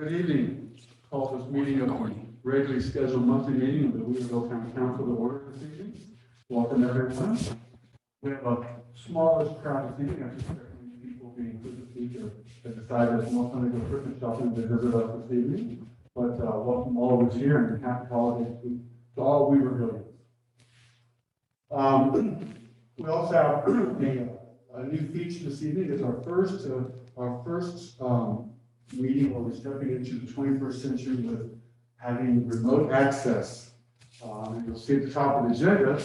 Good evening. Call this meeting of the regularly scheduled monthly meeting of the Weaverville County Council to order this evening. Welcome everyone. We have a smallish crowd this evening. I just certainly people being included speaker that decided it's more fun to go Christmas shopping to visit us this evening. But welcome all of us here and happy holidays to all Weavervillians. We also have a new feature this evening. It's our first meeting where we're stepping into the 21st century with having remote access. And you'll see at the top of the agenda,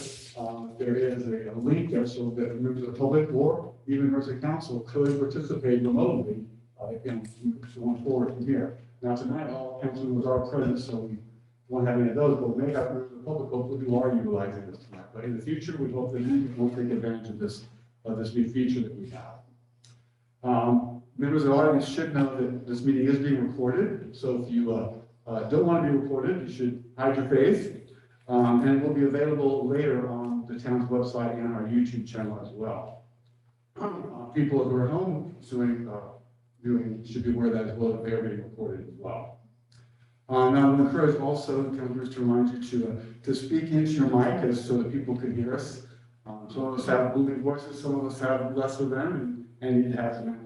there is a link there so that members of the public or even members of council could participate remotely going forward from here. Now tonight, all council members are present, so we won't have any of those, but we may have members of the public hopefully who are utilizing this tonight. But in the future, we hope that you will take advantage of this new feature that we have. Members of the audience should know that this meeting is being recorded, so if you don't want to be recorded, you should hide your face, and it will be available later on the town's website and our YouTube channel as well. People who are home should be aware of that as well, that they are being recorded as well. Now, I'm encouraged also, councilors, to remind you to speak into your mic so that people can hear us. Some of us have booming voices, some of us have less of them, and need to have some amplification.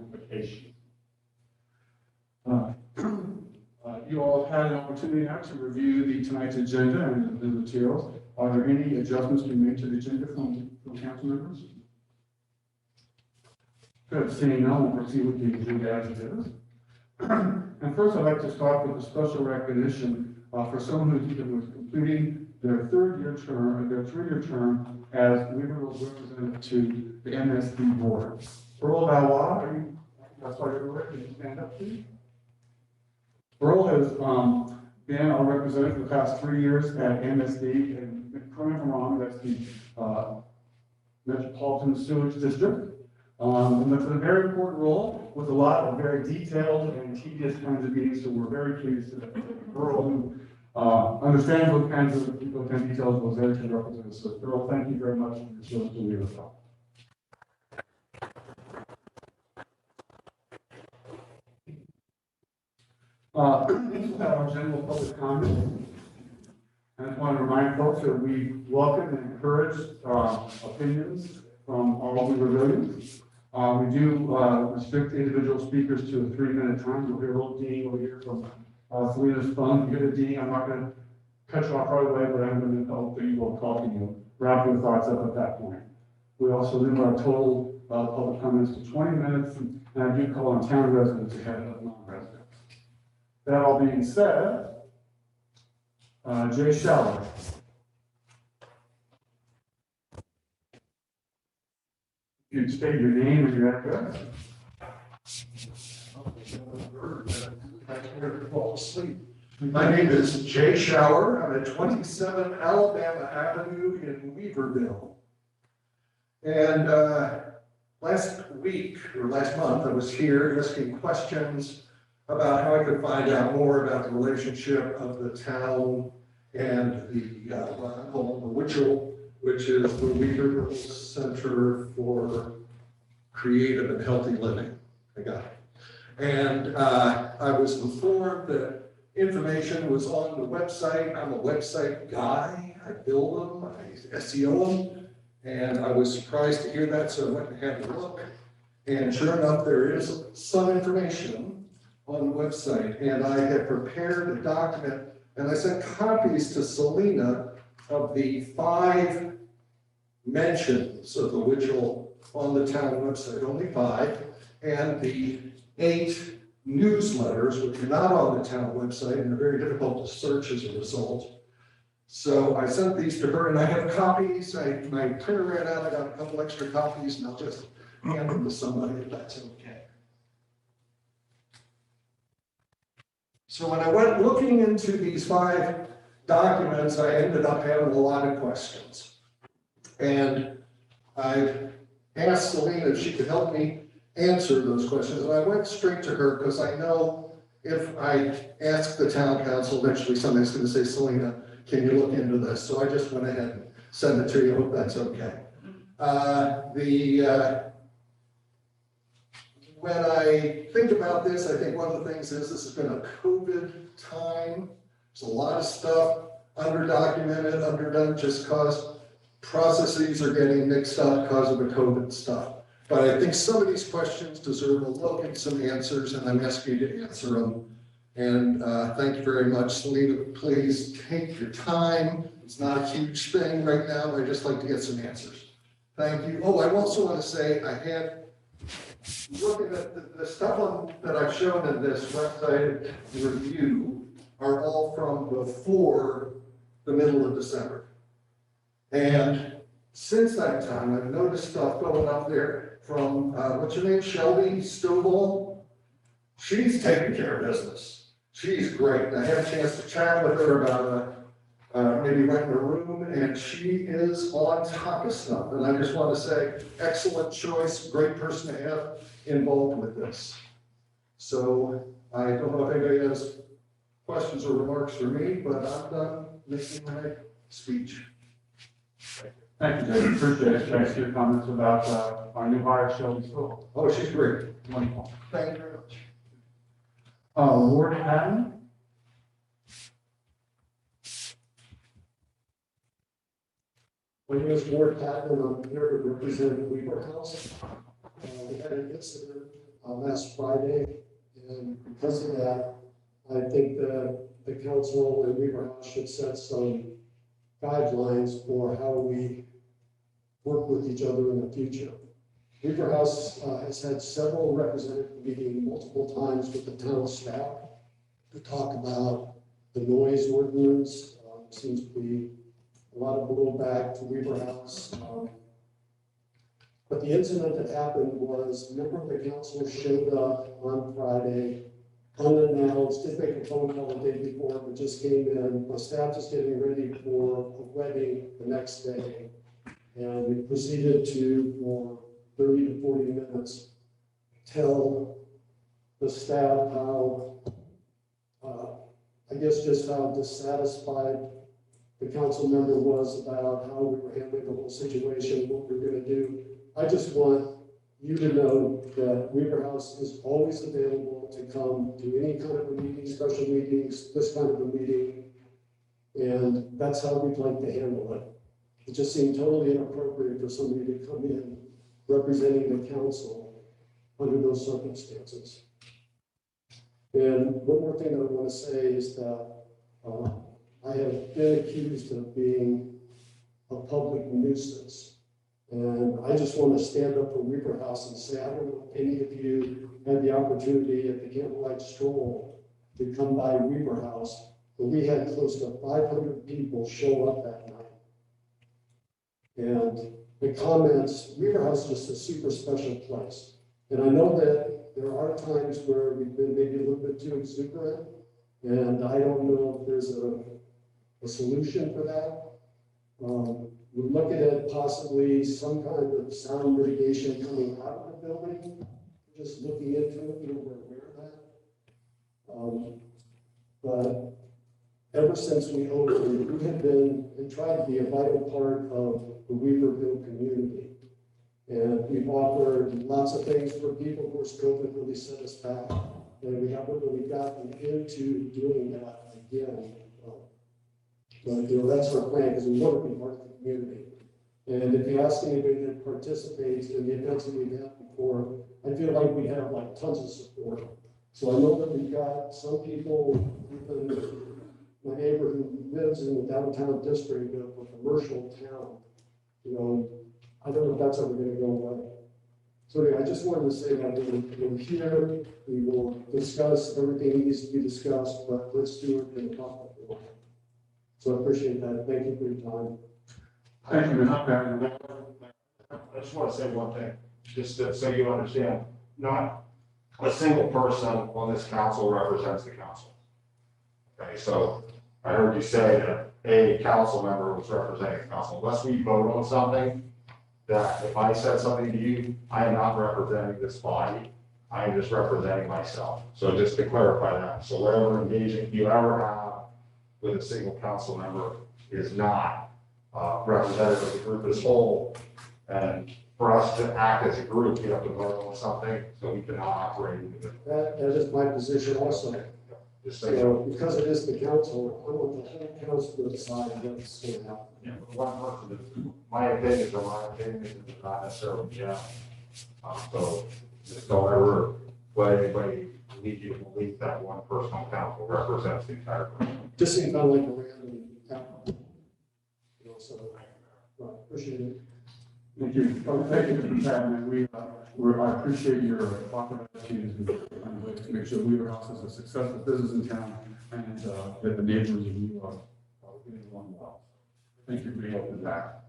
You all have had an opportunity now to review tonight's agenda and the materials. Are there any adjustments to be made to the agenda from council members? Good, seeing none, we'll proceed with the agenda as it is. And first, I'd like to start with a special recognition for someone who's completing their three-year term as Weaverville's representative to the MSD board. Earl Valois, that's why you're here. Can you stand up, please? Earl has been our representative for the past 3 years at MSD, and correct me if I'm wrong, that's the Metropolitan Sewage District. And that's a very important role with a lot of very detailed and tedious kinds of meetings, so we're very pleased that Earl, who understands what kinds of details, was there to represent us. So Earl, thank you very much for your service to Weaverville. This will have our general public comment. And I just want to remind folks that we welcome and encourage opinions from all Weavervillians. We do restrict individual speakers to a 3-minute time. You'll hear a little ding over here from Selena's phone. You hear the ding. I'm not going to cut you off right away, but I'm going to hope that you will talk and you'll wrap your thoughts up at that point. We also limit our total public comments to 20 minutes, and I do call on town residents ahead of non-residents. That all being said, Jay Schaller. You can state your name and your address. My name is Jay Schaller. I'm at 27 Alabama Avenue in Weaverville. And last month, I was here asking questions about how I could find out more about the relationship of the town and the what I call the Witchell, which is the Weaverville Center for Creative and Healthy Living. I got it. And I was informed that information was on the website. I'm a website guy. I build them, I SEO them, and I was surprised to hear that, so I went and had a look. And sure enough, there is some information on the website, and I had prepared a document, and I sent copies to Selena of the 5 mentions of the Witchell on the town website, only 5, and the 8 newsletters, which are not on the town website and are very difficult to search as a result. So I sent these to her, and I have copies. My printer ran out. I got a couple extra copies, and I'll just hand them to somebody if that's okay. So when I went looking into these 5 documents, I ended up having a lot of questions. And I asked Selena if she could help me answer those questions. And I went straight to her because I know if I ask the town council, eventually somebody's going to say, Selena, can you look into this? So I just went ahead and sent it to you. I hope that's okay. when I think about this, I think one of the things is this has been a COVID time. There's a lot of stuff underdocumented, underdone, just cause processes are getting mixed up because of the COVID stuff. But I think some of these questions deserve a look and some answers, and I'm asking you to answer them. And thank you very much. Selena, please take your time. It's not a huge thing right now. I'd just like to get some answers. Thank you. Oh, I also want to say I had, looking at the stuff that I've shown in this website review are all from before the middle of December. And since that time, I've noticed stuff going up there from, what's her name, Shelby Stovall? She's taking care of business. She's great. I had a chance to chat with her about maybe renting a room, and she is on top of stuff. And I just want to say, excellent choice, great person to have involved with this. So I don't know if anybody has questions or remarks for me, but I'm done making my speech. Thank you, David. Appreciate it. Thanks for your comments about our new hire, Shelby School. Oh, she's great. Wonderful. Thank you very much. Ward Hatton? My name is Ward Patton, and I'm here to represent Weaverville. We had an incident last Friday, and because of that, I think that the council and Weaverville should set some guidelines for how we work with each other in the future. Weaver House has had several representative meetings multiple times with the town staff to talk about the noise ordinance. Seems to be a lot of blowback to Weaver House. But the incident that happened was a member of the council showed up on Friday, unannounced, didn't make a phone call the day before, but just came in. My staff is getting ready for a wedding the next day. And we proceeded to, for 30 to 40 minutes, tell the staff how, I guess just how dissatisfied the council member was about how we were handling the whole situation, what we were going to do. I just want you to know that Weaver House is always available to come to any kind of a meeting, special meetings, this kind of a meeting, and that's how we'd like to handle it. It just seemed totally inappropriate for somebody to come in representing the council under those circumstances. And one more thing that I want to say is that I have been accused of being a public nuisance. And I just want to stand up for Weaver House and say, I don't know if any of you had the opportunity at the Candlelight Stroll to come by Weaver House, but we had close to 500 people show up that night. And the comments, Weaver House is just a super special place. And I know that there are times where we've been maybe a little bit too exuberant, and I don't know if there's a solution for that. We're looking at possibly some kind of sound mitigation coming out of the building, just looking into it, we're aware of that. But ever since we opened, we have been and tried to be a vital part of the Weaverville community. And we've offered lots of things for people. Of course, COVID really set us back. And we haven't really gotten into doing that again. But that's our plan, because we want to be part of the community. And if you ask anybody that participates in the events that we've had before, I feel like we have like tons of support. So I know that we've got some people, even my neighbor who lives in the downtown district of a commercial town, I don't know if that's ever going to go away. So anyway, I just wanted to say that we're here, we will discuss everything that needs to be discussed, but let's do it in a public way. So I appreciate that. Thank you for your time. Thank you, Mr. Patton. I just want to say one thing, just so you understand, not a single person on this council represents the council. Okay, so I heard you say that a council member was representing the council. Unless we vote on something, that if I said something to you, I am not representing this body. I am just representing myself. So just to clarify that. So whatever engagement you ever have with a single council member is not representative of the group as whole. And for us to act as a group, you have to vote on something, so we cannot operate individually. That is my position also. Just so you know. So because it is the council, I want the whole council to decide what's going to happen. Yeah, one person, my opinions are my opinions, and it's not necessarily, yeah. So just don't ever let anybody lead you to believe that one person on council represents the entire group. Just seems kind of like a random outcome. You know, so, appreciate it. Thank you. Oh, thank you, Mr. Chapman. I appreciate your thoughtful attitude and ways to make sure Weaverville is a successful business in town and that the neighbors of you are getting along well. Thank you for your help with that.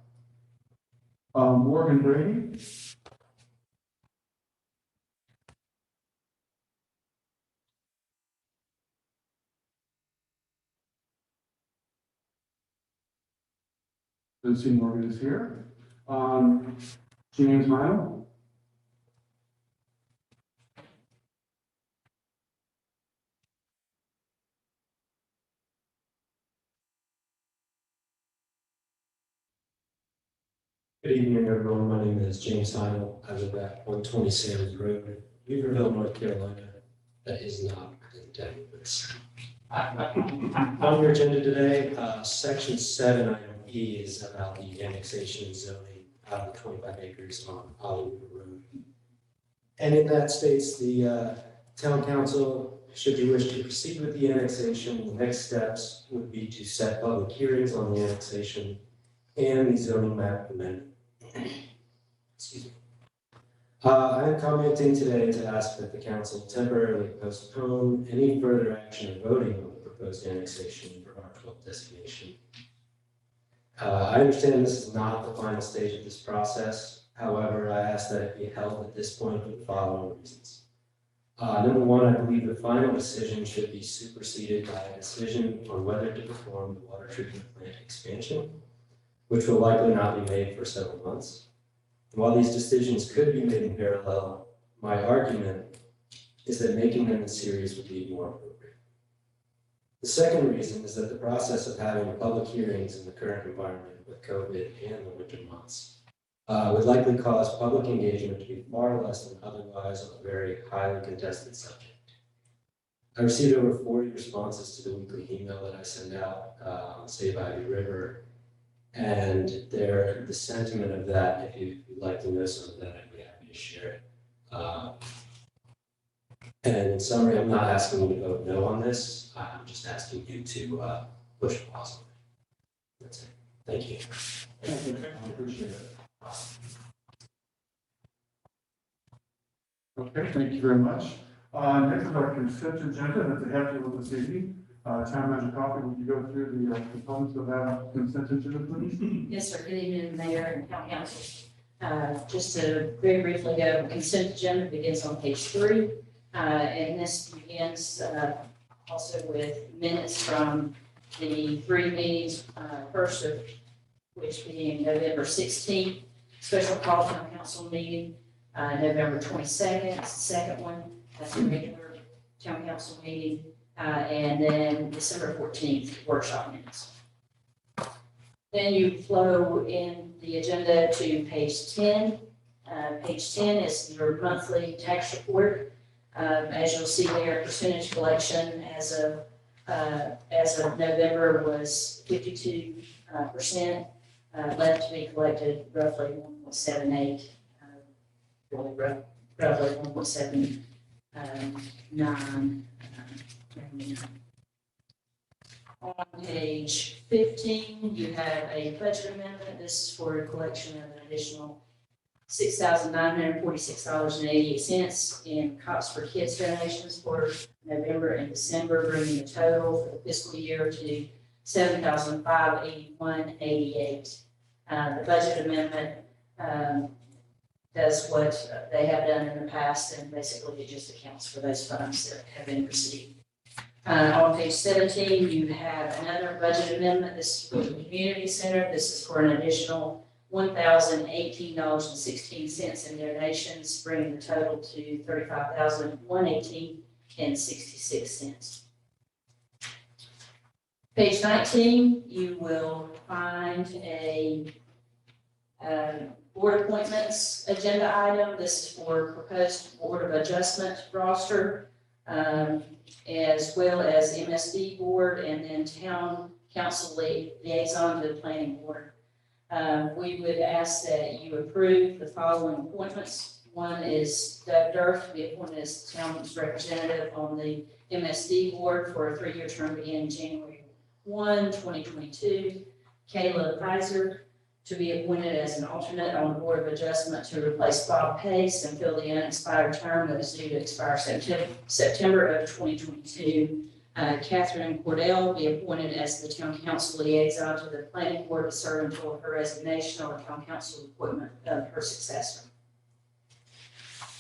Morgan Brady. Don't see Morgan is here. James Milo. Good evening, everyone. My name is James Heindel. I live at 120 Sam's Road, Weaverville, North Carolina. That is not in Denver. On your agenda today, section 7, item E is about the annexation and zoning out of the 25 acres on Audit Road. And in that states the town council, should you wish to proceed with the annexation, the next steps would be to set public hearings on the annexation and the zoning map amendment. Excuse me. I am commenting today to ask that the council temporarily postpone any further action or voting on the proposed annexation for R12 designation. I understand this is not the final stage of this process. However, I ask that it be held at this point for the following reasons. Number one, I believe the final decision should be superseded by a decision on whether to perform the water treatment plant expansion, which will likely not be made for several months. And while these decisions could be made in parallel, my argument is that making them in series would be more appropriate. The second reason is that the process of having public hearings in the current environment with COVID and the winter months would likely cause public engagement to be far less than otherwise on a very highly contested subject. I received over 40 responses to the weekly email that I send out on Save Ivy River. And the sentiment of that, if you'd like to know some of that, I'd be happy to share it. And in summary, I'm not asking you to vote no on this. I'm just asking you to push pause on it. That's it. Thank you. Thank you. I appreciate it. Okay, thank you very much. Next is our consent agenda that's ahead of this evening. Town Manager Coffey, would you go through the components of that consent agenda, please? Yes, sir. Good evening, Mayor and Town Council. Just to very briefly go, consent agenda begins on page 3. And this begins also with minutes from the 3 meetings, first of which being November 16th, special call town council meeting, November 22nd, the second one, that's a regular town council meeting, and then December 14th, workshop minutes. Then you flow in the agenda to page 10. Page 10 is your monthly tax report. As you'll see there, percentage collection as of November was 52%, left to be collected roughly 1.78, really roughly 1.79. On page 15, you have a budget amendment. This is for a collection of an additional $6,946.88 in Cops for Kids donations for November and December, bringing the total for the fiscal year to $7,581.88. The budget amendment does what they have done in the past, and basically it just accounts for those funds that have been received. On page 17, you have another budget amendment. This is for the community center. This is for an additional $1,018.16 in donations, bringing the total to $35,118.66. Page 19, you will find a Board appointments agenda item. This is for proposed Board of Adjustment roster, as well as MSD board and then town council liaison to the planning board. We would ask that you approve the following appointments. One is Doug Durf to be appointed as town's representative on the MSD board for a 3-year term beginning January 1, 2022. Kayla Pfizer to be appointed as an alternate on the Board of Adjustment to replace Bob Pace and fill the unexpired term that is due to expire September of 2022. Catherine Cordell be appointed as the town council liaison to the planning board to serve until her resignation or town council appointment of her successor.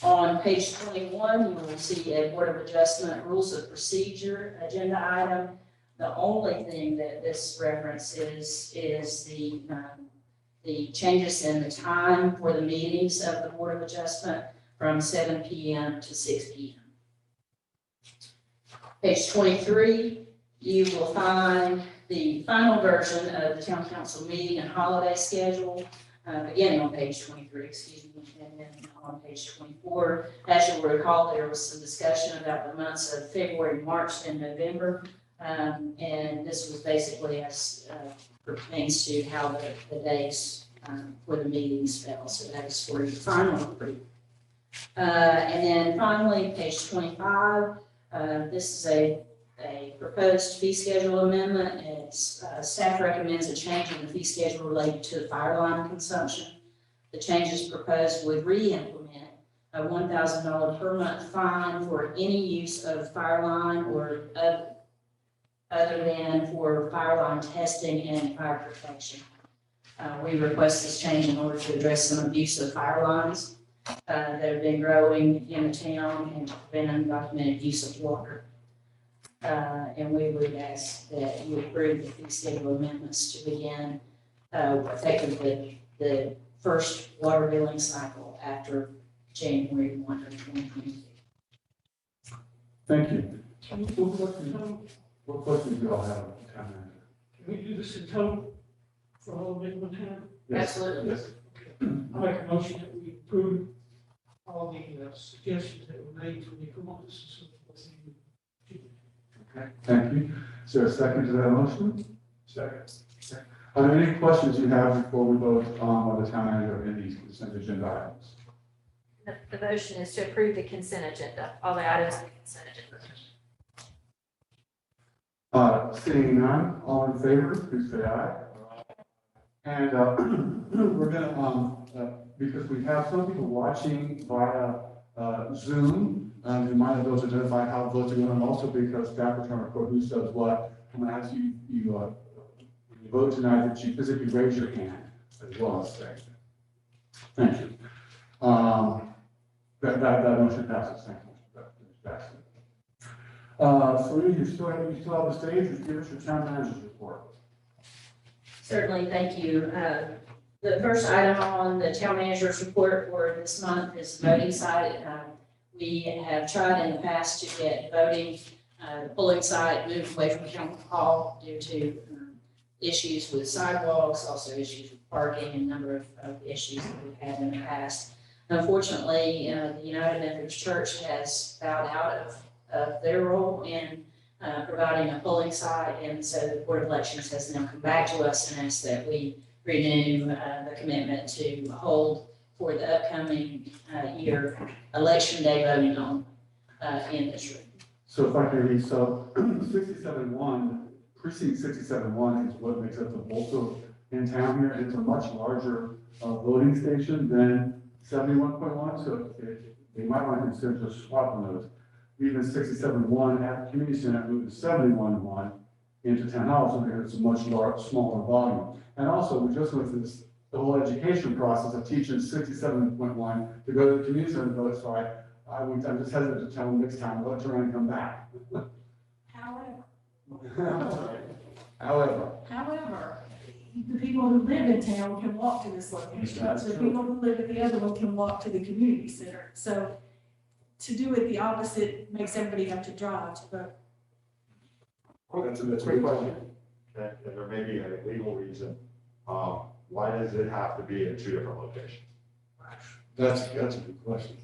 On page 21, you will see a Board of Adjustment rules of procedure agenda item. The only thing that this reference is the changes in the time for the meetings of the Board of Adjustment from 7 p.m. to 6 p.m. Page 23, you will find the final version of the town council meeting and holiday schedule, beginning on page 23, excuse me, and then on page 24. As you'll recall, there was some discussion about the months of February, March, and November. And this was basically as pertains to how the days for the meetings fell. So that is for your final approval. And then finally, page 25, this is a proposed fee schedule amendment. It's, staff recommends a change in the fee schedule related to the fire line consumption. The changes proposed would re-implement a $1,000 per month fine for any use of fire line or other than for fire line testing and fire protection. We request this change in order to address some abuse of fire lines that have been growing in the town and to prevent undocumented use of water. And we would ask that you approve the fee schedule amendments to begin effective the first water billing cycle after January 1 of 2022. Thank you. What questions do you all have? Can we do this in total for all of it one time? Yes. Absolutely. Yes. I make a motion that we approve all the suggestions that were made from the proponents and so forth. Okay, thank you. Is there a second to that motion? Second. Are there any questions you have before we vote on the town manager in these consent agenda items? The motion is to approve the consent agenda, all the items on the consent agenda. Seeing none, all in favor, please say aye. And we're gonna, because we have some people watching via Zoom, you might have those identify how votes are going, and also because staff are trying to record who says what. I'm gonna ask you, when you vote tonight, that you physically raise your hand as well as say. Thank you. That motion passes. Thank you. That passes. Selena, you still have the stage, just give us your town manager's report. Certainly, thank you. The first item on the town manager's report for this month is the voting site. We have tried in the past to get voting, the polling site moved away from County Hall due to issues with sidewalks, also issues with parking, and a number of issues that we've had in the past. Unfortunately, the United Methodist Church has bowed out of their role in providing a polling site, and so the Board of Elections has now come back to us and asked that we renew the commitment to hold for the upcoming year election day voting on in this room. So if I can read, so 67-1, precinct 67-1 is what makes up the bulk of in town here, and it's a much larger voting station than 71.1, so they might want to consider just swapping those. Even 67-1 at the community center moved to 71-1 into town hall, so because it's a much smaller volume. And also, we just went through the whole education process of teaching 67.1 to go to the community center vote, so I'm just hesitant to tell them next time, let's try and come back. However, the people who live in town can walk to this location. That's The true. people who live at the other one can walk to the community center. So to do it the opposite makes everybody have to drive to vote. that's a great question. And there may be a legal reason. Why does it have to be in two different locations? That's a good question.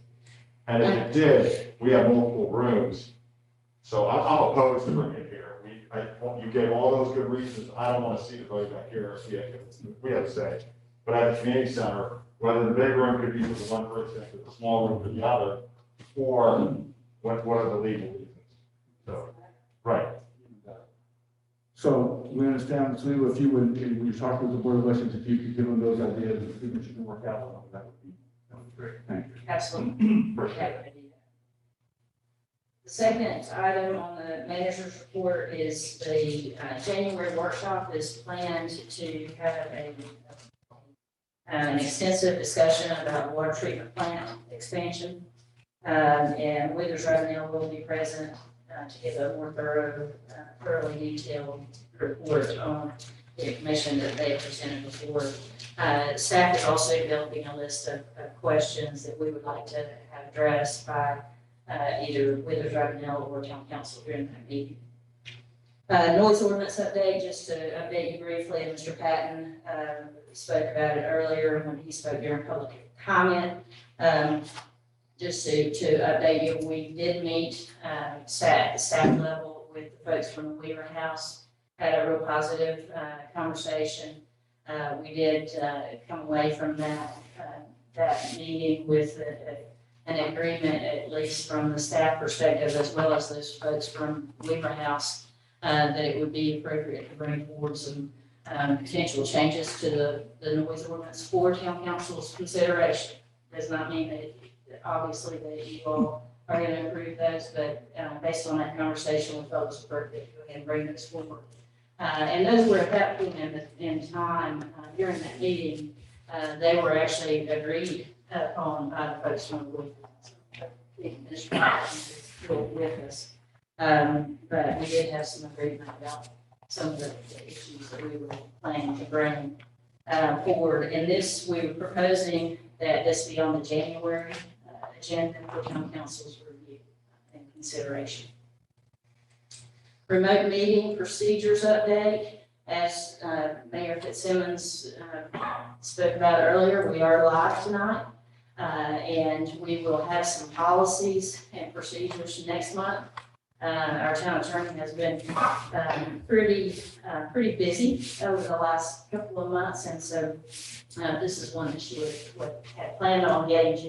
And if it did, we have multiple rooms, so I'm opposed to bringing it here. You gave all those good reasons, I don't want to see the vote back here, we have to say. But at the community center, whether the big room could be for the one person, or the small room for the other, or what are the legal reasons? So, right. So we understand, so if you would, when you talk with the Board of Elections, if you could give them those ideas, and see what you can work out, that would be great. Thank you. Absolutely. The second item on the manager's report is the January workshop is planned to have an extensive discussion about water treatment plant expansion. And Withers Ravenel will be present to give a more thoroughly detailed report on the information that they have presented before. Staff is also developing a list of questions that we would like to have addressed by either Withers Ravenel or town council during that meeting. Noise ordinance update, just to update you briefly, Mr. Patton spoke about it earlier when he spoke during public comment. Just to update you, we did meet staff level with the folks from the Weaver House, had a real positive conversation. We did come away from that meeting with an agreement, at least from the staff perspective, as well as those folks from Weaver House, that it would be appropriate to bring forward some potential changes to the noise ordinance for town council's consideration. Does not mean that obviously that you all are going to approve those, but based on that conversation, we felt it was appropriate to go ahead and bring those forward. And those were at that point in time during that meeting, they were actually agreed upon by the folks from the administration with us. But we did have some agreement about some of the issues that we were planning to bring forward. And this, we were proposing that this be on the January agenda for town council's review and consideration. Remote meeting procedures update. As Mayor Fitzsimmons spoke about earlier, we are live tonight. And we will have some policies and procedures next month. Our town attorney has been pretty busy over the last couple of months, and so this is one that she had planned on getting to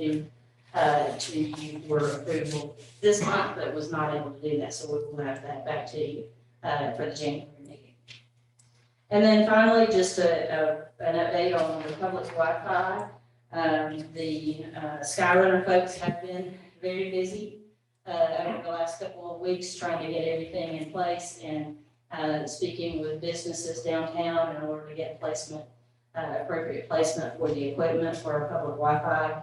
you for approval this month, but was not able to do that, so we will have that back to you for the January meeting. And then finally, just an update on the public Wi-Fi. The Skyrunner folks have been very busy over the last couple of weeks trying to get everything in place and speaking with businesses downtown in order to get placement, appropriate placement for the equipment for our public Wi-Fi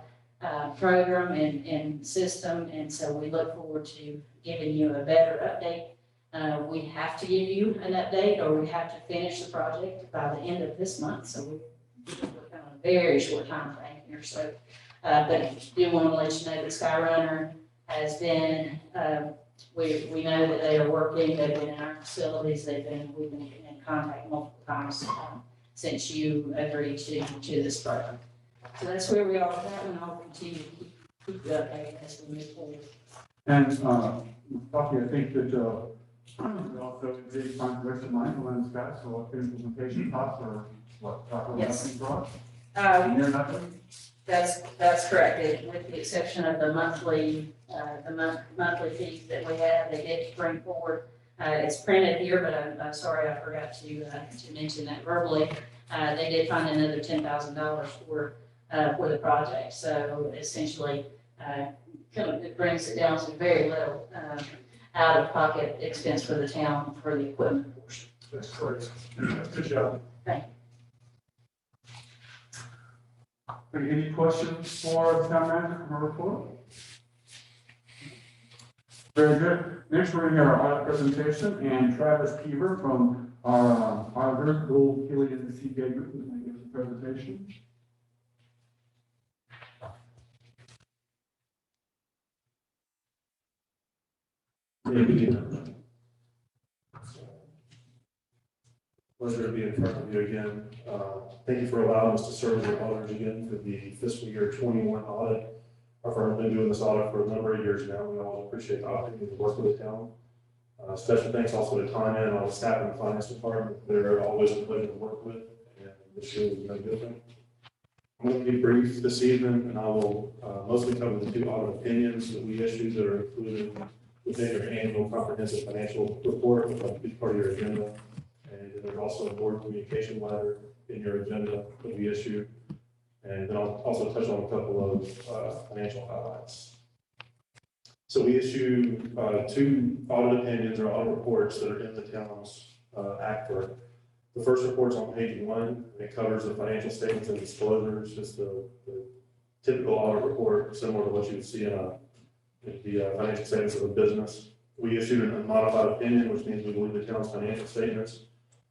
program and system. And so we look forward to giving you a better update. We have to give you an update or we have to finish the project by the end of this month. So we're on a very short time frame here. So, but I do want to let you know that Skyrunner has been, we know that they are working, they've been in our facilities, we've been in contact multiple times since you agreed to this program. So that's where we are with that, and I'll continue to keep you updated as we move forward. And, Bucky, I think that, we also did find the rest of mine, Lens got, so what implementation costs or what, Yes. nothing brought? Near nothing? That's correct, with the exception of the monthly fees that we have, they did bring forward. It's printed here, but I'm sorry, I forgot to mention that verbally. They did find another $10,000 for the project. So essentially, it brings it down to very little out-of-pocket expense for the town for the equipment portion. That's correct. Good job. Thank you. Any questions for the town manager from her report? Very good. Next, we're going to hear our audit presentation, and Travis Peaver from our auditor, Gold, Keeley, and the CPA group is going to give us a presentation. Pleasure to be in front of you again. Thank you for allowing us to serve as your auditors again for the fiscal year 21 audit. Our firm's been doing this audit for a number of years now. We all appreciate the opportunity to work with the town. Special thanks also to Tanya and all the staff in the finance department. They're always a pleasure to work with, and this year was no different. I'm going to be brief this evening, and I will mostly cover the 2 audit opinions that we issued that are included within your annual comprehensive financial report, which will be part of your agenda. And then there's also a board communication letter in your agenda that we issued. And then I'll also touch on a couple of financial highlights. So we issued 2 audit opinions or audit reports that are in the town's ACFR. The first report's on page 1, and it covers the financial statements and disclosures, just the typical audit report, similar to what you would see in the financial statements of a business. We issued an unmodified opinion, which means we believe the town's financial statements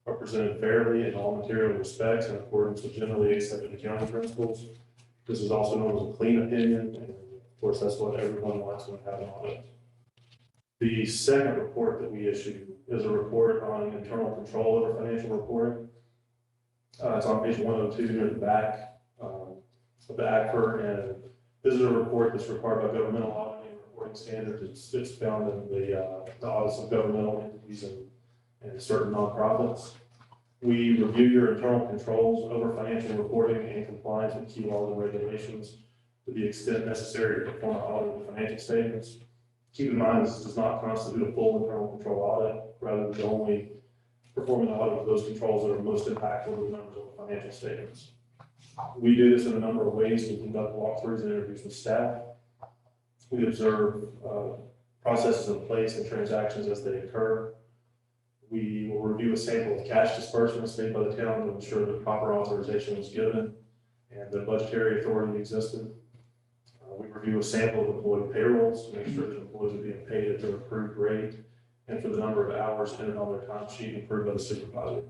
are presented fairly in all material respects in accordance with generally accepted accounting principles. This is also known as a clean opinion, and of course, that's what everyone wants when they have an audit. The second report that we issued is a report on internal control over financial reporting. It's on page 102 near the back of the ACFR, and this is a report that's required by governmental auditing and reporting standards. It's found in the audits of governmental entities and certain nonprofits. We review your internal controls over financial reporting and compliance with key laws and regulations to the extent necessary to perform an audit of financial statements. Keep in mind, this does not constitute a full internal control audit, rather than only performing an audit of those controls that are most impactful to the numbers of the financial statements. We do this in a number of ways. We conduct walkthroughs and interviews with staff. We observe processes in place and transactions as they occur. We will review a sample of cash disbursements made by the town to ensure that proper authorization was given and that budgetary authority existed. We review a sample of employee payrolls to make sure that employees are being paid at their approved rate and for the number of hours entered on their time sheet approved by the supervisor.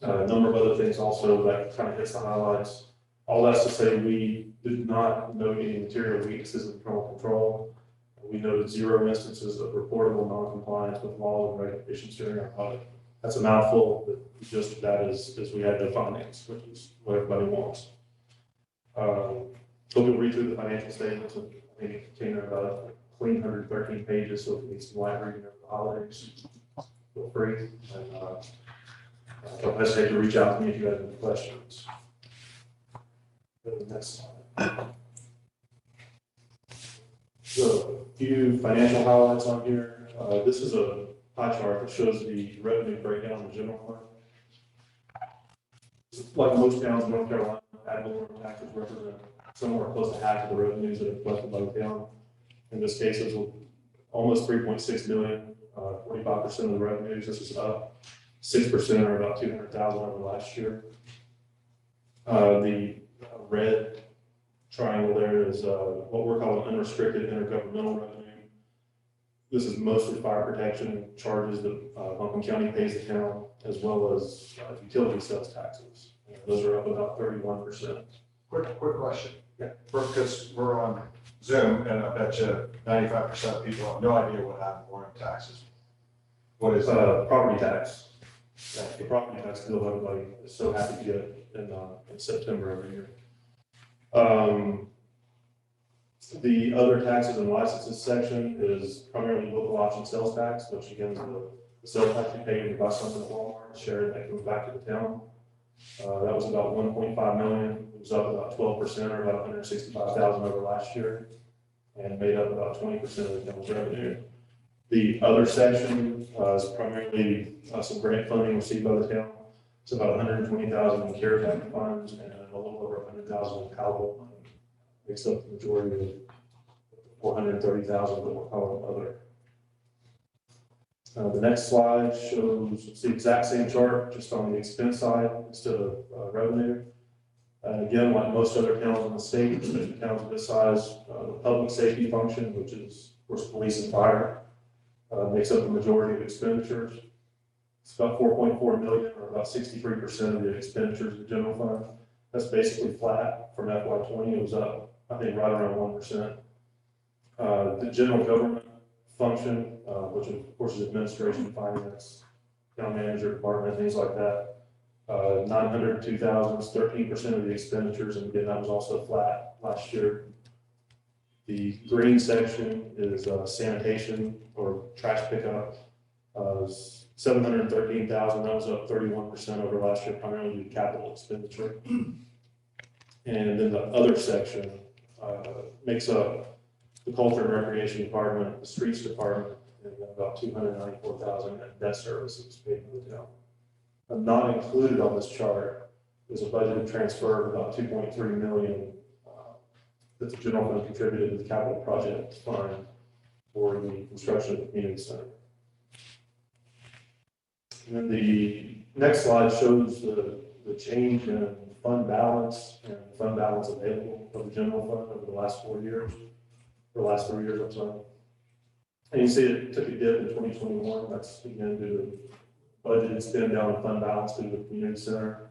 A number of other things also that kind of hits the highlights. All that's to say we did not note any material weaknesses in internal control. We noted 0 instances of reportable noncompliance with laws and regulations during our audit. That's a mouthful, but just that is we had no findings, which is what everybody wants. So we'll read through the financial statements, and I think it contained about a clean 113 pages, so if you need some light reading over the holidays, feel free. And don't hesitate to reach out to me if you have any questions. Go to the next slide. So a few financial highlights on here. This is a pie chart that shows the revenue breakdown in the general fund. Like most towns in North Carolina, ad valorem taxes represent somewhere close to half of the revenues that are collected by the town. In this case, it was almost 3.6 million, 45% of the revenues. This is up 6%, or about 200,000 over last year. The red triangle there is what we're calling unrestricted intergovernmental revenue. This is mostly fire protection charges that Buncombe County pays the town, as well as utility sales taxes. Those are up about 31%. Quick question. Yeah. Because we're on Zoom, and I bet you 95% of people have no idea what ad valorem tax is. What is Property tax. The property tax bill everybody is so happy to get in September every year. The other taxes and licenses section is primarily local option sales tax, which again is the sales tax you pay when you buy something at Walmart, share that comes back to the town. That was about 1.5 million. It was up about 12%, or about 165,000 over last year, and made up about 20% of the town's revenue. The other section is primarily some grant funding received by the town. It's about 120,000 in CARES Act funds and a little over 100,000 in CalVol money. Makes up the majority of 430,000 that we're calling other. The next slide shows it's the exact same chart, just on the expense side instead of revenue. And again, like most other towns in the state, especially towns of this size, the public safety function, which is, of course, police and fire, makes up the majority of expenditures. It's about 4.4 million, or about 63% of the expenditures of the general fund. That's basically flat from FY20. It was up, I think, right around 1%. The general government function, which of course is administration, finance, town manager department, things like that. 902,000 is 13% of the expenditures, and again, that was also flat last year. The green section is sanitation or trash pickup. 713,000, that was up 31% over last year, primarily due to capital expenditure. And then the other section makes up the culture and recreation department, the streets department, and about 294,000 in debt services paid to the town. Not included on this chart is a budgeted transfer of about 2.3 million that the general fund contributed to the capital project fund for the construction of the community center. And then the next slide shows the change in fund balance and fund balance available for the general fund over the last 4 years, or last 3 years, I'm sorry. And you see it took a dip in 2021. That's again due to budgeted spend down in fund balance due to the community center.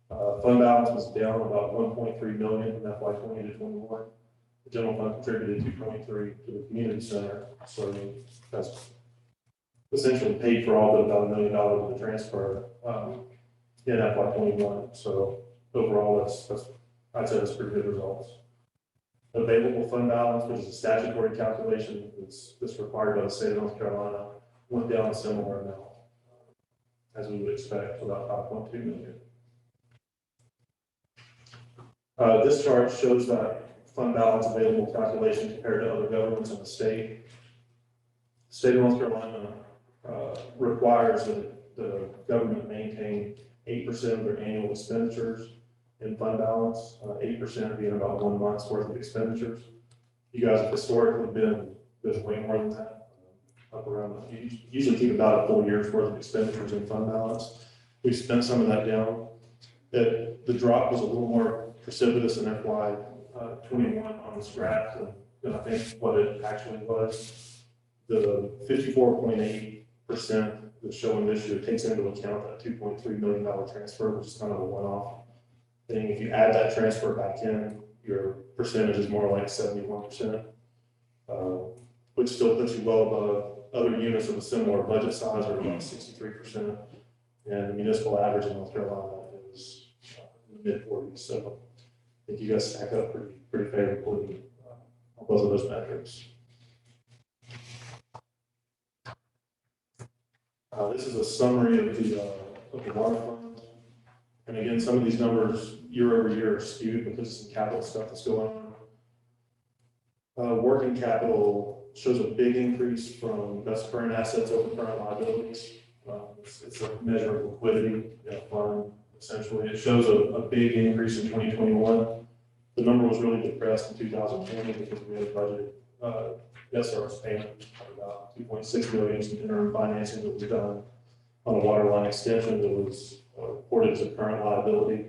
Fund balance was down about 1.3 million from FY 20 to 21. The general fund contributed 2.3 to the community center. So that's essentially paid for all but about $1 million of the transfer in FY 21. So overall, that's I'd say that's pretty good results. Available fund balance, which is a statutory calculation that's required by the state of North Carolina, went down a similar amount, as we would expect, about 5.2 million. This chart shows that fund balance available calculation compared to other governments in the state. The state of North Carolina requires that the government maintain 8% of their annual expenditures in fund balance, 8% being about 1 month's worth of expenditures. You guys have historically been way more than that, up around, you usually keep about a full year's worth of expenditures in fund balance. We've spent some of that down. The drop was a little more precipitous in FY 21 on this graph than I think what it actually was. The 54.8% that's showing this year takes into account that $2.3 million transfer, which is kind of a one-off thing. If you add that transfer back in, your percentage is more like 71%, which still puts you well above other units of a similar budget size, are about 63%, and the municipal average in North Carolina is in the mid-40s. So I think you guys stack up pretty favorably on both of those metrics. This is a summary of the water fund. And again, some of these numbers year over year are skewed because of some capital stuff that's going on. Working capital shows a big increase from that's current assets over current liabilities. It's a measure of liquidity in a fund, essentially. It shows a big increase in 2021. The number was really depressed in 2020 because we had a budget debt service payment of about $2.6 million in interim financing that was done on a water line extension that was reported as a current liability.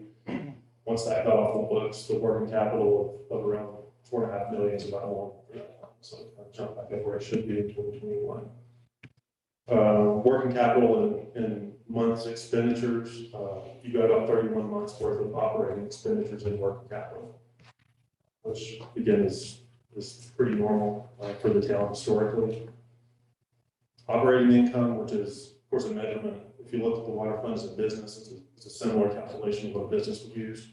Once that got off the books, the working capital of around $4.5 million is about one. So it kind of jumped back up where it should be in 2021. Working capital in months expenditures, you got about 31 months worth of operating expenditures in working capital, which again is pretty normal for the town historically. Operating income, which is of course a measurement. If you look at the water fund as a business, it's a similar calculation of what a business would use.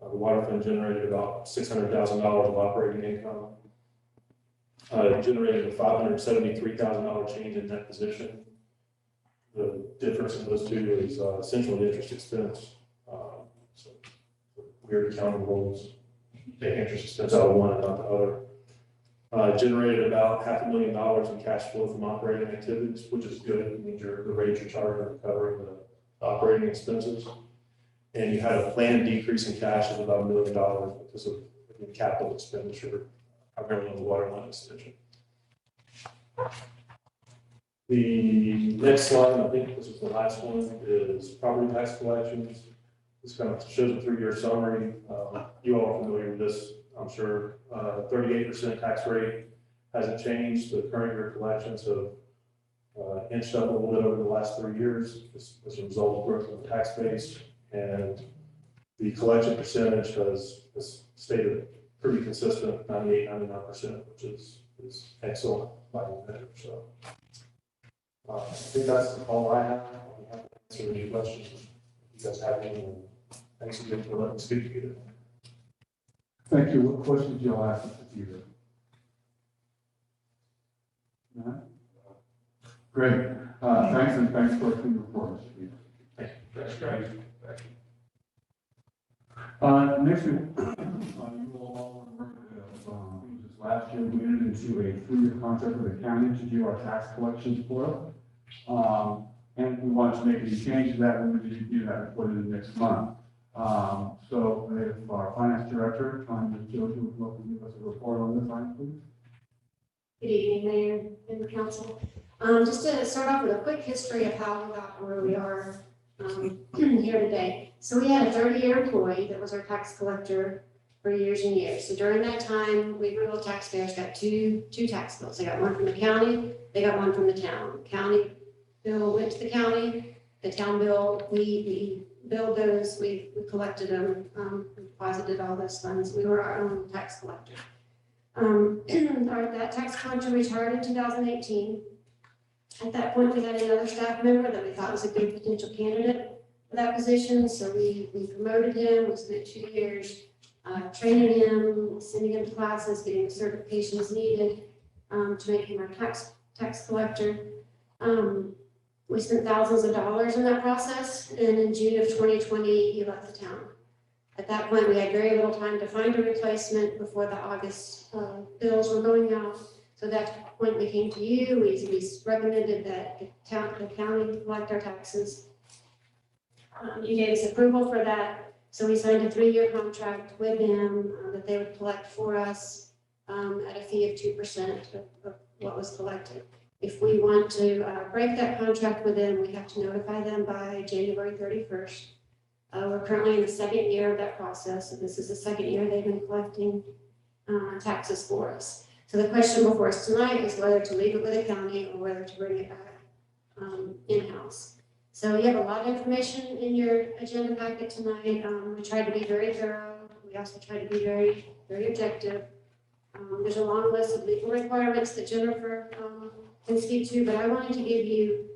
The water fund generated about $600,000 of operating income. It generated a $573,000 change in net position. The difference in those two is essentially interest expense. So weird accounting rules. Take interest expense out of one and not the other. Generated about $500,000 in cash flow from operating activities, which is good. It means the rates you're charging are covering the operating expenses. And you had a planned decrease in cash of about $1 million because of capital expenditure, primarily on the water line extension. The next slide, I think this is the last one, is property tax collections. This kind of shows a 3-year summary. You all are familiar with this, I'm sure. 38% tax rate hasn't changed. The current year collections have inched up a little bit over the last 3 years as a result of growth of the tax base. And the collection percentage has stayed pretty consistent, 98, 99%, which is excellent by any measure. So I think that's all I have. I'm happy to answer any questions if you guys have any. And thanks again for letting me speak to you. Thank you. What questions do y'all have for Peter? None? Great. Thanks, and thanks for a clean report, Mr. Peter. That's great. Next, you will all remember that, just last year, we entered into a 3-year contract with the county to do our tax collections for us. And we want to make any changes to that, we're going to do that before the next month. So if our finance director, Ms. Josie, would love to give us a report on this item, please. Good evening, Mayor and the council. Just to start off with a quick history of how we got where we are here today. So we had a 30-year employee that was our tax collector for years and years. So during that time, Weaverville taxpayers got two tax bills. They got one from the county, they got one from the town. County bill went to the county, the town bill, we billed those, we collected them, deposited all those funds. We were our own tax collector. That tax collector retired in 2018. At that point, we had another staff member that we thought was a good potential candidate for that position. So we promoted him, we spent 2 years training him, sending him to classes, getting the certifications needed to make him our tax collector. We spent thousands of dollars in that process, and in June of 2020, he left the town. At that point, we had very little time to find a replacement before the August bills were going out. So at that point, we came to you. We recommended that the county collect our taxes. You gave us approval for that. So we signed a 3-year contract with them that they would collect for us at a fee of 2% of what was collected. If we want to break that contract with them, we have to notify them by January 31st. We're currently in the 2nd year of that process. So this is the 2nd year they've been collecting taxes for us. So the question before us tonight is whether to leave it with the county or whether to bring it back in-house. So you have a lot of information in your agenda packet tonight. We tried to be very thorough. We also tried to be very, very objective. There's a long list of legal requirements that Jennifer can speak to, but I wanted to give you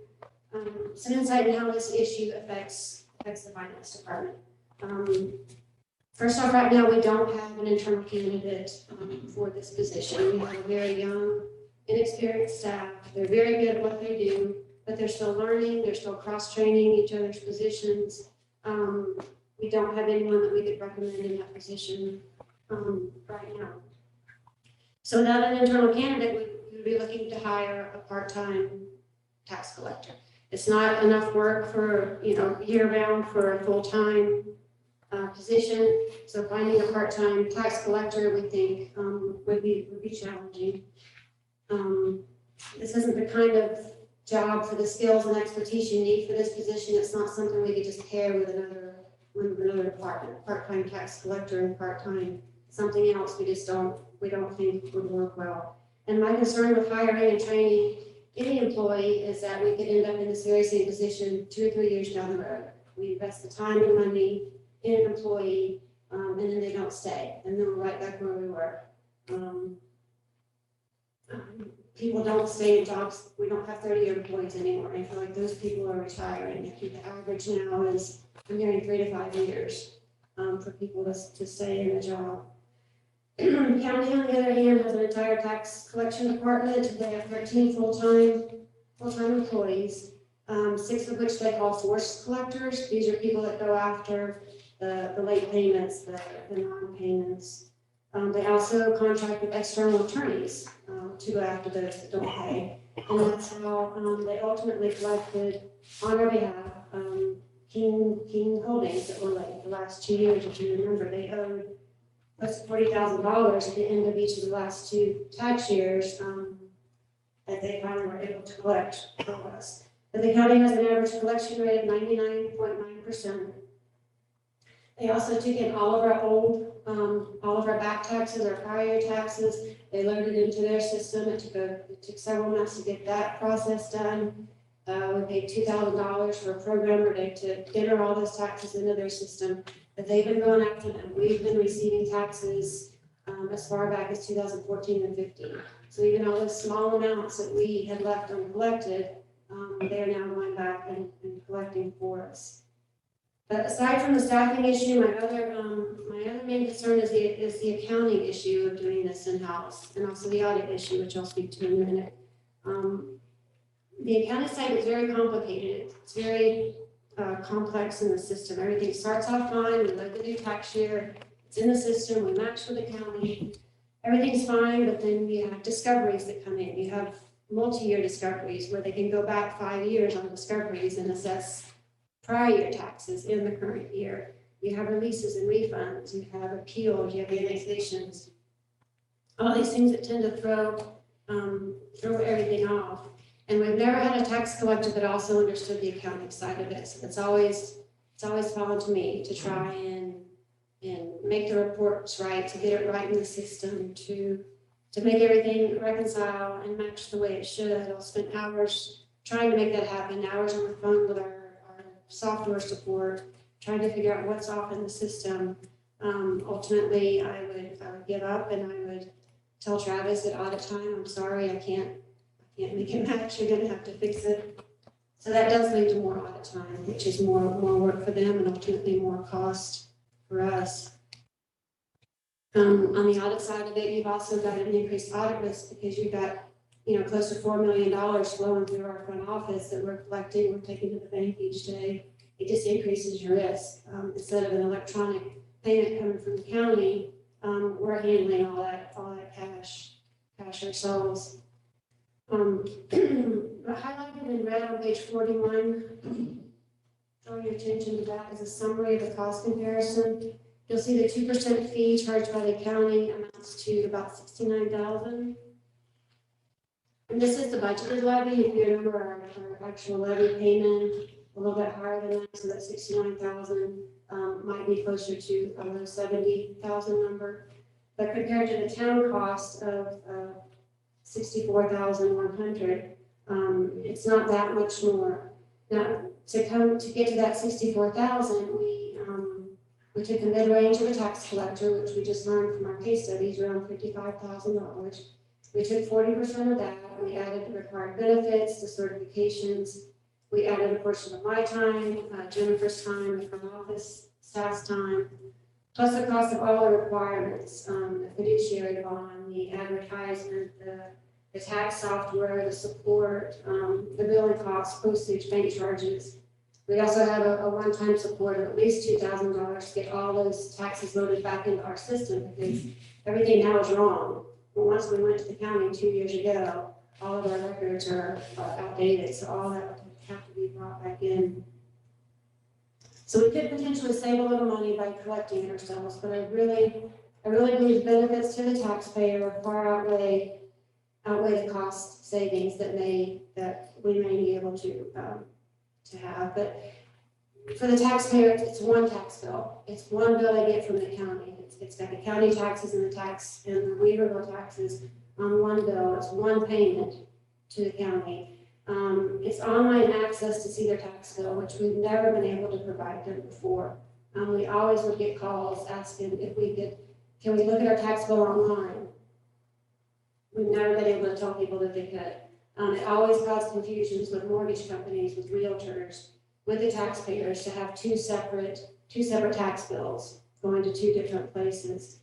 some insight in how this issue affects the finance department. First off, right now, we don't have an internal candidate for this position. We have a very young, inexperienced staff. They're very good at what they do, but they're still learning. They're still cross-training each other's positions. We don't have anyone that we could recommend in that position right now. So without an internal candidate, we would be looking to hire a part-time tax collector. It's not enough work for, year-round for a full-time position. So finding a part-time tax collector, we think, would be challenging. This isn't the kind of job for the skills and expertise you need for this position. It's not something we could just pair with another department, part-time tax collector and part-time something else. We don't think would work well. And my concern with hiring and training any employee is that we could end up in this very same position 2 or 3 years down the road. We invest the time and money in an employee, and then they don't stay, and then we're right back where we were. People don't stay in jobs. We don't have 30-year employees anymore. I feel like those people are retiring. I think the average now is, I'm hearing 3 to 5 years for people to stay in a job. County, on the other hand, has an entire tax collection department. They have 13 full-time employees, 6 of which they call force collectors. These are people that go after the late payments, the non-payments. They also contract with external attorneys to go after those that don't pay. And that's how they ultimately collected on our behalf King Holdings that were late the last 2 years. If you remember, they owed us $40,000 at the end of each of the last 2 tax years that they finally were able to collect from us. But the county has an average collection rate of 99.9%. They also took in all of our back taxes, our prior year taxes. They loaded into their system. It took several months to get that process done. We paid $2,000 for a programmer to enter all those taxes into their system. But they've been going after them. We've been receiving taxes as far back as 2014 and 15. So even all those small amounts that we had left uncollected, They are now going back and collecting for us. But aside from the staffing issue, my other main concern is the accounting issue of doing this in-house, and also the audit issue, which I'll speak to in a minute. The accounting side is very complicated. It's very complex in the system. Everything starts off fine, we load the new tax year, it's in the system, we match with the county. Everything's fine, but then you have discoveries that come in. You have multi-year discoveries where they can go back 5 years on discoveries and assess prior year taxes in the current year. You have releases and refunds, you have appeals, you have annexations. All these things that tend to throw everything off. And we've never had a tax collector that also understood the accounting side of it. So it's always fallen to me to try and make the reports right, to get it right in the system, to make everything reconcile and match the way it should. I'll spend hours trying to make that happen, hours on the phone with our software support, trying to figure out what's off in the system. Ultimately, I would give up and I would tell Travis at audit time, I'm sorry, I can't make it match, you're gonna have to fix it. So that does lead to more audit time, which is more work for them and ultimately more cost for us. On the audit side of it, you've also got an increased audit risk because you've got, close to $4 million flowing through our front office that we're collecting, we're taking to the bank each day. It just increases your risk. Instead of an electronic payment coming from the county, we're handling all that cash ourselves. Highlighted in red on page 41, drawing your attention to that is a summary of the cost comparison. You'll see the 2% fee charged by the county amounts to about $69,000. And this is the budgeted levy. If you remember our actual levy payment, a little bit higher than that, so that 69,000 might be closer to a low 70,000 number. But compared to the town cost of 64,100, it's not that much more. Now, to get to that 64,000, we took the mid-range of the tax collector, which we just learned from our case studies, around $55,000. We took 40% of that. We added the required benefits, the certifications. We added a portion of my time, Jennifer's time, the front office staff's time, plus the cost of all the requirements, the fiduciary bond, the advertisement, the tax software, the support, the billing costs, postage, bank charges. We also have a one-time support of at least $2,000 to get all those taxes loaded back into our system because everything now is wrong. But once we went to the county 2 years ago, all of our records are outdated, so all that would have to be brought back in. So we could potentially save a little money by collecting it ourselves, but I really believe benefits to the taxpayer far outweigh the cost savings that we may be able to have. But for the taxpayer, it's one tax bill. It's one bill they get from the county. It's got the county taxes and the Weaverville taxes on one bill. It's one payment to the county. It's online access to see their tax bill, which we've never been able to provide them before. We always would get calls asking if can we look at our tax bill online? We've never been able to tell people that they could. It always caused confusions with mortgage companies, with realtors, with the taxpayers to have two separate tax bills going to two different places.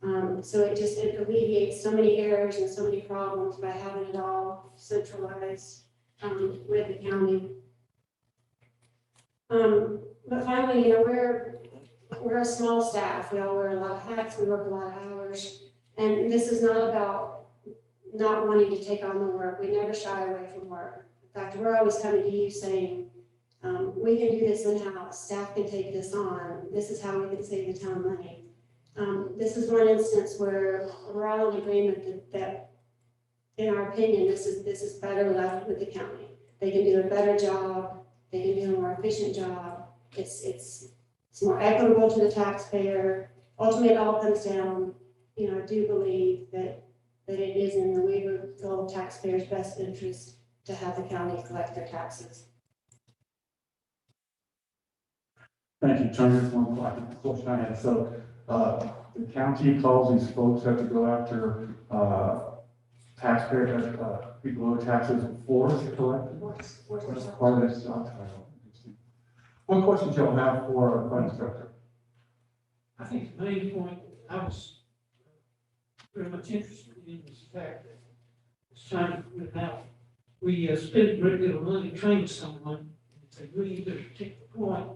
So it alleviates so many errors and so many problems by having it all centralized with the county. But finally, we're a small staff. We all wear a lot of hats. We work a lot of hours, and this is not about not wanting to take on the work. We never shy away from work. In fact, we're always coming to you saying, we can do this in-house. Staff can take this on. This is how we can save the town money. This is one instance where we're all in agreement that in our opinion, this is better left with the county. They can do a better job. They can do a more efficient job. It's more equitable to the taxpayer. Ultimately, it all comes down, I do believe that it is in the Weaverville taxpayers' best interest to have the county collect their taxes. Thank you, Tony. That's one question I had. So, the county calls these folks have to go after, taxpayer that people owe taxes before it's collected? That's part of this job title. What questions y'all have for our finance director? I think the main point I was very much interested in is the fact that it's trying to put it out. We spend a great deal of money training someone, and if they really get a particular point,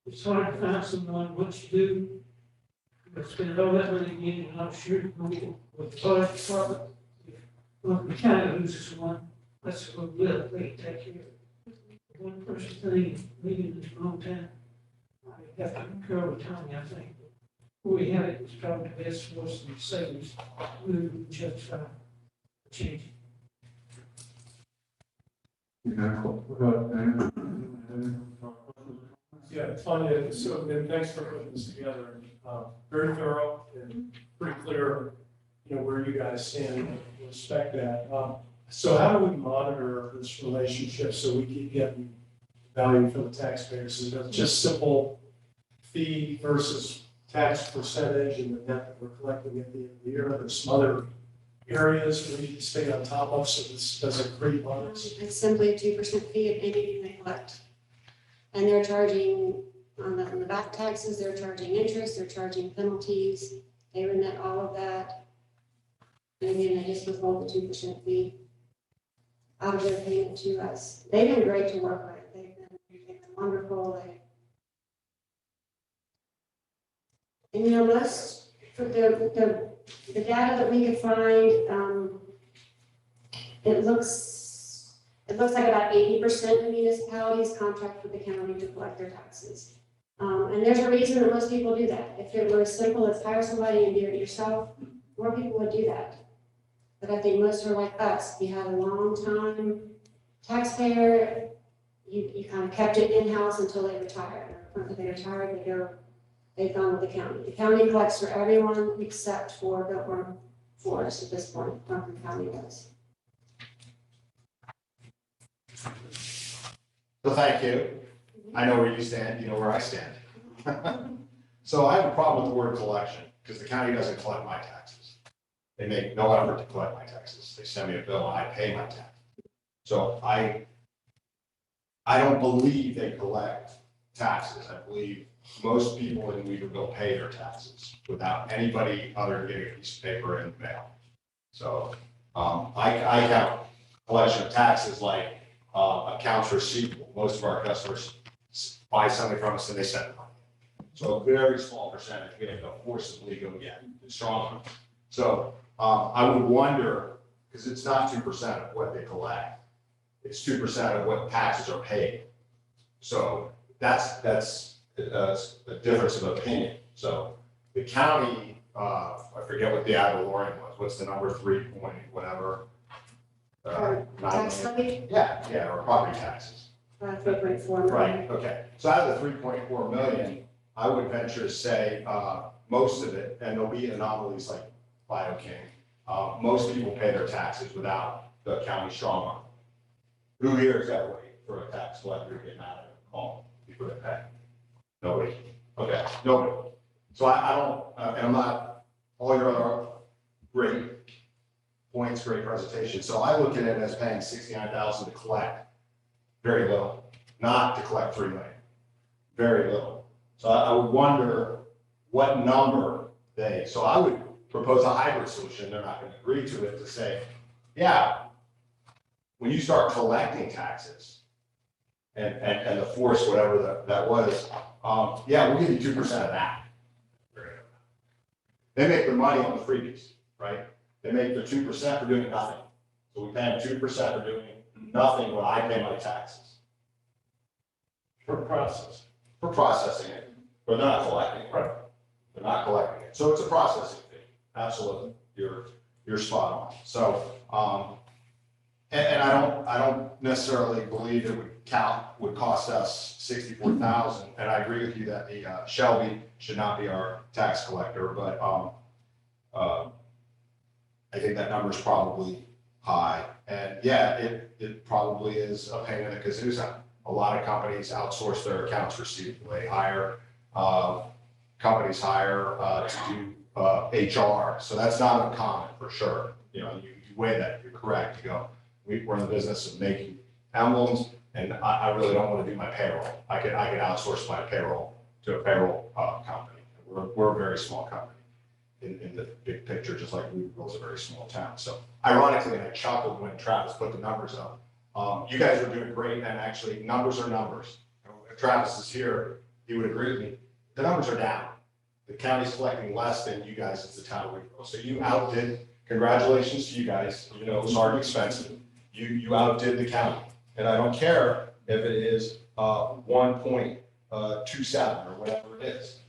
it's hard to find someone, what you do, but spend all that money again, and I'm sure with the budget department, well, we kind of loses one, that's a little bit, they can take care of it. One person thing, leaving this wrong time, I have to concur with Tommy, I think. Where we have it, it's probably the best for us to save us, we would justify the change. Yeah, Tanya, so, and thanks for putting this together. Very thorough and pretty clear, you know, where you guys stand, and respect that. So how do we monitor this relationship so we keep getting value for the taxpayers? Is it just simple fee versus tax percentage and the net that we're collecting at the end of the year? There's some other areas we need to stay on top of so this doesn't creep on us. It's simply a 2% fee of anything they collect. And they're charging, on the back taxes, they're charging interest, they're charging penalties, they remit all of that. And again, they just withhold the 2% fee out of their payment to us. They've been great to work with, they've been wonderful. And you know, most, for the data that we could find, it looks like about 80% of municipalities contract with the county to collect their taxes. And there's a reason that most people do that. If it were as simple as hire somebody and do it yourself, more people would do that. But I think most are like us. You had a long time taxpayer, you kind of kept it in-house until they retired. When they retired, they've gone with the county. The county collects for everyone except for Biltmore Forest at this point, Franklin County does. So thank you. I know where you stand, you know where I stand. So I have a problem with the word collection, because the county doesn't collect my taxes. They make no effort to collect my taxes. They send me a bill and I pay my tax. So I don't believe they collect taxes. I believe most people in Weaverville pay their taxes without anybody other than getting a piece of paper in the mail. So I count collection of taxes like accounts receivable. Most of our customers buy something from us and they send it. So a very small percentage we have to forcibly go get. It's strong. So I would wonder, because it's not 2% of what they collect, it's 2% of what taxes are paid. So that's a difference of opinion. So the county, I forget what the ad valorem was. What's the number? 3 point whatever. Tax levy? Yeah, or property taxes. 3.4 million. Right, okay. So out of the 3.4 million, I would venture to say most of it, and there'll be anomalies like BioKing, most people pay their taxes without the county strong arm. Who here is that wait for a tax collector to get mad at a call before they pay? Nobody. Okay, nobody. So I don't, and I'm not, all your other great points, great presentation. So I look at it as paying $69,000 to collect, very little, not to collect 3 million, very little. So I would wonder what number so I would propose a hybrid solution. They're not going to agree to it, to say, yeah, when you start collecting taxes and the force, whatever that was, yeah, we'll give you 2% of that. They make their money on the freebies, right? They make their 2% for doing nothing. So we pay them 2% for doing nothing when I pay my taxes. For process. For processing it, but they're not collecting it. Right. They're not collecting it. So it's a processing fee. Absolutely. You're spot on. So, and I don't necessarily believe it would cost us $64,000. And I agree with you that the Shelby should not be our tax collector, but I think that number is probably high. And yeah, it probably is a pain in the kazooza. A lot of companies outsource their accounts receivable. They hire, companies hire to do HR. So that's not uncommon for sure. You know, you weigh that, you're correct, you go, we're in the business of making emblems, and I really don't want to do my payroll. I could outsource my payroll to a payroll company. We're a very small company in the big picture, just like Weaverville is a very small town. So ironically, I chuckled when Travis put the numbers up. You guys are doing great, and actually, numbers are numbers. If Travis is here, he would agree with me. The numbers are down. The county's collecting less than you guys as the town of Weaverville. So you outdid, congratulations to you guys. You know, it was hard and expensive. You outdid the county. And I don't care if it is 1.27 or whatever it is.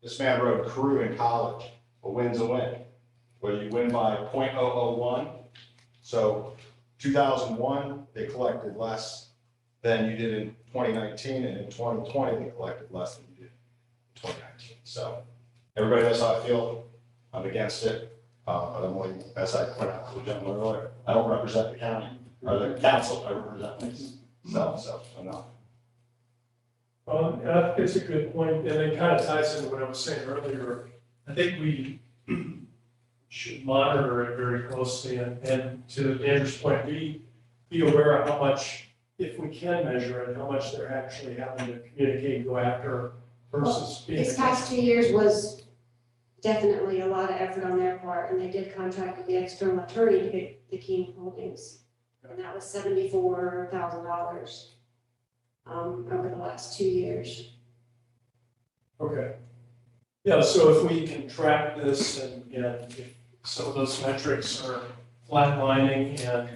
This man wrote a career in college. A win's a win. Whether you win by 0.001. So 2001, they collected less than you did in 2019, and in 2020, they collected less than you did in 2019. So everybody knows how I feel. I'm against it. But I'm only, as I pointed out to the gentleman earlier, I don't represent the county or the council. I represent myself. So I'm not. It's a good point, and it kind of ties into what I was saying earlier. I think we should monitor it very closely, and to Andrew's point, be aware of how much, if we can measure it, how much they're actually having to communicate and go after versus being. These past 2 years was definitely a lot of effort on their part, and they did contract with the external attorney to get the King Holdings. And that was $74,000 over the last 2 years. Okay. Yeah, so if we can track this and if some of those metrics are flatlining, and a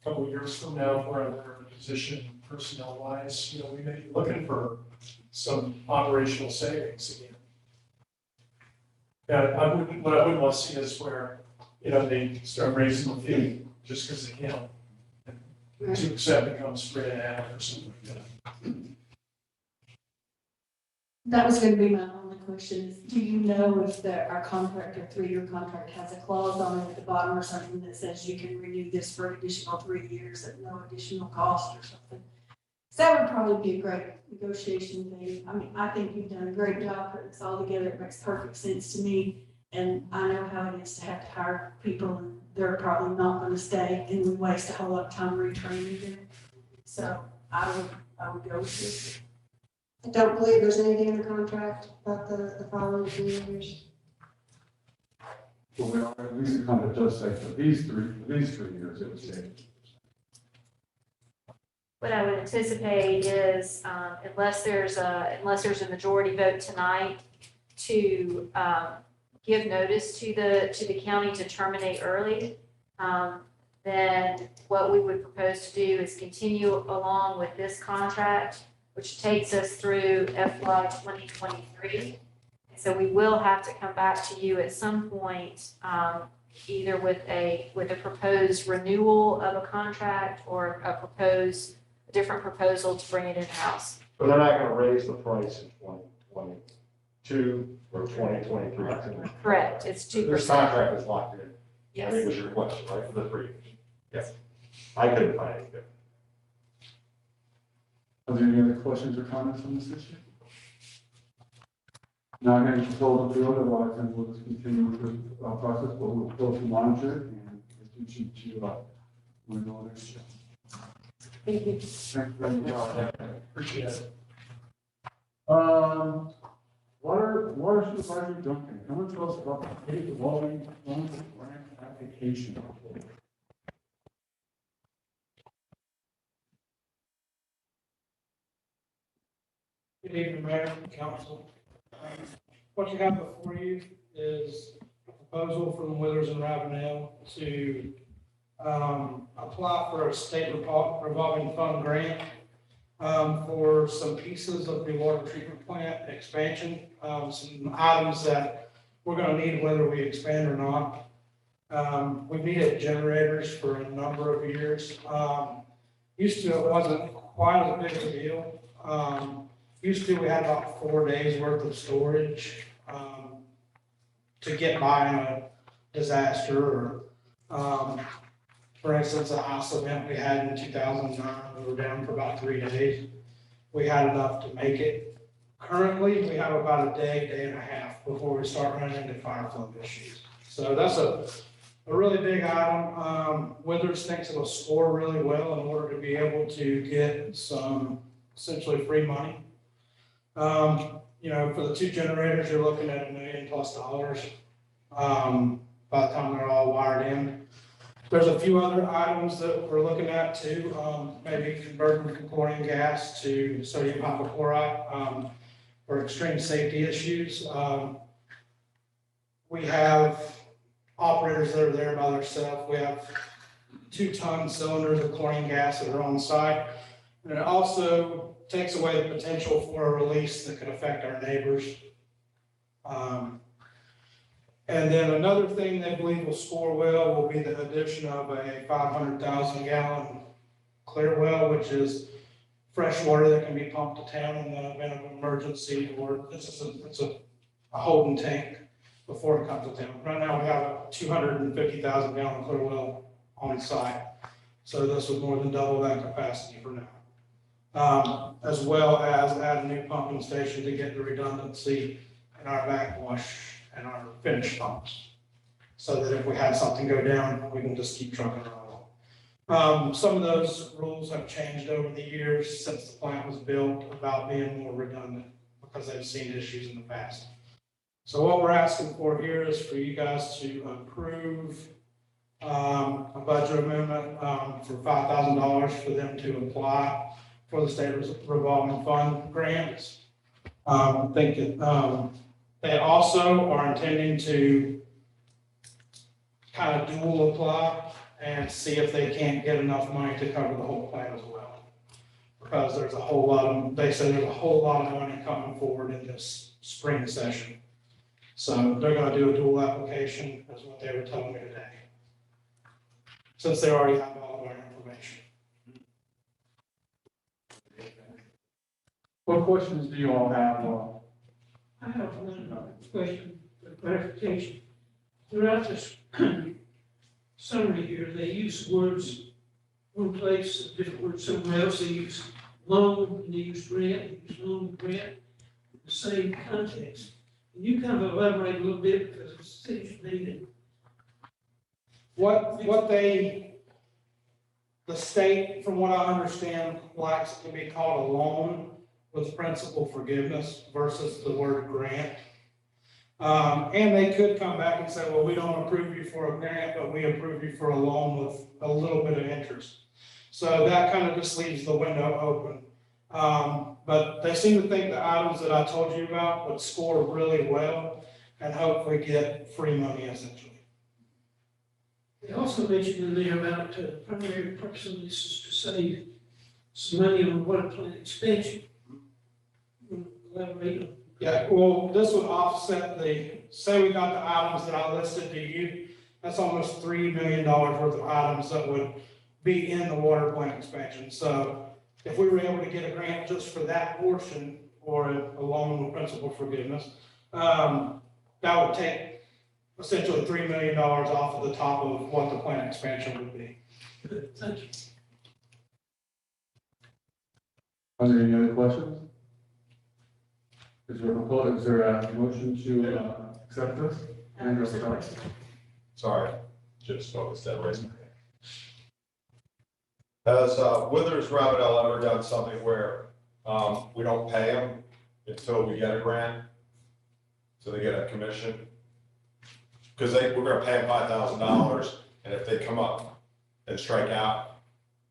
couple of years from now, if we're in a better position personnel wise, we may be looking for some operational savings again. Yeah, what I wouldn't want to see is where, they start raising the fee just because they can. 2% becomes 3.5 or something like that. That was gonna be my only question, is do you know if our contract, our 3-year contract has a clause on it at the bottom or something that says you can renew this for an additional 3 years at no additional cost or something? So that would probably be a great negotiation thing. I mean, I think you've done a great job putting this all together. It makes perfect sense to me. And I know how it is to have to hire people, and they're probably not gonna stay, and we waste a whole lot of time retraining them. So I would go with this. I don't believe there's anything in the contract about the following 2 years. Well, at least the contract does say for these 3 years, it would say. What I would anticipate is, unless there's a majority vote tonight to give notice to the county to terminate early, then what we would propose to do is continue along with this contract, which takes us through FY 2023. So we will have to come back to you at some point, either with a proposed renewal of a contract or a different proposal to bring it in-house. But they're not going to raise the price in 2022 or 2023. Correct, it's 2%. This contract is locked in. I Yes. think was your question, right, for the 3 years? Yes. I couldn't find anything. Are there any other questions or comments on this issue? Now, I'm going to control the field, otherwise then we'll just continue with the process, but we'll closely monitor it and attention to renewal next year. Thank you. Thank you very much. Appreciate it. Water Supervisor Duncan, come and tell us about the state revolving loan grant application. Good evening, Mayor and Council. What you have before you is a proposal from Withers and Ravenel to apply for a state revolving fund grant for some pieces of the water treatment plant expansion, some items that we're going to need whether we expand or not. We've needed generators for a number of years. Used to, it wasn't quite as big a deal. Used to, we had about 4 days worth of storage to get by in a disaster, or for instance, an ice event we had in 2009, we were down for about 3 days. We had enough to make it. Currently, we have about a day and a half before we start running into fire flow issues. So that's a really big item. Withers thinks it'll score really well in order to be able to get some essentially free money. You know, for the 2 generators, you're looking at $1 million+ by the time they're all wired in. There's a few other items that we're looking at too, maybe converting from chlorine gas to sodium hypochlorite for extreme safety issues. We have operators that are there by themselves. We have 2-ton cylinders of chlorine gas that are on site. And it also takes away the potential for a release that could affect our neighbors. And then another thing they believe will score well will be the addition of a 500,000 gallon clear well, which is fresh water that can be pumped to town in the event of an emergency, or it's a holding tank before it comes to town. Right now we have a 250,000 gallon clear well on site. So this would more than double that capacity for now. As well as add a new pumping station to get the redundancy in our backwash and our finished pumps. So that if we have something go down, we can just keep trucking along. Some of those rules have changed over the years since the plant was built about being more redundant because they've seen issues in the past. So what we're asking for here is for you guys to approve a budget amendment for $5,000 for them to apply for the state revolving fund grants. I think that they also are intending to kind of dual apply and see if they can't get enough money to cover the whole plan as well. Because there's a whole lot of, they say there's a whole lot of money coming forward in this spring session. So they're gonna do a dual application, is what they were telling me today. Since they already have all of our information. What questions do you all have? I have one question for clarification. Throughout this summary here, they use words one place, different words somewhere else. They use loan, and they use grant, they use loan, grant, in the same context. Can you kind of elaborate a little bit, because it seems to me that What the state, from what I understand, likes to be called a loan with principal forgiveness versus the word grant. And they could come back and say, well, we don't approve you for a grant, but we approve you for a loan with a little bit of interest. So that kind of just leaves the window open. But they seem to think the items that I told you about would score really well and hopefully get free money essentially. they also mentioned in there about primary purpose of this is to save some money on water plant expansion. Elaborate on. Yeah, well, this would offset say we got the items that I listed to you, that's almost $3 million worth of items that would be in the water plant expansion. So if we were able to get a grant just for that portion or a loan with principal forgiveness, that would take essentially $3 million off of the top of what the plant expansion would be. Good, thank you. Are there any other questions? Is there a motion to accept this? Andrew, sorry. Sorry, just focused that raising my hand. Has Withers Ravenel ever done something where we don't pay them until we get a grant? So they get a commission? Because we're gonna pay them $5,000, and if they come up and strike out,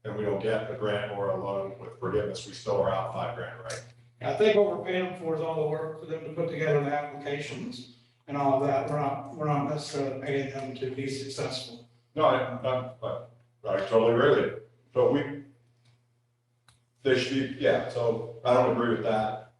and we don't get a grant or a loan with forgiveness, we still are out $5,000, right? I think what we're paying them for is all the work for them to put together the applications and all of that. We're not necessarily paying them to be successful. No, I totally agree with you. So they should be, yeah, so I don't agree with that.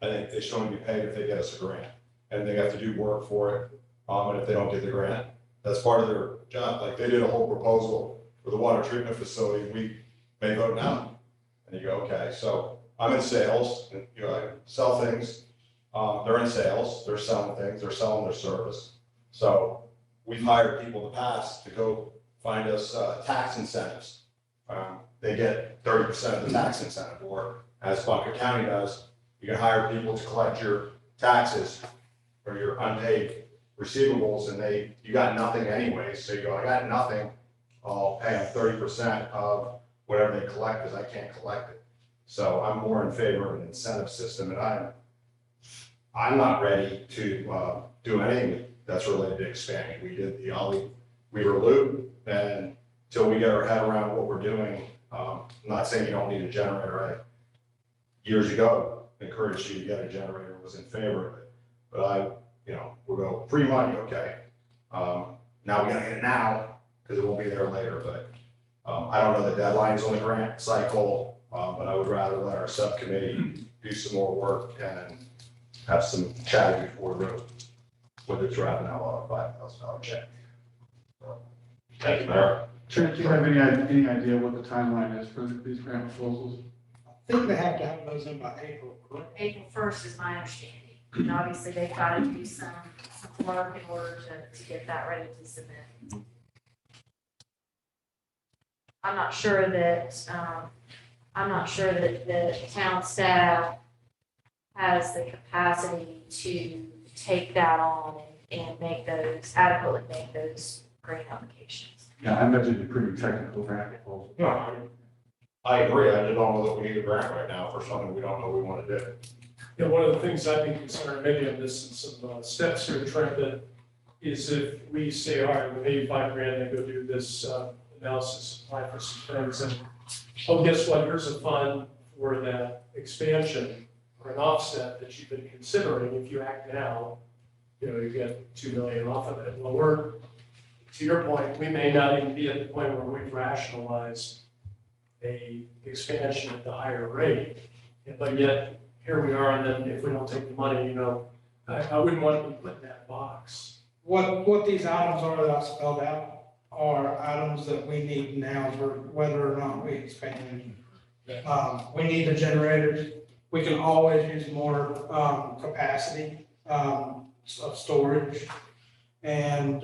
I think they should only be paid if they get us a grant, and they have to do work for it. And if they don't get the grant, that's part of their job. Like, they did a whole proposal for the water treatment facility, we may vote no. And you go, okay, so I'm in sales, and I sell things. They're in sales, they're selling things, they're selling their service. So we've hired people in the past to go find us tax incentives. They get 30% of the tax incentive, or as Bunker County does, you can hire people to collect your taxes or your unpaid receivables and you got nothing anyway, so you go, I got nothing, I'll pay them 30% of whatever they collect, because I can't collect it. So I'm more in favor of an incentive system, and I'm not ready to do anything that's related to expanding. We did the Weaver Loop, and until we get our head around what we're doing, I'm not saying you don't need a generator. Years ago, encouraged you to get a generator, was in favor of it. But we'll go free money, okay. Now we gotta get it now, because it won't be there later, but I don't know the deadlines on the grant cycle, but I would rather let our subcommittee do some more work and have some chatting before the road, whether it's wrapping out a $5,000 check. So, thank you, Mayor. Trent, do you have any idea what the timeline is for these grant proposals? I think they have to have those in by April, correct? April 1st is my understanding. And obviously, they've got to do some work in order to get that ready to submit. I'm not sure that the town staff has the capacity to take that on and adequately make those grant applications. Yeah, I imagine it'd be pretty technical grant proposal. No, I agree. I just don't know that we need a grant right now for something we don't know we want to do. Yeah, one of the things I'd be concerned, maybe I'm missing some steps here, Trent, that is if we say, all right, we need $5,000 and go do this analysis, apply for some things, and oh, guess what, here's a fund for that expansion or an offset that you've been considering. If you act now, you get $2 million off of it. Well, to your point, we may not even be at the point where we've rationalized a expansion at the higher rate, but yet here we are, and then if we don't take the money, I wouldn't want to be put in that box. What these items are that I spelled out are items that we need now for whether or not we expand. We need the generators. We can always use more capacity of storage. And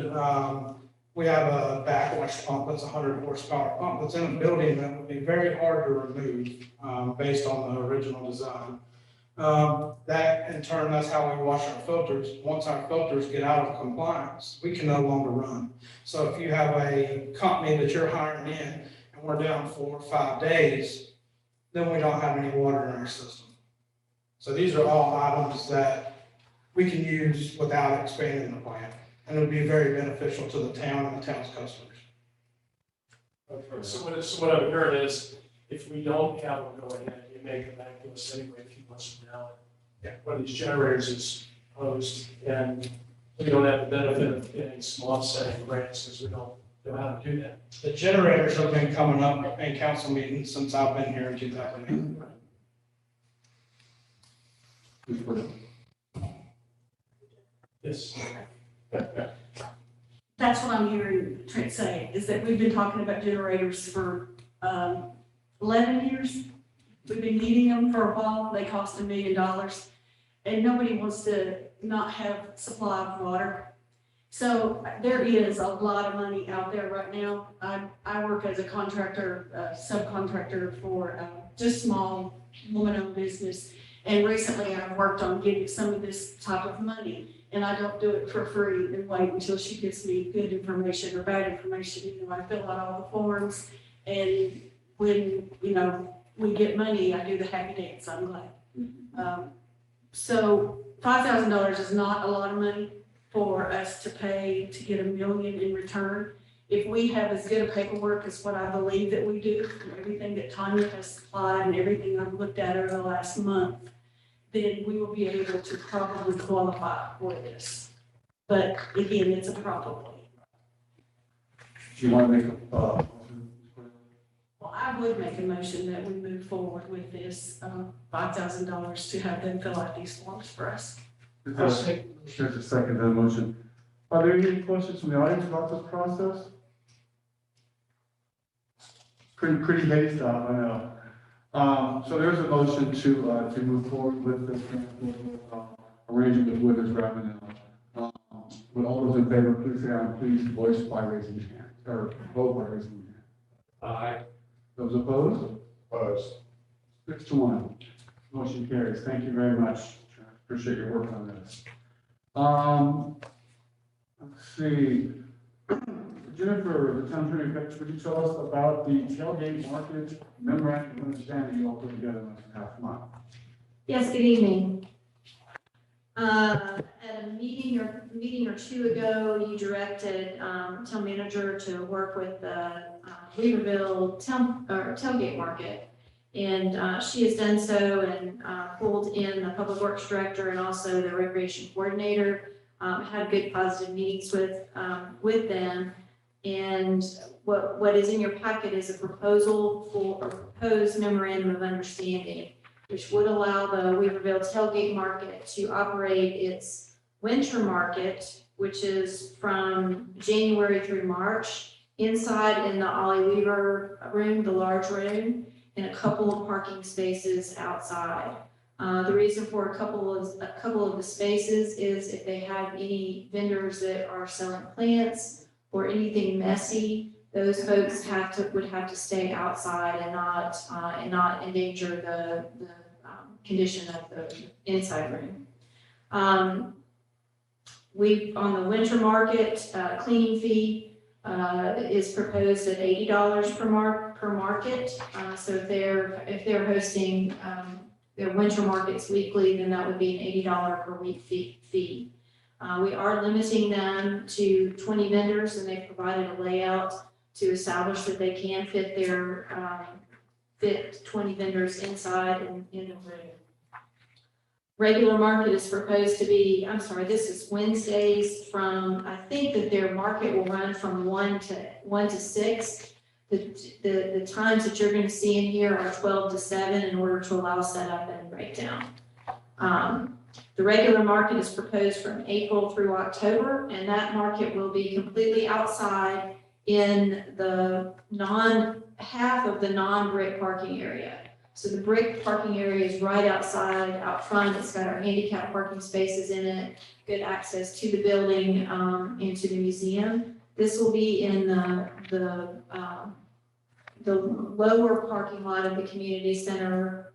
we have a backlash pump that's a 100 horsepower pump that's in a building that would be very hard to remove based on the original design. That in turn, that's how we wash our filters. Once our filters get out of compliance, we can no longer run. So if you have a company that you're hiring in and we're down 4 or 5 days, then we don't have any water in our system. So these are all items that we can use without expanding the plant. And it would be very beneficial to the town and the town's customers. Okay, so what I'm hearing is, if we don't have them go ahead, you may come back to us anyway a few months from now. One of these generators is closed, and we don't have the benefit of getting some offsetting grants because we don't know how to do that. The generators have been coming up in council meetings since I've been here in 2008. Yes. That's what I'm hearing Trent say, is that we've been talking about generators for 11 years. We've been needing them for a while. They cost $1 million. And nobody wants to not have supply of water. So there is a lot of money out there right now. I work as a contractor, subcontractor for just small woman-owned business. And recently I've worked on getting some of this type of money. And I don't do it for free and wait until she gives me good information or bad information. I fill out all the forms, and when, we get money, I do the happy dance, I'm glad. So $5,000 is not a lot of money for us to pay to get $1 million in return. If we have as good a paperwork as what I believe that we do, everything that Tanya has supplied and everything I've looked at over the last month, then we will be able to probably qualify for this. But again, it's a probably. Do you want to make Well, I would make a motion that we move forward with this $5,000 to have them fill out these forms for us. There's a second to the motion. Are there any questions from the audience about this process? Pretty heady stuff, I know. So there's a motion to move forward with this arrangement with Weaverville. Would all those in favor, please say aye, please voice by raising your hand, or vote by raising your hand. Aye. Those opposed? Opposed. 6-1. Motion carries. Thank you very much. Appreciate your work on this. Let's see. Jennifer, the town attorney, could you tell us about the tailgate market memorandum of understanding you all put together in the past month? Yes, good evening. At a meeting or two ago, you directed town manager to work with the Weaverville tailgate market. And she has done so and pulled in the public works director and also the recreation coordinator. Had good positive meetings with them. And what is in your packet is a proposal for a proposed memorandum of understanding, which would allow the Weaverville tailgate market to operate its winter market, which is from January through March, inside in the Ollie Weaver room, the large room, and a couple of parking spaces outside. The reason for a couple of the spaces is if they have any vendors that are selling plants or anything messy, those folks would have to stay outside and not endanger the condition of the inside room. On the winter market, cleaning fee is proposed at $80 per market. So if they're hosting their winter markets weekly, then that would be an $80 per week fee. We are limiting them to 20 vendors, and they've provided a layout to establish that they can fit 20 vendors inside and in the room. Regular market is proposed to be, this is Wednesdays I think that their market will run from 1 to 6. The times that you're going to see in here are 12 to 7 in order to allow setup and breakdown. The regular market is proposed from April through October, and that market will be completely outside in the half of the non-brick parking area. So the brick parking area is right outside, out front. It's got our handicap parking spaces in it, good access to the building, and to the museum. This will be in the lower parking lot of the community center.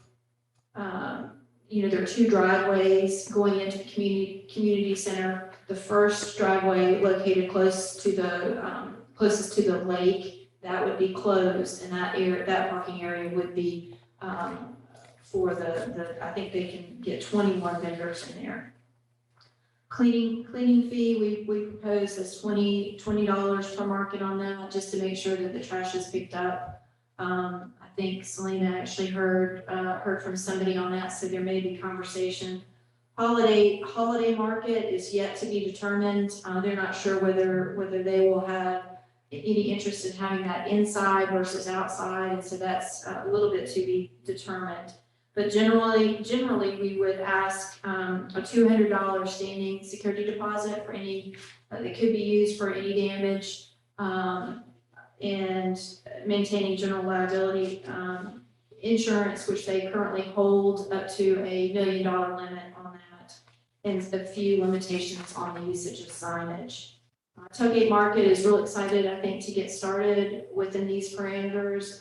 There are two driveways going into the community center. The first driveway located closest to the lake, that would be closed, and that parking area would be for I think they can get 21 vendors in there. Cleaning fee, we propose as $20 per market on that, just to make sure that the trash is picked up. I think Selena actually heard from somebody on that, so there may be conversation. Holiday market is yet to be determined. They're not sure whether they will have any interest in having that inside versus outside, and so that's a little bit to be determined. But generally we would ask a $200 standing security deposit for any that could be used for any damage, and maintaining general liability insurance, which they currently hold up to $1 million limit on that, and a few limitations on the usage of signage. Tailgate Market is real excited, I think, to get started within these parameters.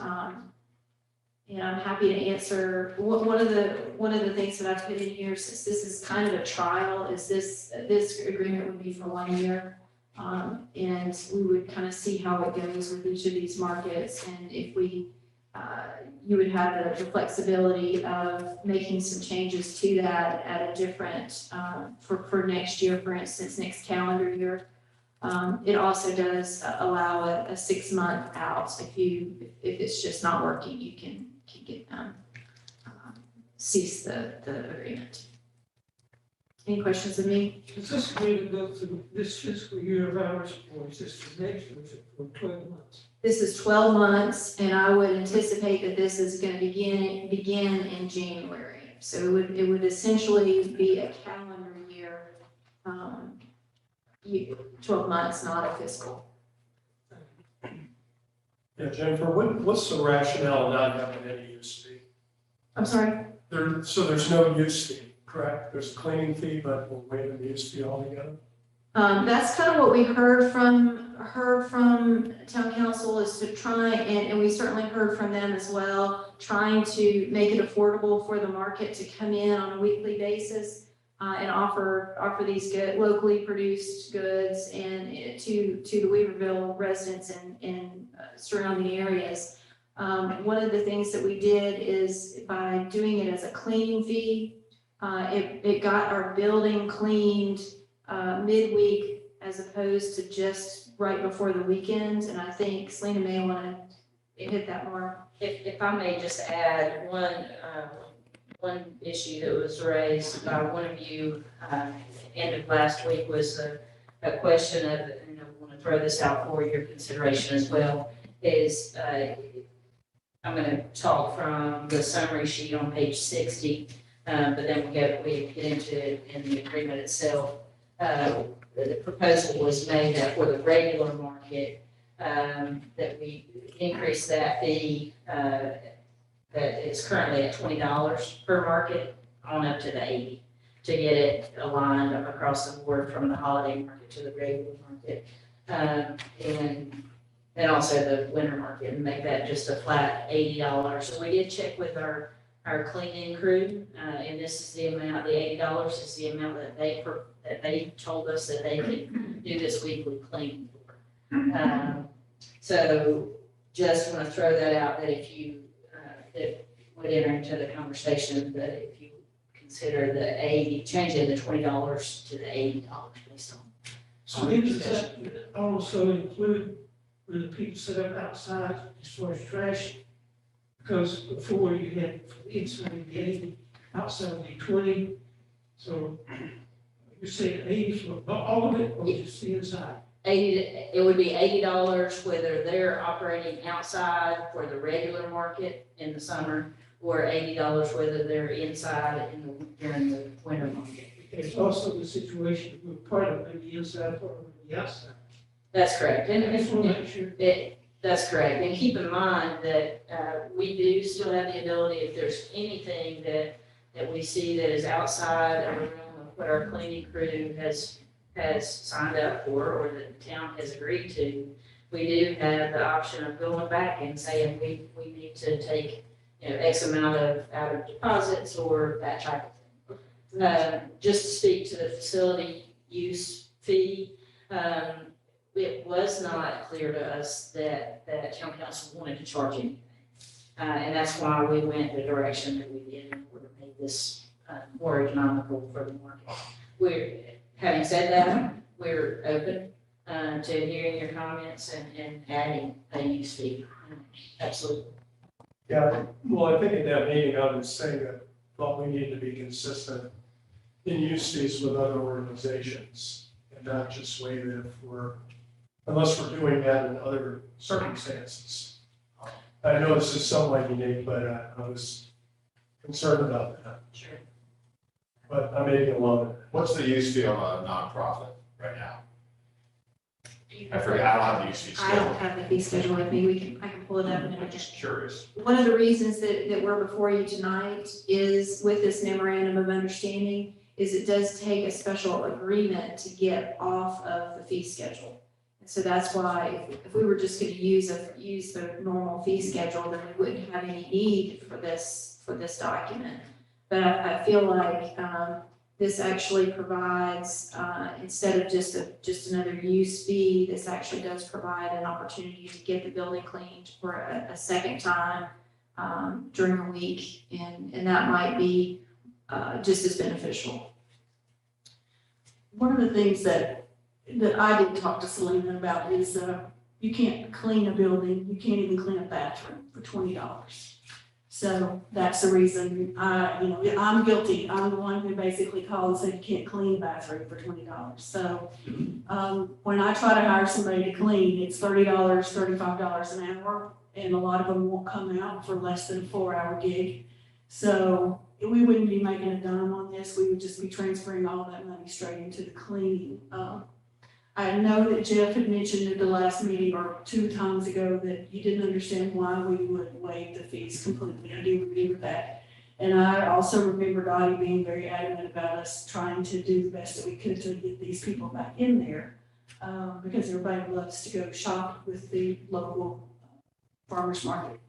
And I'm happy to answer one of the things that I've put in here, since this is kind of a trial, is this agreement would be for 1 year. And we would kind of see how it goes with each of these markets, and if you would have the flexibility of making some changes to that at a different, for next year, for instance, next calendar year. It also does allow a 6-month out. If it's just not working, you can get cease the agreement. Any questions of me? Is this going to go through this fiscal year of ours, or is this for next year, for 12 months? This is 12 months, and I would anticipate that this is going to begin in January. So it would essentially be a calendar year, 12 months, not a fiscal. Yeah, Jennifer, what's the rationale of not having any use fee? I'm sorry? So there's no use fee, correct? There's a cleaning fee, but we'll waive the use fee altogether? That's kind of what we heard from town council, is to try, and we certainly heard from them as well, trying to make it affordable for the market to come in on a weekly basis. and offer these good, locally produced goods and to the Weaverville residents and surrounding areas. One of the things that we did is by doing it as a cleaning fee, it got our building cleaned midweek as opposed to just right before the weekend. And I think Selena may want to hit that more. If I may just add one issue that was raised by one of you, end of last week was a question of, and I want to throw this out for your consideration as well, is, I'm gonna talk from the summary sheet on page 60, but then we get into it in the agreement itself. The proposal was made that for the regular market, that we increase that fee, that it's currently at $20 per market on up to the 80, to get it aligned across the board from the holiday market to the regular market. And also the winter market, and make that just a flat $80. So we did check with our cleaning crew, and this is the amount, the $80 is the amount that they told us that they could do this weekly cleaning for. So just want to throw that out, that if you, that would enter into the conversation, that if you consider the 80, changing the $20 to the $80 based on. So does that also include when the people set up outside as far as trash? Because before you had inside the 80, outside the 20. So you're saying 80 for all of it, or just the inside? 80, it would be $80 whether they're operating outside for the regular market in the summer, or $80 whether they're inside during the winter market. There's also the situation where part of it, the inside, part of it, the outside. That's correct. I just want to make sure. That's correct. And keep in mind that we do still have the ability, if there's anything that we see that is outside of the realm of what our cleaning crew has signed up for, or that the town has agreed to, we do have the option of going back and saying we need to take, X amount of out of deposits or that type of thing. Just to speak to the facility use fee, it was not clear to us that town council wanted to charge anything. And that's why we went the direction that we did in order to make this more economical for the market. Having said that, we're open to hearing your comments and adding a use fee. Absolutely. Yeah, well, I think in that meeting, I was saying that thought we need to be consistent in use fees with other organizations, and not just waive it unless we're doing that in other circumstances. I know this is somewhat unique, but I was concerned about that. Sure. But I may be alone. What's the use fee on a nonprofit right now? I forget, I don't have the use fee I don't schedule. have the fee schedule with me, I can pull it up and I'm just curious. one of the reasons that we're before you tonight is with this memorandum of understanding, is it does take a special agreement to get off of the fee schedule. And so that's why if we were just gonna use the normal fee schedule, then we wouldn't have any need for this document. But I feel like, this actually provides, instead of just another use fee, this actually does provide an opportunity to get the building cleaned for a second time during the week, and that might be just as beneficial. One of the things that I did talk to Selena about is, you can't clean a building, you can't even clean a bathroom for $20. So that's the reason I'm guilty. I'm the one who basically called and said you can't clean a bathroom for $20. So, when I try to hire somebody to clean, it's $30, $35 an hour, and a lot of them won't come out for less than a 4-hour gig. So we wouldn't be making a dime on this. We would just be transferring all that money straight into the cleaning. I know that Jeff had mentioned at the last meeting or 2 times ago that you didn't understand why we would waive the fees completely. I do remember that. And I also remember Dottie being very adamant about us trying to do the best that we could to get these people back in there. Because everybody loves to go shop with the local farmers market.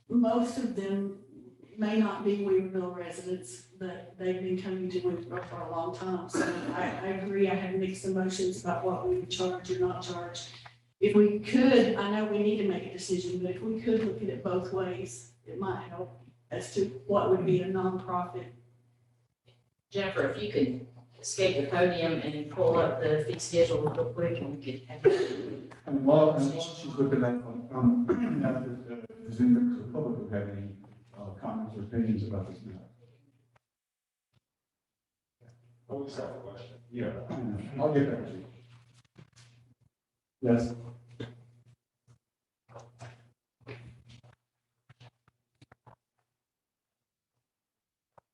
Most of them may not be Weaverville residents, but they've been coming to Weaverville for a long time. So I agree, I have mixed emotions about what we would charge or not charge. If we could, I know we need to make a decision, but if we could look at it both ways, it might help as to what would be a nonprofit. Jennifer, if you could escape the podium and pull up the fee schedule real quick, and we could have. And while she's looking at, does any members of the public who have any comments or opinions about this matter? What was that question? Yeah. I'll get back to you. Yes.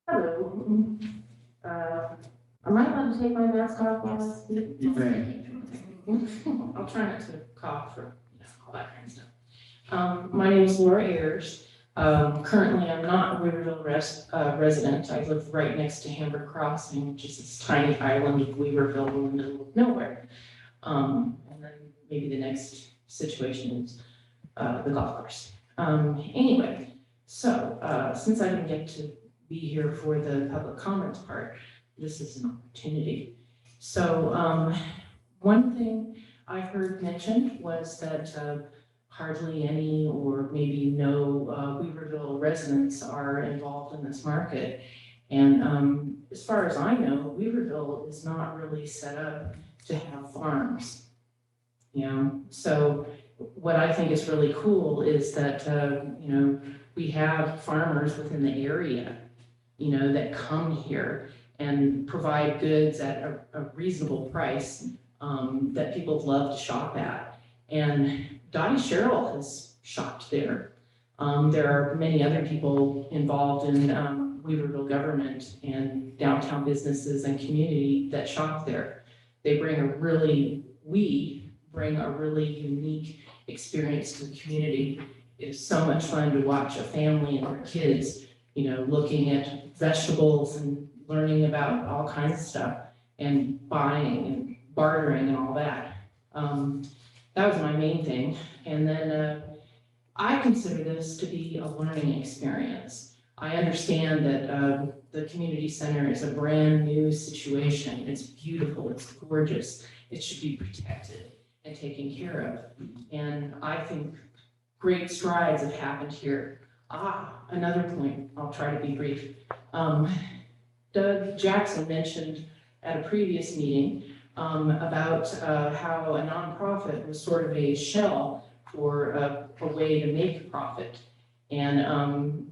Hello. Am I allowed to take my mask off while I speak? You may. I'll try not to cough or, all that kind of stuff. My name is Laura Ayers. Currently, I'm not a Weaverville resident. I live right next to Hamburg Crossing, which is this tiny island of Weaverville in the middle of nowhere. And then maybe the next situation is the golf course. Anyway, so since I didn't get to be here for the public comments part, this is an opportunity. So one thing I heard mentioned was that hardly any or maybe no Weaverville residents are involved in this market. And as far as I know, Weaverville is not really set up to have farms. So what I think is really cool is that, we have farmers within the area, that come here and provide goods at a reasonable price that people love to shop at. And Dottie Sherrill has shopped there. There are many other people involved in Weaverville government and downtown businesses and community that shop there. We bring a really unique experience to the community. It's so much fun to watch a family and their kids, looking at vegetables and learning about all kinds of stuff and buying and bartering and all that. That was my main thing. And then I consider this to be a learning experience. I understand that the community center is a brand new situation. It's beautiful, it's gorgeous. It should be protected and taken care of. And I think great strides have happened here. Another point, I'll try to be brief. Doug Jackson mentioned at a previous meeting about how a nonprofit was sort of a shell for a way to make a profit. And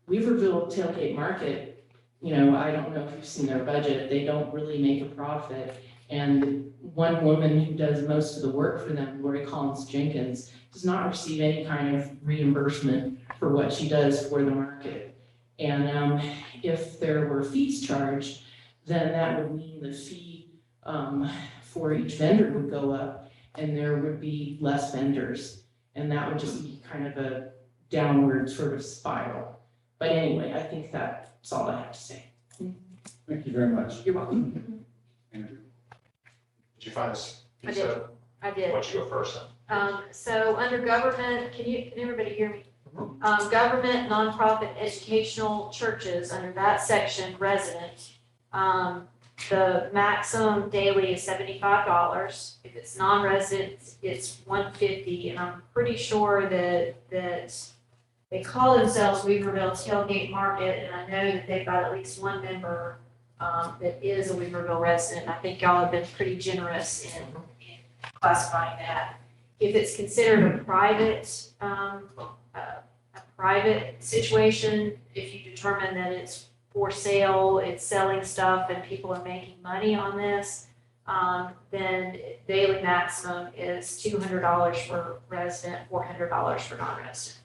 Weaverville Tailgate Market, I don't know if you've seen their budget, they don't really make a profit. And one woman who does most of the work for them, Lori Collins Jenkins, does not receive any kind of reimbursement for what she does for the market. And if there were fees charged, then that would mean the fee for each vendor would go up and there would be less vendors. And that would just be kind of a downward sort of spiral. But anyway, I think that's all I have to say. Thank you very much. You're welcome. Andrew. Did you find this? I did. I did. Why don't you go first then? So under government, can everybody hear me? Government, nonprofit, educational churches, under that section, resident, the maximum daily is $75. If it's non-resident, it's $150, and I'm pretty sure that they call themselves Weaverville Tailgate Market, and I know that they've got at least one member that is a Weaverville resident. I think y'all have been pretty generous in classifying that. If it's considered a private situation, if you determine that it's for sale, it's selling stuff and people are making money on this, then daily maximum is $200 for resident, $400 for non-resident.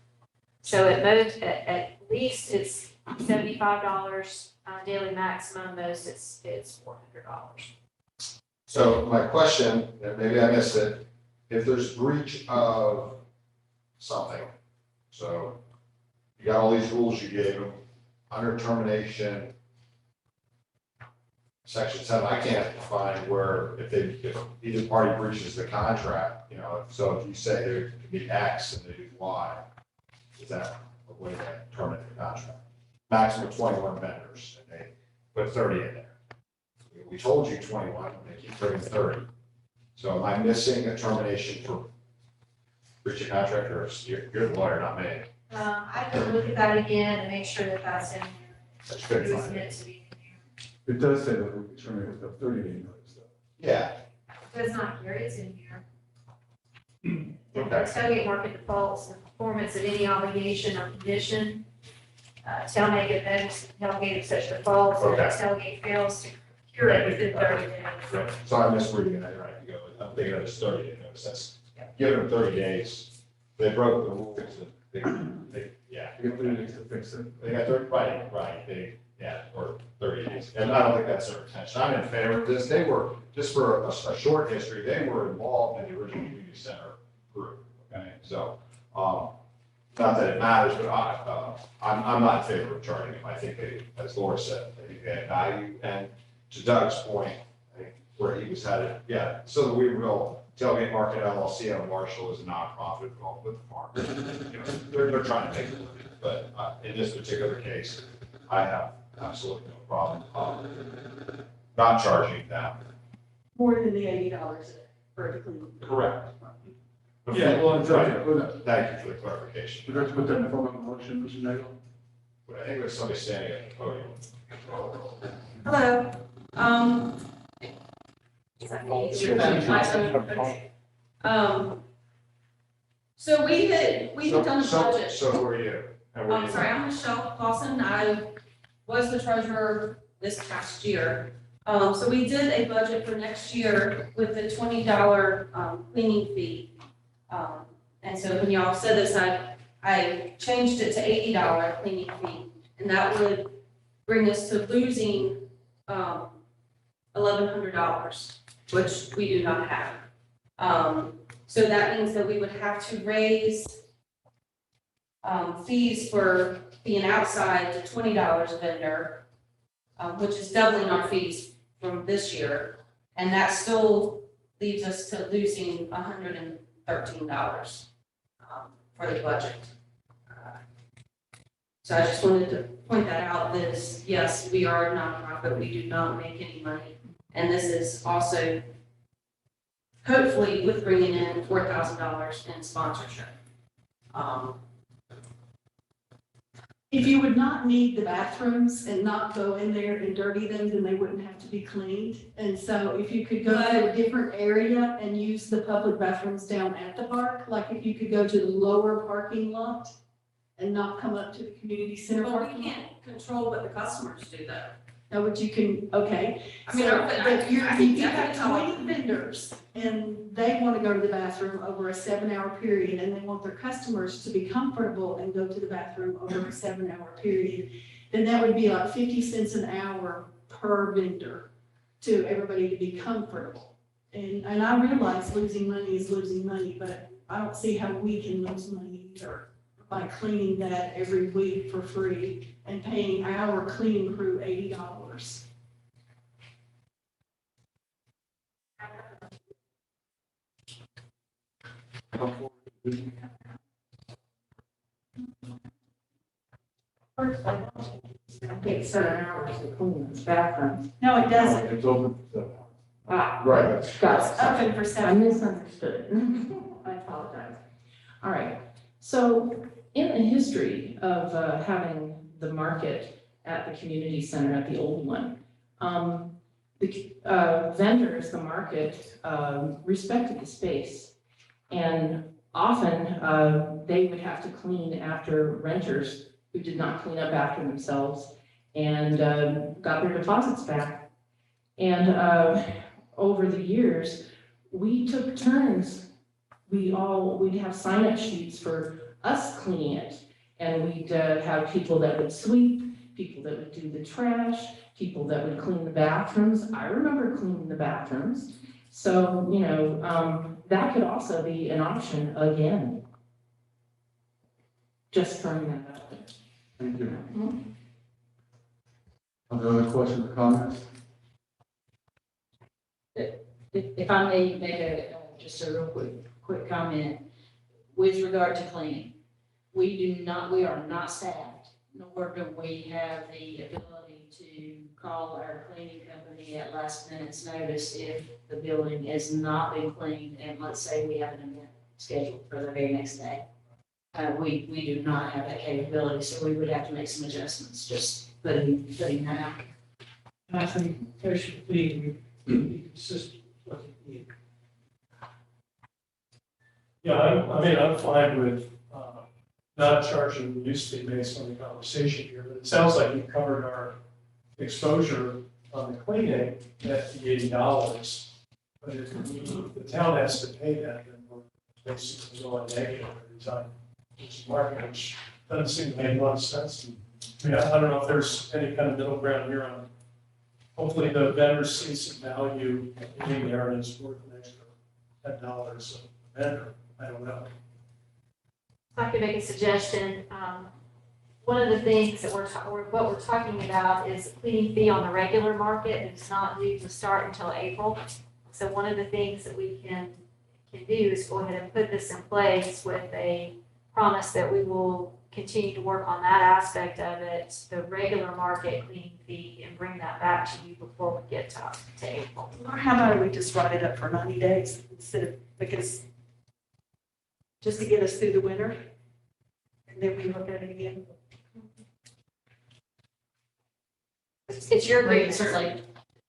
So at least it's $75 daily maximum, most it's $400. So my question, and maybe I missed it, if there's breach of something, so you got all these rules you gave them, under termination, section 7, I can't find where if either party breaches the contract, so if you say there could be X and they do Y, is that a way to terminate the contract? maximum 21 vendors, and they put 30 in there. We told you 21, and they keep bringing 30. So am I missing a termination for breach of contract, or you're the lawyer, not me? I can look at that again and make sure that that's in there. That should It be was fine. meant to be in It does say that we can terminate with a 30-day notice, though. Yeah, there. It does not here, it's in here. If Okay. the tailgate market defaults, the performance of any obligation or condition, tailgate events, tailgate of such defaults, or Okay. tailgate fails to cure it within 30 days. right. So I'm misreading it, right, you go, I'm thinking of this 30-day notice, that's, give them 30 days, they broke the rules, yeah. You get 30 days to fix it. They got 30, right, or 30 days, and I don't think that's their intention, I'm in favor of this, they were, just for a short history, they were involved in the original community center group, okay, so, not that it matters, but I'm not in favor of charging them, I think they, as Laura said, I think they add value, and to Doug's point, I think where he was headed, yeah, so the Weaverville Tailgate Market LLC out of Marshall is a nonprofit involved with the farm. You know, they're trying to make it work, but in this particular case, I have absolutely no problem not charging them. More than the $80 for the clean. Correct. Yeah, well, Right. would Thank you for the clarification. you like to put that in the form of a motion, Mr. Nagel? But I think there's somebody standing at the podium. Hello, so we had done a budget. So who are you? And where are I'm you? sorry, I'm Michelle Clausen. I was the treasurer this past year. So we did a budget for next year with the $20 cleaning fee. And so when y'all said this, I changed it to $80 cleaning fee. And that would bring us to losing $1,100, which we do not have. So that means that we would have to raise fees for being outside to $20 a vendor, which is doubling our fees from this year. And that still leaves us to losing $113 for the budget. So I just wanted to point that out, that is, yes, we are a nonprofit, we do not make any money. And this is also hopefully with bringing in $4,000 in sponsorship. If you would not need the bathrooms and not go in there and dirty them, then they wouldn't have to be cleaned. And so if you could go to a different area and use the public bathrooms down at the park, like if you could go to the lower parking lot and not come up to the community center parking lot. We can't control what the customers do though. No, but you can, okay. I mean, but you have 20 vendors and they want to go to the bathroom over a 7-hour period and they want their customers to be comfortable and go to the bathroom over a 7-hour period. Then that would be like 50 cents an hour per vendor to everybody to be comfortable. And I realize losing money is losing money, but I don't see how we can lose money either by cleaning that every week for free and paying our cleaning crew $80. Take 7 hours to clean this bathroom. No, it doesn't. It's open, so. Ah, Right. It's open for I 7. misunderstood. I apologize. All right, so in the history of having the market at the community center, at the old one, the vendors, the market, respected the space. And often they would have to clean after renters who did not clean up after themselves and got their deposits back. And over the years, we took turns. We'd have sign-up sheets for us cleaning it. And we'd have people that would sweep, people that would do the trash, people that would clean the bathrooms. I remember cleaning the bathrooms. So, you know, that could also be an option again. Just throwing that out there. Thank you. Are there other questions or comments? If I may make just a real quick comment with regard to cleaning. We are not staffed nor do we have the ability to call our cleaning company at last minute's notice if the building has not been cleaned, and let's say we have an event scheduled for the very next day. We do not have that capability, so we would have to make some adjustments, just putting that out. And I think there should be consistent with what you need. Yeah, I'm fine with, not charging the use fee based on the conversation here, but it sounds like you covered our exposure on the cleaning at the $80. But if the town has to pay that, then we're basically going negative every time. Which doesn't seem to make a lot of sense. I mean, I don't know if there's any kind of middle ground here on, hopefully the vendors see some value in there and it's worth an extra $10 a vendor. I don't know. If I could make a suggestion, one of the things that what we're talking about is a cleaning fee on the regular market. It's not due to start until April. So one of the things that we can do is go ahead and put this in place with a promise that we will continue to work on that aspect of it, the regular market cleaning fee, and bring that back to you before we get to April. Or how about we just write it up for 90 days instead of, because just to get us through the winter, and then we look at it again. It's your agreement.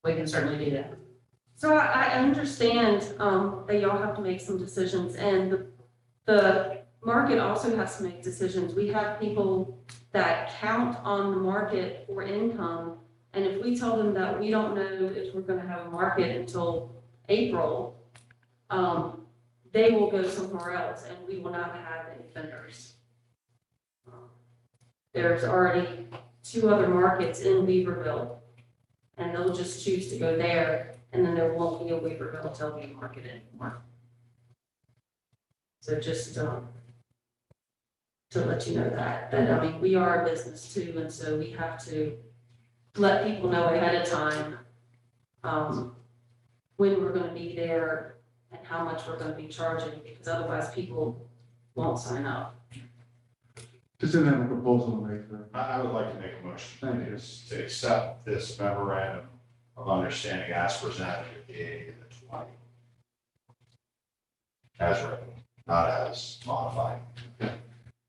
We can certainly do that. So I understand that y'all have to make some decisions, and the market also has to make decisions. We have people that count on the market for income, and if we tell them that we don't know if we're gonna have a market until April, they will go somewhere else, and we will not have any vendors. There's already 2 other markets in Weaverville, and they'll just choose to go there, and then there won't be a Weaverville tailgate market anymore. So just to let you know that I mean, we are a business too, and so we have to let people know ahead of time when we're gonna be there and how much we're gonna be charging, because otherwise people won't sign up. Just in a proposal to make there. I would like to make a motion Thank you. to accept this memorandum of understanding as presented at the 80 and the 20. As written, not as modified.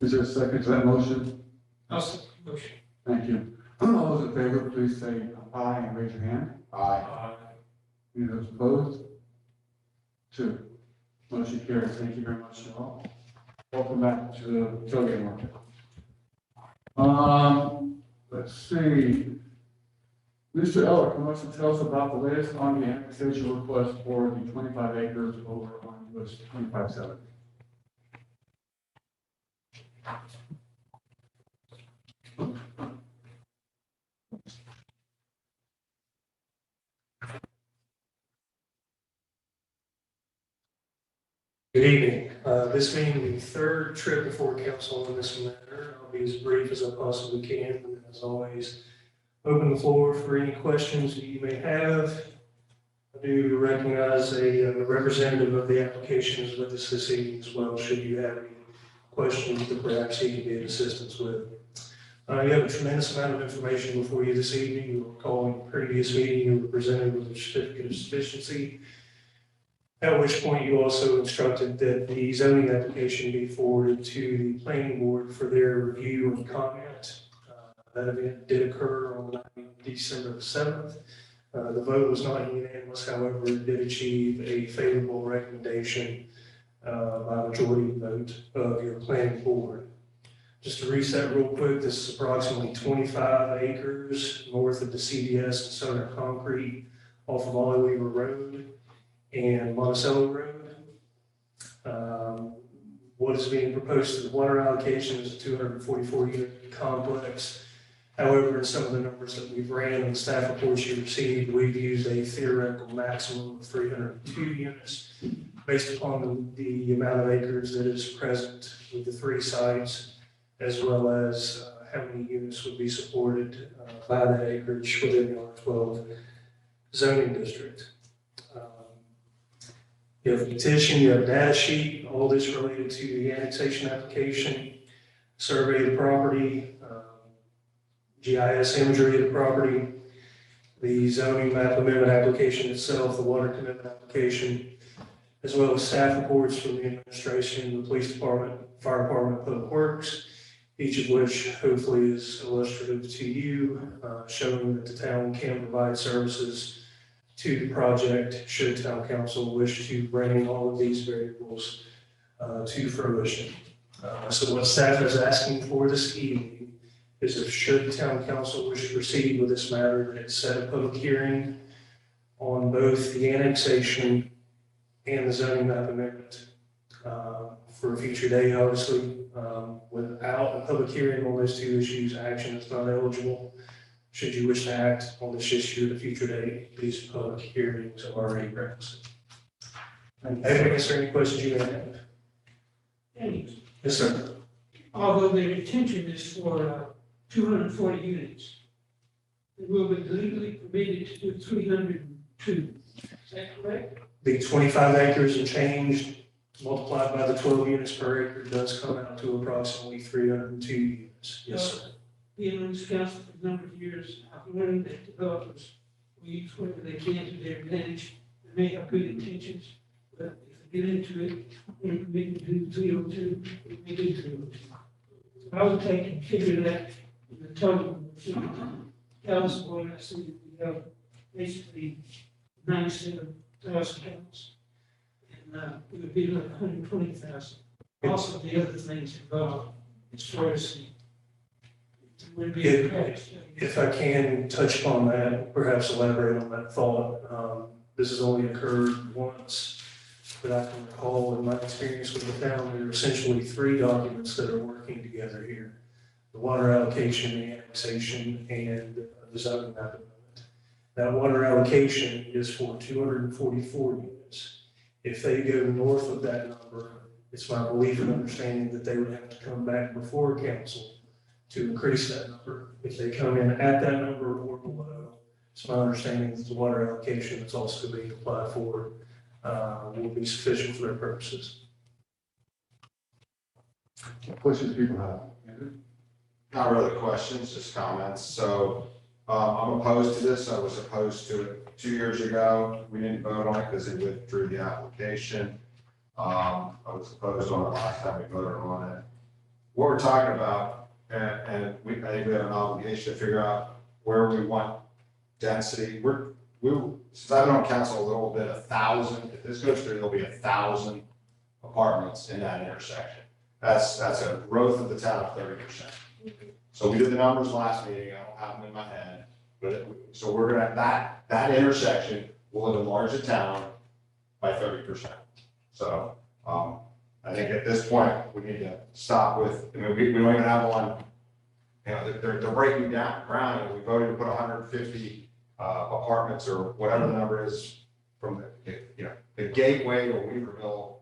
Is there a second to that motion? I'll second the motion. Thank you. All those in favor, please say aye and raise your hand. Aye. Any of those opposed? 2. Motion carries. Thank you very much, all. Welcome back to the tailgate market. Let's see. Mr. Eller, can you tell us about the latest on the annexation request for the 25 acres over on US 25/7? Good evening. This being the 3rd trip before council on this matter, I'll be as brief as I possibly can. And as always, open the floor for any questions that you may have. I do recognize a representative of the application is with us this evening as well, should you have any questions that perhaps he can be of assistance with. You have a tremendous amount of information before you this evening. You were calling the previous meeting, you were presented with a certificate of sufficiency. At which point you also instructed that the zoning application be forwarded to the planning board for their review and comment. That event did occur on December the 7th. The vote was not unanimous, however, it did achieve a favorable recommendation by majority vote of your planning board. Just to reset real quick, this is approximately 25 acres north of the CDS and Southern Concrete off of Ollie Weaver Road and Monticello Road. What is being proposed to the water allocation is a 244 unit complex. However, in some of the numbers that we've ran and the staff reports you received, we've used a theoretical maximum of 302 units based upon the amount of acres that is present with the 3 sites, as well as how many units would be supported by that acreage within the R12 zoning district. You have a petition, you have a data sheet, all this related to the annexation application, survey of the property, GIS imagery of the property, the zoning map amendment application itself, the water commitment application, as well as staff reports from the administration, the police department, fire department, public works, each of which hopefully is illustrative to you, showing that the town can provide services to the project should town council wish to bring all of these variables to fruition. So what staff is asking for this evening is if should town council wish to proceed with this matter, that it set a public hearing on both the annexation and the zoning map amendment for a future day, obviously. Without a public hearing on those two issues, action is not eligible. Should you wish to act on this issue at a future date, these public hearings are already requisite. I can answer any questions you may have. Any, Yes, sir. although the intention is for 240 units, it will be legally permitted to do 302. Is that correct? The 25 acres and change multiplied by the 12 units per acre does come out to approximately 302 units. Yes, sir. Being on this council for a number of years, I've learned that developers will use whatever they can to their advantage. They may have good intentions, but if they get into it, we're permitted to do 302, we may do 302. So I would take and figure that in the total council, and I see that we have basically 97,000 pounds. And it would be like 120,000. Also, the other things involved as far as the If I can touch upon that, perhaps elaborate on that thought. This has only occurred once that I can recall in my experience with the town. There are essentially three documents that are working together here: the water allocation, the annexation, and the zoning map amendment. That water allocation is for 244 units. If they go north of that number, it's my belief and understanding that they would have to come back before council to increase that number. If they come in at that number or below, it's my understanding that the water allocation that's also being applied for will be sufficient for their purposes. What questions people have? Andrew? Not really questions, just comments. So I'm opposed to this. I was opposed to it 2 years ago. We didn't vote on it because they withdrew the application. I was opposed on it last time we voted on it. What we're talking about, and I think we have an obligation to figure out where we want density. Since I've been on council a little bit, 1,000, if this goes through, there'll be 1,000 apartments in that intersection. That's a growth of the town of 30%. So we did the numbers last meeting, I don't have them in my head, but so we're gonna, that intersection will enlarge the town by 30%. So, I think at this point, we need to stop with, we don't even have one, they're breaking down ground, and we voted to put 150 apartments or whatever the number is from the gateway to Weaverville.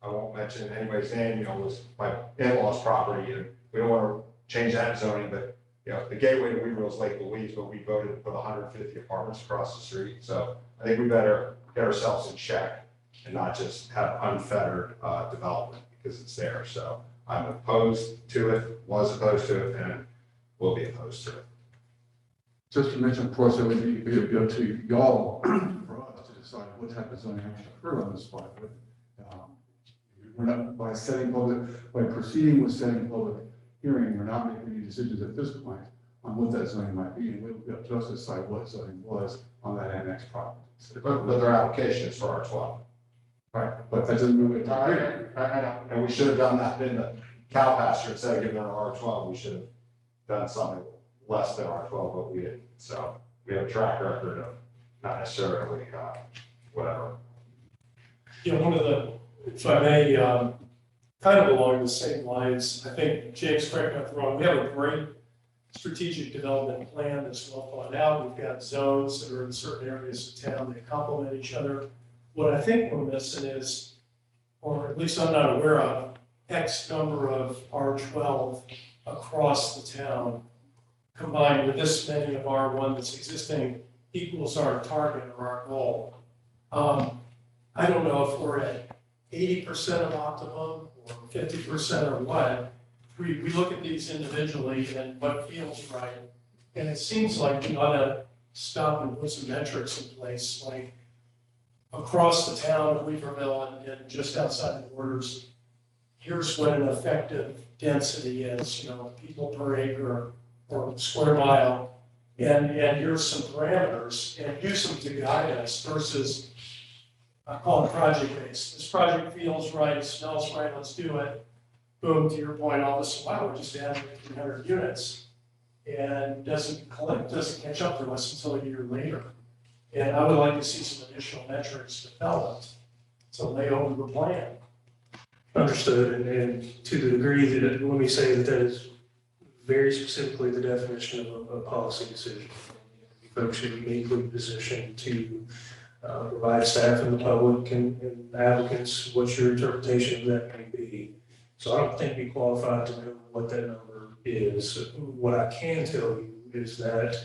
I won't mention anybody's name, was my in-laws property, and we don't want to change that zoning, but the gateway to Weaverville is Lake Louise, but we voted to put 150 apartments across the street. So I think we better get ourselves in check and not just have unfettered development because it's there. So I'm opposed to it, was opposed to it, and will be opposed to it. Just to mention, of course, it would be up to y'all for us to decide what type of zoning should occur on this spot. But we're not, by proceeding with setting public hearing, we're not making any decisions at this point on what that zoning might be, and we'll be up to us to decide what zoning was on that annex property. But their application is for R12. Right, but that doesn't move it. I know, and we should have done that in the cow pasture instead of giving them R12. We should have done something less than R12, but we didn't. So we have a track record of not necessarily whatever. One of the, if I may, kind of along the same lines, I think James, correct me if I'm wrong, we have a great strategic development plan that's well thought out. We've got zones that are in certain areas of town that complement each other. What I think we're missing is, or at least I'm not aware of, X number of R12 across the town, combined with this many of R1 that's existing, equals our target or our goal. I don't know if we're at 80% of optimum or 50% or what. We look at these individually and what feels right And it seems like we ought to stop and put some metrics in place, like across the town of Weaverville and just outside the borders. Here's what an effective density is, people per acre or square mile. And here's some parameters and use them to guide us versus, I call it project-based. This project feels right, smells right, let's do it. Boom, to your point, all of a sudden, wow, we just added 300 units. And doesn't catch up to us until a year later. And I would like to see some additional metrics developed to lay over the plan. Understood, and to the degree that, let me say that is very specifically the definition of a policy decision. Folks are uniquely positioned to provide staff and the public and applicants what your interpretation of that may be. So I don't think we qualified to know what that number is. What I can tell you is that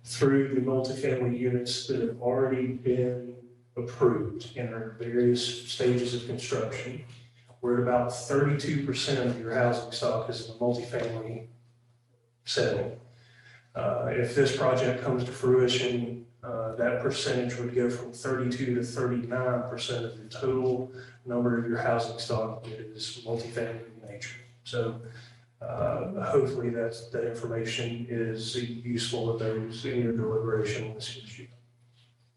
through the multifamily units that have already been approved and are in various stages of construction, we're at about 32% of your housing stock is in the multifamily setting. If this project comes to fruition, that percentage would go from 32 to 39% of the total number of your housing stock that is multifamily in nature. So hopefully that information is useful if those in your deliberation on this issue.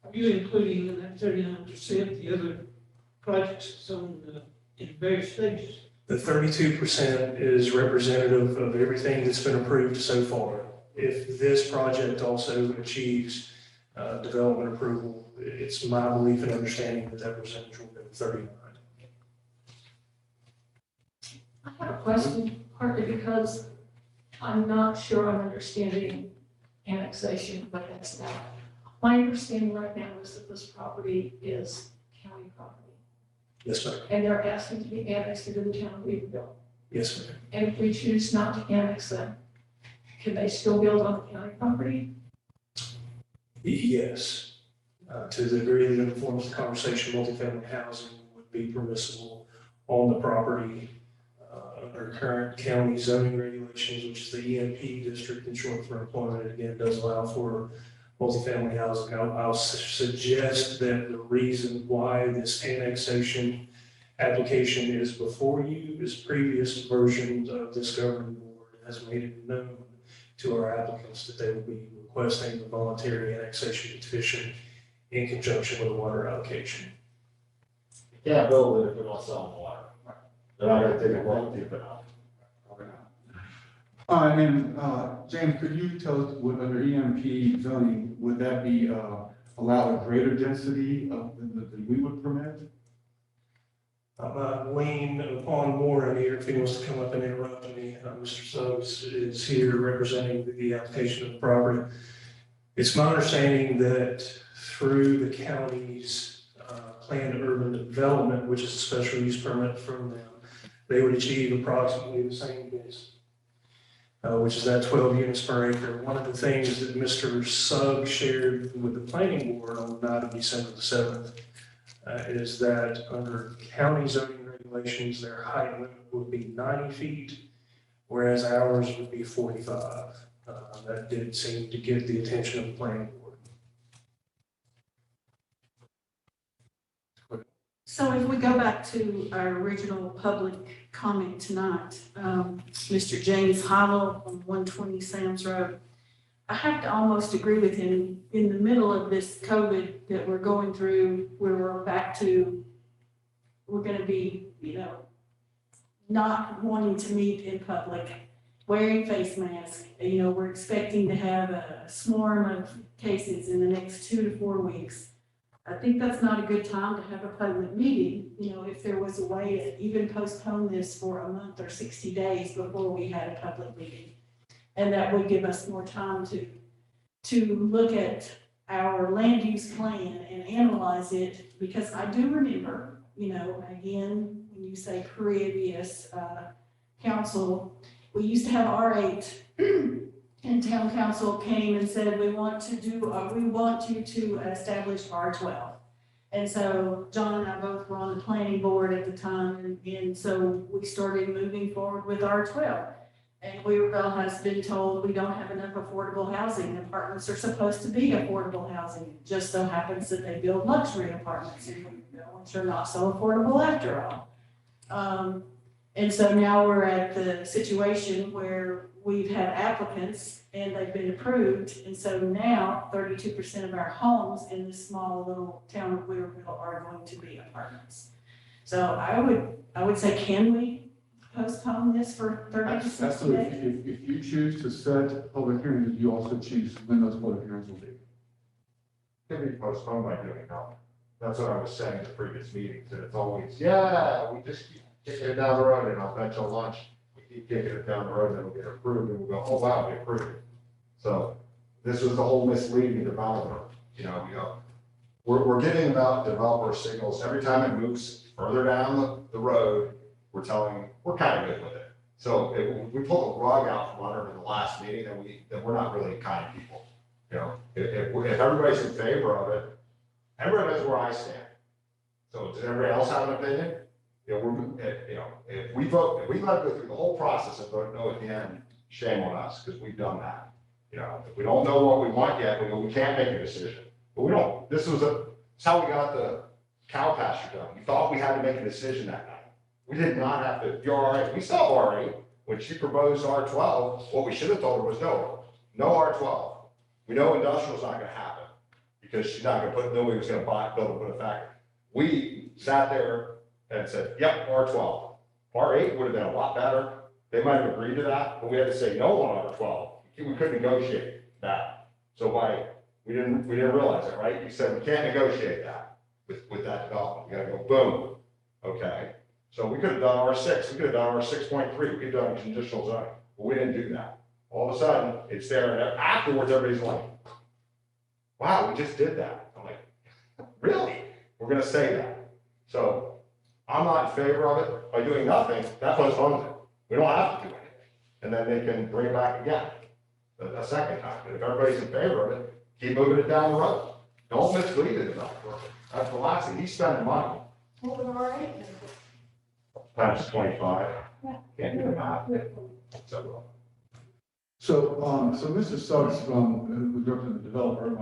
Are you including in that 39% the other projects in various stages? The 32% is representative of everything that's been approved so far. If this project also achieves development approval, it's my belief and understanding that percentage will go to 39. I have a question, partly because I'm not sure I'm understanding annexation, but that's not. My understanding right now is that this property is county property. Yes, ma'am. And they're asking to be annexed into the town of Weaverville. Yes, ma'am. And if we choose not to annex them, can they still build on the county property? Yes. To the degree that it informs the conversation, multifamily housing would be permissible on the property under current county zoning regulations, which is the EMP district in short for employment. It again does allow for multifamily housing. I'll suggest that the reason why this annexation application is before you is previous versions of this governing board has made it known to our applicants that they will be requesting the voluntary annexation petition in conjunction with a water allocation. You can't build it if we don't sell them water. They're not gonna take it well deep enough. James, could you tell us, would under EMP zoning, would that be, allow a greater density than we would permit? Lean upon Warren here if he wants to come up and interrupt me. Mr. Suggs is here representing the application of the property. It's my understanding that through the county's planned urban development, which is a special use permit from them, they would achieve approximately the same density. Which is that 12 units per acre. One of the things that Mr. Suggs shared with the planning board on the night of December the 7th is that under county zoning regulations, their height limit would be 90 feet, whereas ours would be 45. That did seem to get the attention of the planning board. So if we go back to our original public comment tonight, Mr. James Hollow on 120 Sam's Road, I have to almost agree with him. In the middle of this COVID that we're going through, where we're back to, we're going to be, not wanting to meet in public, wearing face masks. We're expecting to have a swarm of cases in the next 2 to 4 weeks. I think that's not a good time to have a public meeting. If there was a way to even postpone this for a month or 60 days before we had a public meeting. And that would give us more time to look at our land use plan and analyze it, because I do remember, again, when you say previous council, we used to have R8 and town council came and said, we want you to establish R12. And so John and I both were on the planning board at the time, and so we started moving forward with R12. And Weaverville has been told we don't have enough affordable housing. Apartments are supposed to be affordable housing. It just so happens that they build luxury apartments in Weaverville, which are not so affordable after all. And so now we're at the situation where we've had applicants and they've been approved. And so now 32% of our homes in this small little town of Weaverville are going to be apartments. So I would say, can we postpone this for 30 to 60 Absolutely. days? If you choose to set public hearings, you also choose when those public hearings will be. Can be postponed by doing nothing. That's what I was saying in the previous meetings, that it's always, yeah, we just keep kicking it down the road, and I'll bet you lunch, we keep kicking it down the road, and it'll get approved, and we'll go, oh, wow, we approved it. So this was the whole misleading developer, we're getting about developer signals, every time it moves further down the road, we're kind of good with it. So if we pull the rug out from under in the last meeting, then we're not really kind people. If everybody's in favor of it, everybody knows where I stand. So does everybody else have an opinion? If we let it go through the whole process and vote no at the end, shame on us, because we've done that. If we don't know what we want yet, we can't make a decision. But we don't, it's how we got the cow pasture done. We thought we had to make a decision that night. We did not have to, you're all right, we saw R8. When she proposed R12, what we should have told her was no R12. We know industrial's not gonna happen, because she's not gonna nobody was gonna build and put a factory. We sat there and said, yep, R12. R8 would have been a lot better. They might have agreed to that, but we had to say no on R12. We couldn't negotiate that. So we didn't realize it, right? You said we can't negotiate that with that development. We gotta go boom. Okay. So we could have done R6. We could have done R6.3. We could have done conditional zoning, but we didn't do that. All of a sudden, it's there, and afterwards, everybody's like, wow, we just did that. I'm like, really? We're gonna say that. So I'm not in favor of it. By doing nothing, that postpones it. We don't have to do anything. And then they can bring it back again a second time. But if everybody's in favor of it, keep moving it down the road. Don't mislead the developer. That's the last thing. He's spending money. What was R8? Times 25. Can't do the math. So Mr. Suggs, who's representing the developer, am I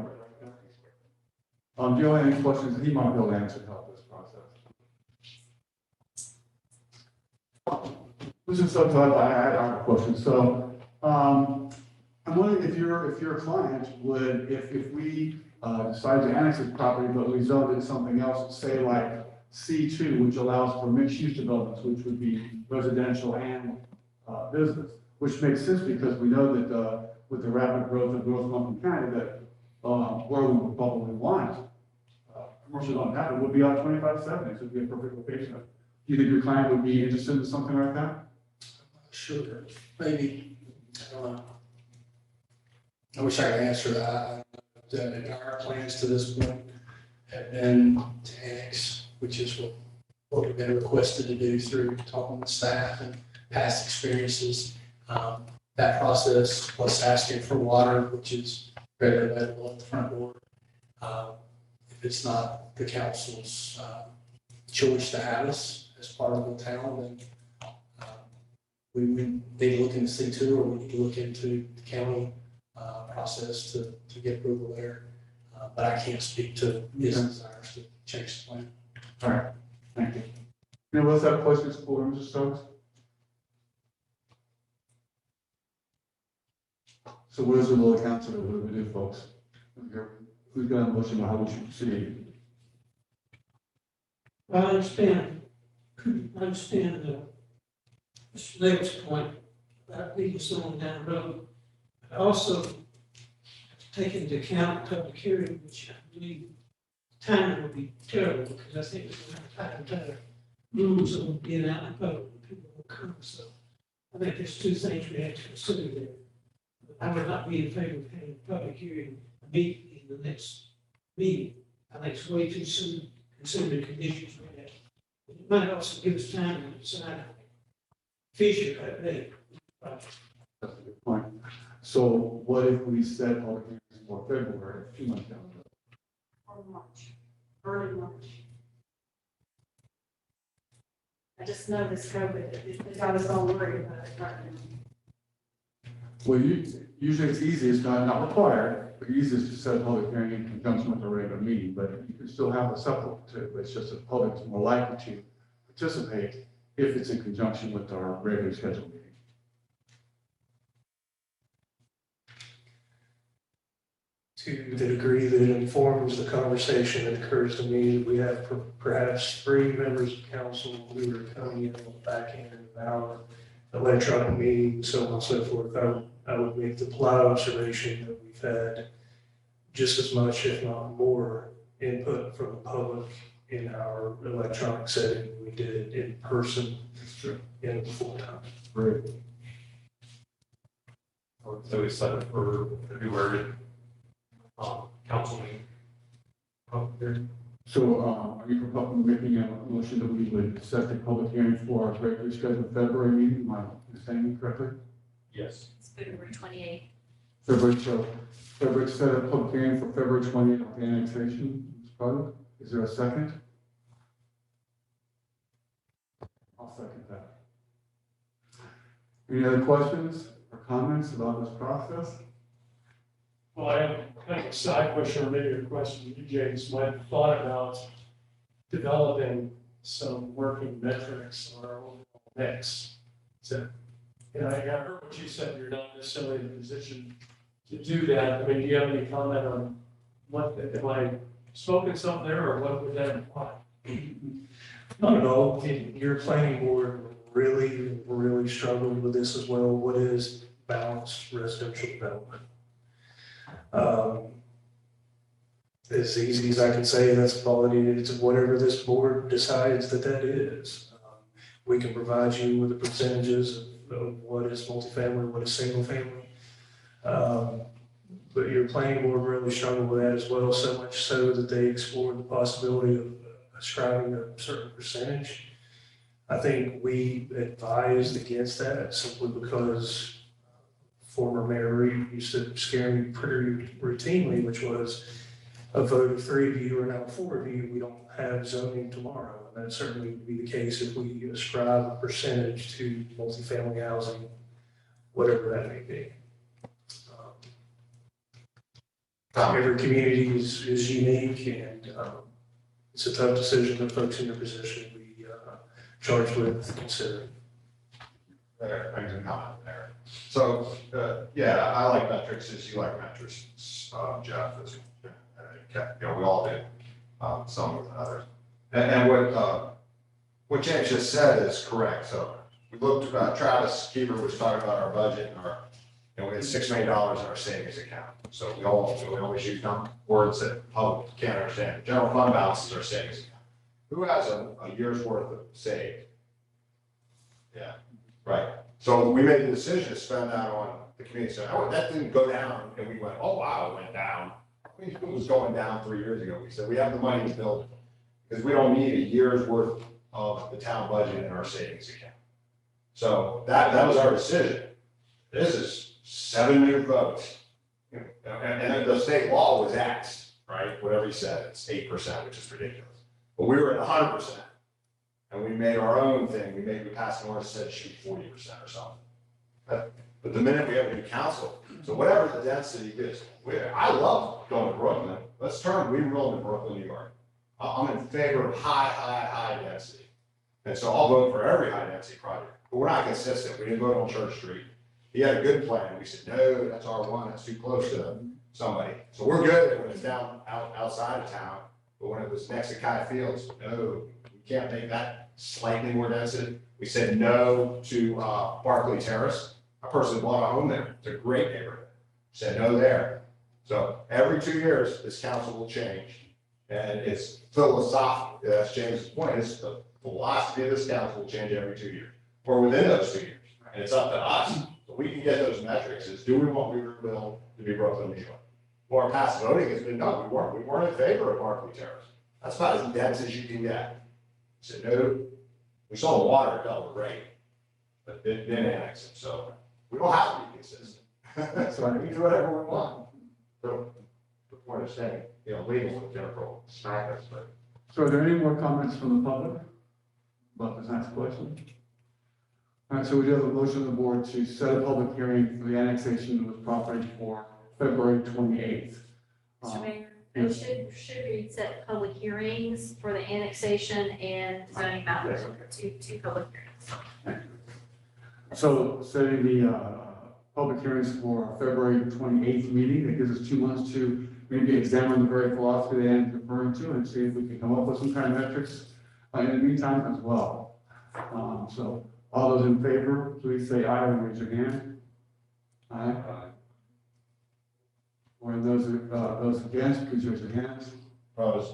right? Do you have any questions that he might be able to answer to help this process? Mr. Suggs, I have a question. So, I'm wondering if your client would, if we decide to annex this property, but we zoned it something else, say like C2, which allows for mixed-use developments, which would be residential and business, which makes sense because we know that with the rapid growth of North Mountain County, that where we would probably want commercial don't happen would be on 2570, so it'd be a perfect location. Do you think your client would be interested in something like that? Sure, maybe, I don't know. I wish I could answer that. Our plans to this point have been to annex, which is what we've been requested to do through talking with staff and past experiences. That process plus asking for water, which is readily available at the front door. If it's not the council's choice to have us as part of the town, then we need to look into C2, or we need to look into the county process to get approval there. But I can't speak to his desires to change the plan. All right, thank you. Anyone else have questions for Mr. Stokes? So what is the will of council? What do we do, folks? Who's got a motion on how we should proceed? I understand Mr. Legg's point about leaving someone down the road. I also have to take into account public hearing, which I believe timing will be terrible, because I think it's going to have tighter rules that will be out in public and people will come. So I think there's two things we have to consider there. I would not be in favor of having a public hearing meet in the next meeting. I think it's way too soon, considering the conditions we have. It might also give us time to decide Fisher that day. That's a good point. So what if we set public hearings for February, 2 months down the road? Or March, early March. I just know this COVID, it got us all worried about it right now. Well, usually it's easiest, not required, but easiest to set a public hearing in conjunction with a regular meeting, but you can still have a supplement to it, but it's just the public's more likely to participate if it's in conjunction with our regular scheduled meeting. To the degree that it informs the conversation, it occurs to me that we have perhaps 3 members of council who are coming in on the back end of our electronic meeting, so on and so forth. I would make the polite observation that we've had just as much, if not more, input from the public in our electronic setting than we did in person in the before time. Great. So we set it for February council meeting. So, are you making a motion that we would set the public hearing for our regularly scheduled February meeting? Am I understanding correctly? Yes. It's February 28th. February, set a public hearing for February 20th of the annexation. Is there a second? I'll second that. Any other questions or comments about this process? Well, I have kind of a side question, or maybe a question to you, James, might have thought about developing some working metrics on our overall mix. So, and I heard what you said, you're not necessarily in a position to do that. I mean, do you have any comment on what, am I smoking something there, or what would that imply? Not at all. Your planning board really struggled with this as well. What is balanced residential development? As easy as I can say, that's quality, it's whatever this board decides that is. We can provide you with the percentages of what is multifamily, what is single family. But your planning board really struggled with that as well, so much so that they explored the possibility of ascribing a certain percentage. I think we advised against that simply because former Mayor Reed used to scare me pretty routinely, which was a vote of 3 of you or now 4 of you, we don't have zoning tomorrow. And that certainly would be the case if we ascribe a percentage to multifamily housing, whatever that may be. Every community is unique, and it's a tough decision that folks in your position be charged with considering. I can comment there. So, yeah, I like metrics as you like metrics, Jeff, as we all do, some with others. And what James just said is correct. So we looked, Travis Keeper was talking about our budget and we had $6 million in our savings account. So we always use words that the public can't understand. The general fund balance is our savings account. Who has a year's worth of saved? Yeah, right. So we made the decision to spend that on the community center. Oh, that didn't go down, and we went, oh wow, it went down. I mean, it was going down 3 years ago. We said we have the money to build it because we don't need a year's worth of the town budget in our savings account. So that was our decision. This is 7 new votes, and the state law was X, right? Whatever he said, it's 8%, which is ridiculous. But we were at 100%. And we made our own thing. We passed an ordinance that said shoot 40% or something. But the minute we have a new council, so whatever the density is, I love going to Brooklyn. Let's turn Weaverville into Brooklyn, New York. I'm in favor of high density. And so I'll vote for every high density project. But we're not consistent. We didn't vote on Church Street. He had a good plan. We said, no, that's R1. That's too close to somebody. So we're good when it's down outside of town. But when it was next to Kai Fields, no. Can't make that slightly more density. We said no to Barclay Terrace. I personally bought a home there. It's a great neighborhood. Said no there. So every 2 years, this council will change. And it's philosophical. That's James' point. It's the philosophy of this council will change every 2 years or within those 2 years. And it's up to us. So we can get those metrics is do we want Weaverville to be Brooklyn, New York? Well, our past voting has been no, we weren't. We weren't in favor of Barclay Terrace. That's about as dense as you can get. Said no, we saw the water fell great, but didn't annex it. So we don't have to be consistent. So we can do whatever we want. So the point of saying, legal in general, smack us, but. So are there any more comments from the public about this next question? All right, so we do have a motion on the board to set a public hearing for the annexation of the property for February 28th. Mr. Mayor, yes. should we set public hearings for the annexation and zoning map, Yes. two public hearings? So setting the public hearings for our February 28th meeting, that gives us 2 months to maybe examine the very philosophy that Anne's referring to and see if we can come up with some kind of metrics in the meantime as well. So all those in favor, please say aye and raise your hand. Aye. Or those against, please raise your hands. Opposed.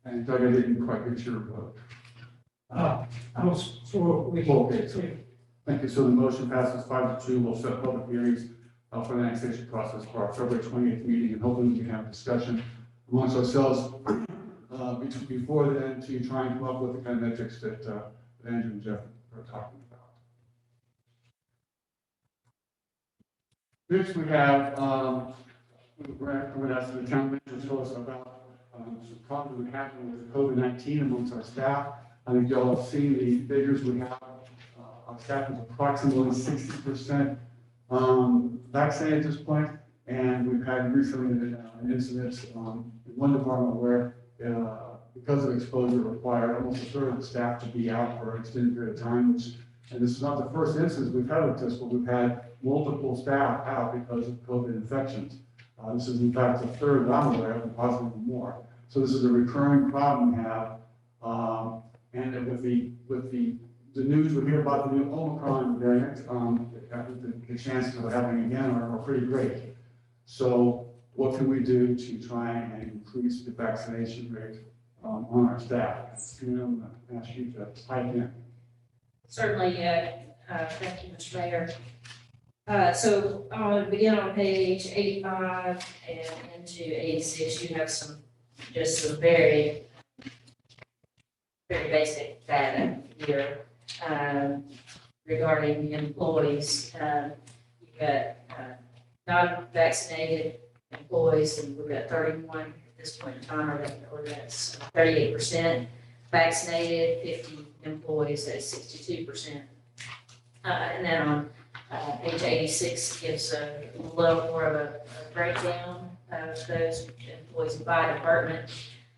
And Doug, I didn't quite get your vote. I was for, Okay, so thank you. So the motion passes 5-2. We'll set public hearings for the annexation process for our February 28th meeting, and hopefully we can have a discussion amongst ourselves before then to try and come up with the kind of metrics that Andrew and Jeff are talking about. Next, we have, we're going to ask the town manager to tell us about some problems that happened with COVID-19 amongst our staff. I think y'all have seen the figures we have. Our staff is approximately 60% vaccinated at this point, and we've had recently an incident in one department where, because of exposure, required almost a third of the staff to be out for an extended period of time. And this is not the first instance we've had with this, but we've had multiple staff out because of COVID infections. This is in fact the third that I'm aware of, and possibly more. So this is a recurring problem we have. And with the news we hear about the new Omicron variant, I think the chances of it happening again are pretty great. So what can we do to try and increase the vaccination rate on our staff? I'm going to ask you to pipe in. Certainly, thank you, Mr. Mayor. So I'll begin on page 85 and into 86. You have some very basic data here regarding employees. You've got non-vaccinated employees, and we've got 31 at this point in time, or that's 38%. Vaccinated, 50 employees, that's 62%. And then on page 86 gives a little more of a breakdown of those employees by department.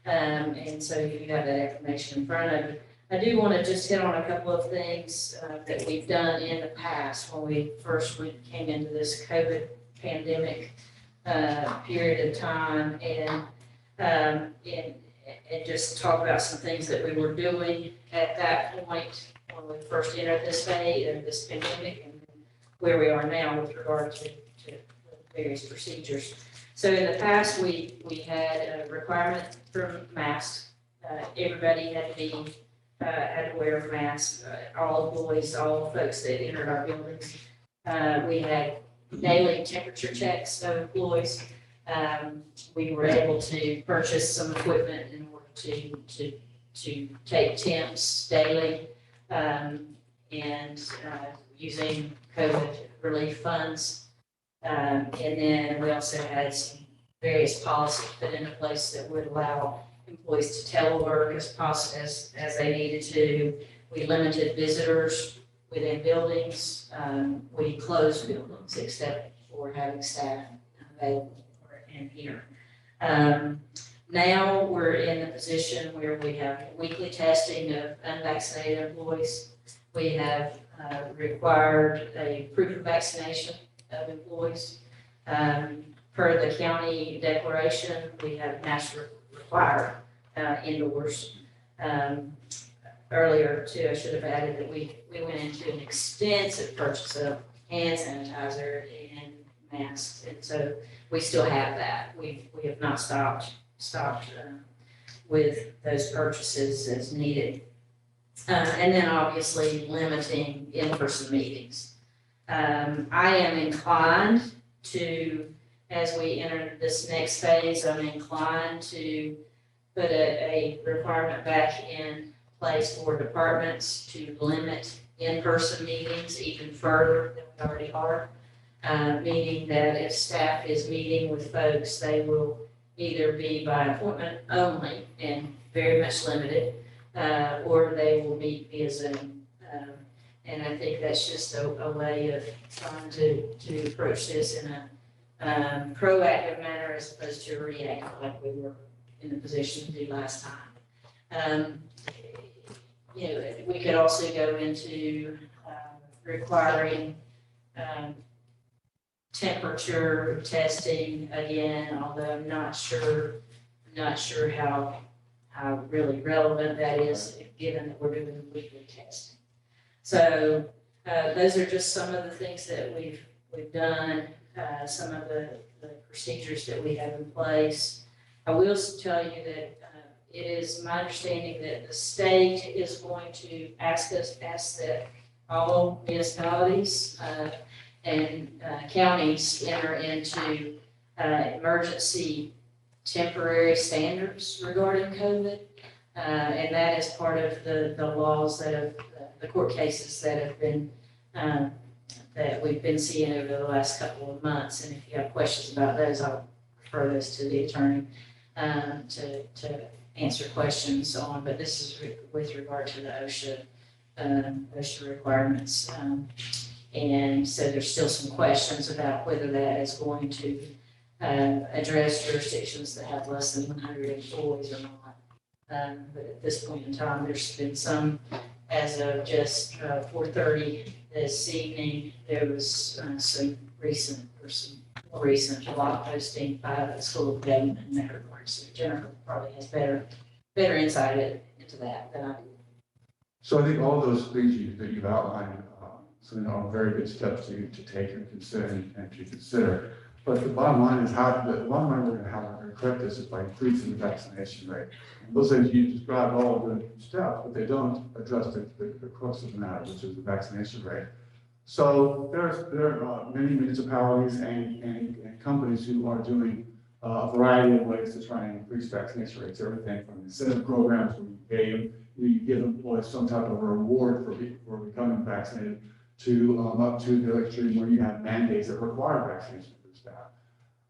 And so you have that information in front of you. I do want to just hit on a couple of things that we've done in the past when we came into this COVID pandemic period of time, and just talk about some things that we were doing at that point when we first entered this phase of this pandemic, and where we are now with regard to various procedures. So in the past, we had a requirement for masks. Everybody had to wear a mask. All employees, all folks that entered our buildings. We had daily temperature checks of employees. We were able to purchase some equipment in order to take temps daily, and using COVID relief funds. And then we also had some various policies put into place that would allow employees to telework as they needed to. We limited visitors within buildings. We closed buildings except for having staff available in here. Now we're in the position where we have weekly testing of unvaccinated employees. We have required a proof of vaccination of employees. Per the county declaration, we have masks required indoors. Earlier too, I should have added that we went into an extensive purchase of hand sanitizer and masks, and so we still have that. We have not stopped with those purchases as needed. And then obviously limiting in-person meetings. I am inclined to, as we enter this next phase, I'm inclined to put a requirement back in place for departments to limit in-person meetings even further than we already are. Meaning that if staff is meeting with folks, they will either be by appointment only and very much limited, or they will meet via Zoom. And I think that's just a way of trying to approach this in a proactive manner as opposed to reactive like we were in the position to do last time. You know, we could also go into requiring temperature testing again, although I'm not sure how really relevant that is, given that we're doing weekly testing. So those are just some of the things that we've done, some of the procedures that we have in place. I will tell you that it is my understanding that the state is going to ask that all municipalities and counties enter into emergency temporary standards regarding COVID. And that is part of the laws that have, the court cases that have been, that we've been seeing over the last couple of months. And if you have questions about those, I'll refer those to the attorney to answer questions on. But this is with regard to the OSHA requirements. And so there's still some questions about whether that is going to address jurisdictions that have less than 100 employees or not. But at this point in time, there's been some, as of just 4:30 this evening, there was some more recent blog posting by the School of Government and Metro Park. So Jennifer probably has better insight into that than I do. So I think all of those things that you've outlined, are very good steps to take and consider and to consider. But the bottom line is how we're going to correct this is by increasing the vaccination rate. And those things you described all of the steps, but they don't address the crux of the matter, which is the vaccination rate. So there are many municipalities and companies who are doing a variety of ways to try and increase vaccination rates. Everything from incentive programs where you give employees some type of a reward for becoming vaccinated, to up to the extreme where you have mandates that require vaccination for staff.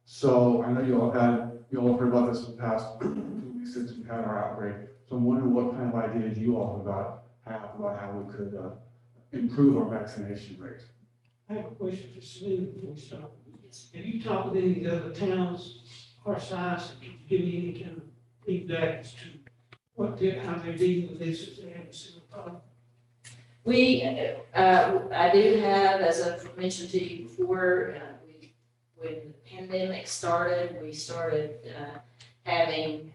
So I know you all have heard about this in the past 2 weeks since we had our outbreak. So I'm wondering what kind of ideas you all have about how we could improve our vaccination rate. I have a question for Sue before we start. Have you talked with any of the other towns our size, and give me any kind of feedback as to how they're dealing with this, if they have a similar problem? I do have, as I've mentioned to you before, when the pandemic started, we started having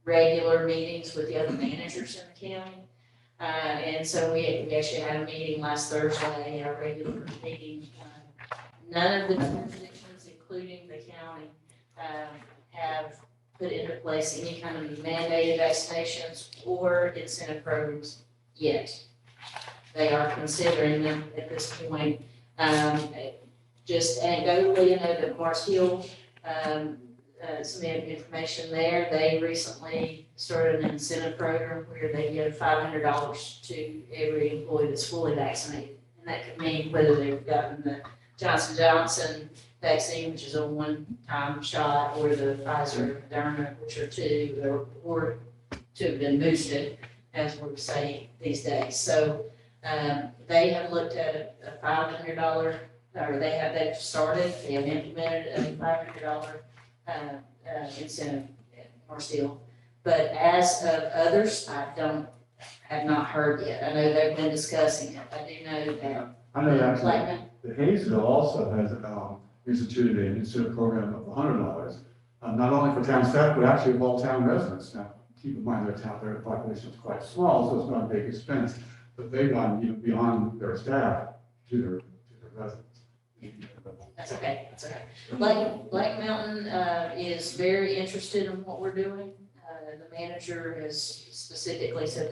regular meetings with the other managers in the county. And so we actually had a meeting last Thursday, our regular meeting. None of the jurisdictions, including the county, have put into place any kind of mandated vaccinations or incentive programs yet. They are considering them at this point. Just anecdotally, I know that Mars Hill submitted information there. They recently started an incentive program where they give $500 to every employee that's fully vaccinated. And that could mean whether they've gotten the Johnson & Johnson vaccine, which is a one-time shot, or the Pfizer Moderna, which are two, or to have been boosted, as we're saying these days. So they have looked at a $500, or they've started, they have implemented a $500 incentive at Mars Hill. But as of others, have not heard yet. I know they've been discussing it. I do know that. I know that the Hayesville also has instituted an incentive program of $100, not only for town staff, but actually of all town residents. Now, keep in mind their population is quite small, so it's not a big expense, but they've gone even beyond their staff to their residents. That's okay, that's okay. Black Mountain is very interested in what we're doing. The manager has specifically said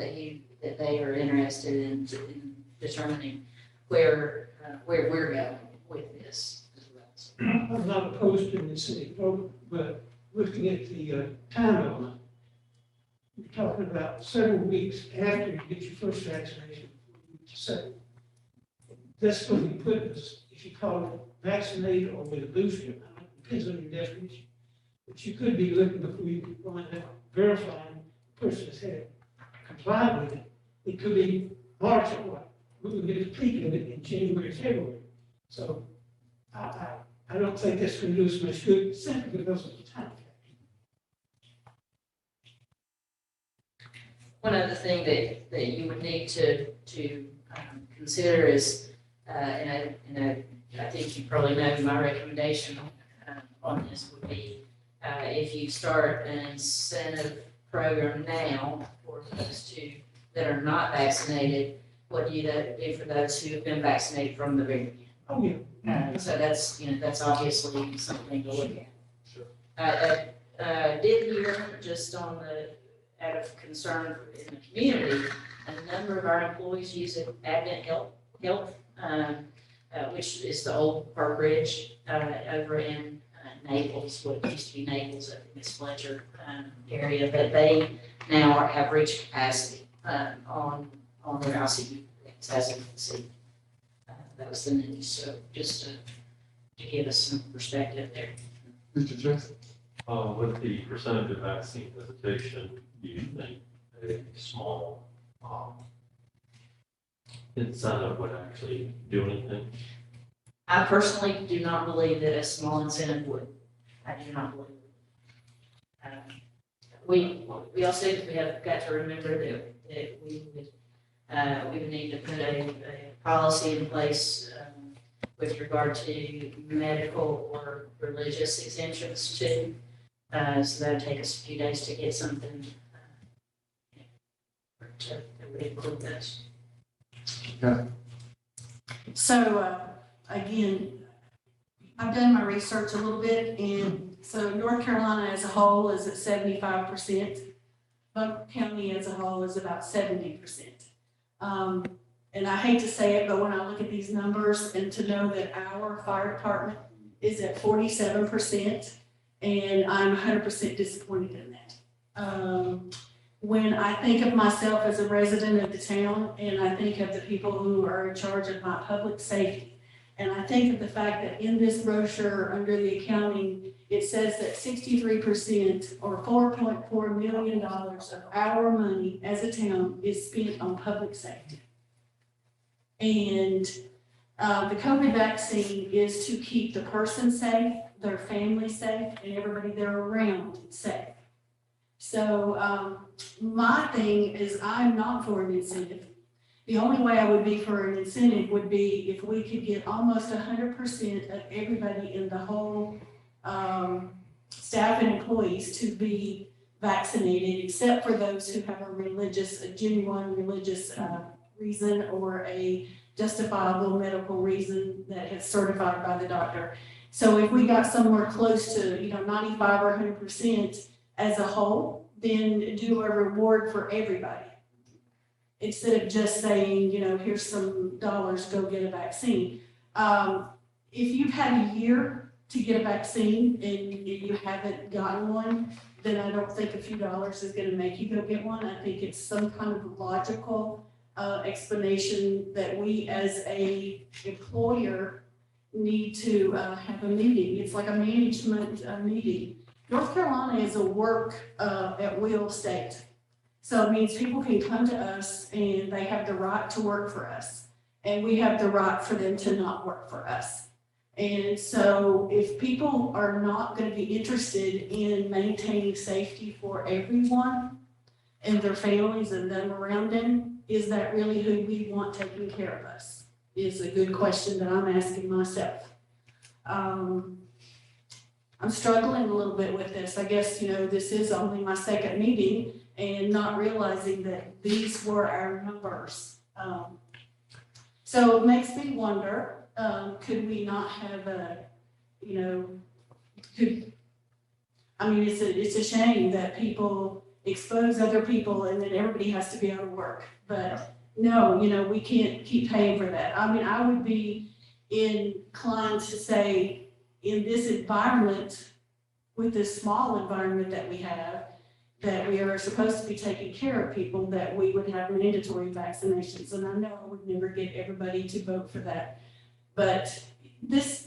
that they are interested in determining where we're going with this as well. So, I'm not opposed to the city program, but looking at the time element, you're talking about several weeks after you get your first vaccination. So that's going to be put as, if you call it vaccinated or with a booster, it depends on your definition. But you could be looking before you find out, verifying the person has had complied with it. It could be March or what, we would get a peak of it in January, February. So I don't think that's going to do us much good simply because of the time. One other thing that you would need to consider is, and I think you probably know my recommendation on this would be, if you start an incentive program now for those that are not vaccinated, what do you do for those who have been vaccinated from the very beginning? Oh, yeah. So that's, that's obviously something to look at. Sure. I did hear, just out of concern in the community, a number of our employees use it, Advent Health, which is the old Park Ridge over in Naples, what used to be Naples, I think it's Fletcher area, but they now have reached capacity on their ICU, as you can see. That was the news, so just to give us some perspective there. Mr. Jackson? With the percentage of vaccine hesitation, do you think a small incentive would actually do anything? I personally do not believe that a small incentive would. I do not believe it. We also have got to remember that we would need to put a policy in place with regard to medical or religious exemptions too. So that would take us a few days to get something that would include those. Okay. So, again, I've done my research a little bit, and so North Carolina as a whole is at 75%. Buncombe County as a whole is about 70%. And I hate to say it, but when I look at these numbers and to know that our fire department is at 47%, and I'm 100% disappointed in that. When I think of myself as a resident of the town, and I think of the people who are in charge of my public safety, and I think of the fact that in this brochure under the accounting, it says that 63% or $4.4 million of our money as a town is spent on public safety. And the COVID vaccine is to keep the person safe, their family safe, and everybody they're around safe. So my thing is I'm not for an incentive. The only way I would be for an incentive would be if we could get almost 100% of everybody in the whole staff and employees to be vaccinated, except for those who have a genuine religious reason or a justifiable medical reason that is certified by the doctor. So if we got somewhere close to 95 or 100% as a whole, then do a reward for everybody. Instead of just saying, here's some dollars, go get a vaccine. If you've had a year to get a vaccine and you haven't gotten one, then I don't think a few dollars is going to make you go get one. I think it's some kind of logical explanation that we as a employer need to have a meeting. It's like a management meeting. North Carolina is a work at will state. So it means people can come to us and they have the right to work for us. And we have the right for them to not work for us. And so if people are not going to be interested in maintaining safety for everyone and their families and them around them, is that really who we want taking care of us? Is a good question that I'm asking myself. I'm struggling a little bit with this. I guess, this is only my second meeting and not realizing that these were our numbers. So it makes me wonder, could we not have it's a shame that people expose other people and then everybody has to be out of work. But no, we can't keep paying for that. I would be inclined to say in this environment, with this small environment that we have, that we are supposed to be taking care of people, that we would have mandatory vaccinations. And I know I would never get everybody to vote for that. But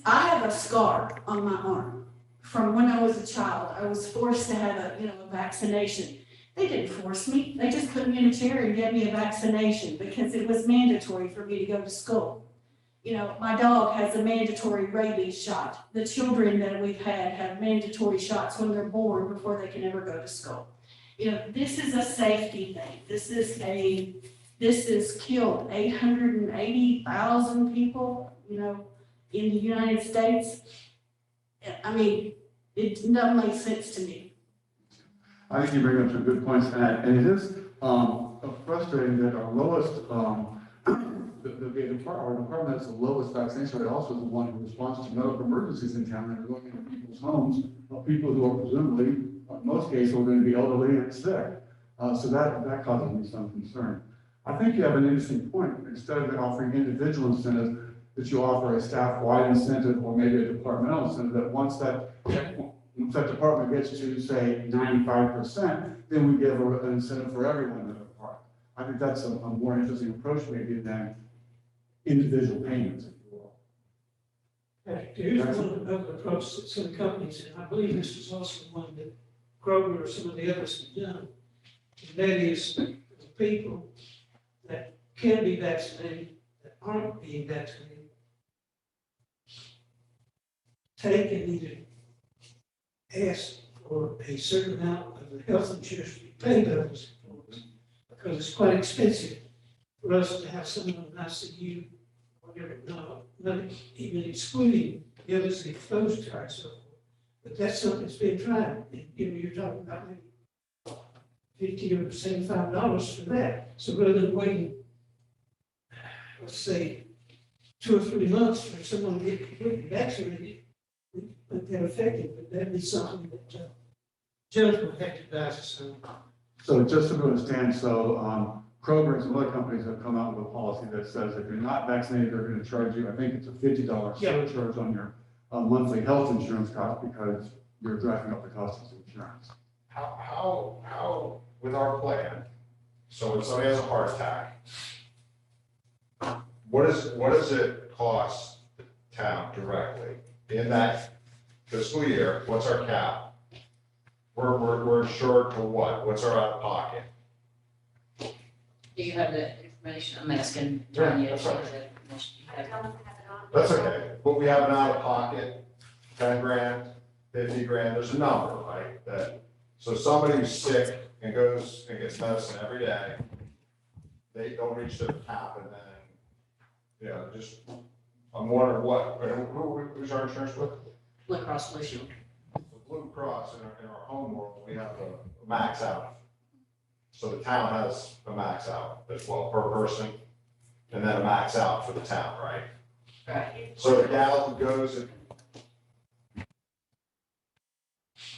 I have a scar on my arm from when I was a child. I was forced to have a vaccination. They didn't force me. They just put me in a chair and gave me a vaccination because it was mandatory for me to go to school. You know, my dog has a mandatory rabies shot. The children that we've had have mandatory shots when they're born before they can ever go to school. You know, this is a safety thing. This has killed 880,000 people, you know, in the United States. I mean, it doesn't make sense to me. I think you bring up some good points, and it is frustrating that our lowest, our department has the lowest vaccination rate, also is the one who responds to medical emergencies in town and going into people's homes, people who are presumably, in most cases, are going to be elderly and sick. So that causes me some concern. I think you have an interesting point. Instead of offering individual incentives, that you offer a staff-wide incentive or maybe a departmental incentive, that once that department gets to, say, 95%, then we give an incentive for everyone in the department. I think that's a more interesting approach maybe than individual payments, if you will. Here's one of the other approaches that some companies, and I believe this was also one that Kroger or some of the others have done, and that is the people that can be vaccinated, that aren't being vaccinated, take and either ask for a certain amount of the health insurance to be paid on those employees, because it's quite expensive for us to have someone in ICU, whatever, not even excluding the others exposed to our so forth. But that's something that's been tried. And, you know, you're talking about maybe $50 or $75 for that. So rather than waiting, let's say, 2 or 3 months for someone to get completely vaccinated, but they're effective, but that'd be something that judge would have to advise us on. So just to understand, Kroger and some other companies have come out with a policy that says if you're not vaccinated, they're going to charge you, I think it's a $50 surcharge on your monthly health insurance cost because you're driving up the cost of insurance. How, with our plan, so when somebody has a heart attack, what does it cost the town directly in that fiscal year? What's our cap? We're insured for what? What's our out of pocket? Do you have that information? I'm asking Tanya. That's right. Have that. That's okay, but we have an out of pocket, 10 grand, 50 grand, there's a number, right? So somebody who's sick and goes and gets medicine every day, they don't reach their cap, and then, you know, just, I'm wondering who's our insurance with? Blue Cross Blue Shield. Blue Cross in our home world, we have a max out. So the town has a max out as well per person, and then a max out for the town, right? Right. So the gal who goes and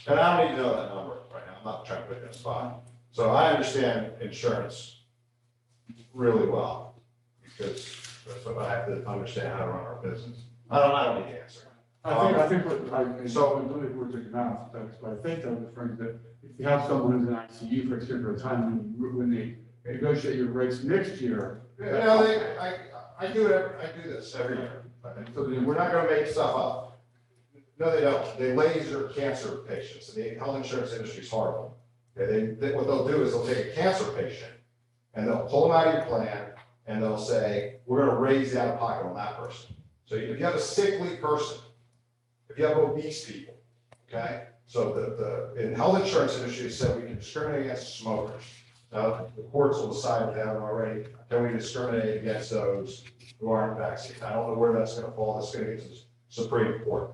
I don't need to know that number right now, I'm not trying to put you in a spot. So I understand insurance really well, because that's what I have to understand how to run our business. I don't need the answer. I think what I really were taking out, that's what I think they're referring to, if you have someone who's in ICU for a particular time, when they negotiate your rates next year. You know, I do this every year. So we're not gonna make stuff up. No, they don't. They laser cancer patients. The health insurance industry is horrible. Okay, what they'll do is they'll take a cancer patient and they'll pull them out of your plan and they'll say, we're gonna raise the out of pocket on that person. So if you have a sickly person, if you have obese people, okay? So in health insurance industry, it said we can discriminate against smokers. Now, the courts will decide if they haven't already, can we discriminate against those who aren't vaccinated? I don't know where that's gonna fall. That's gonna get to the Supreme Court.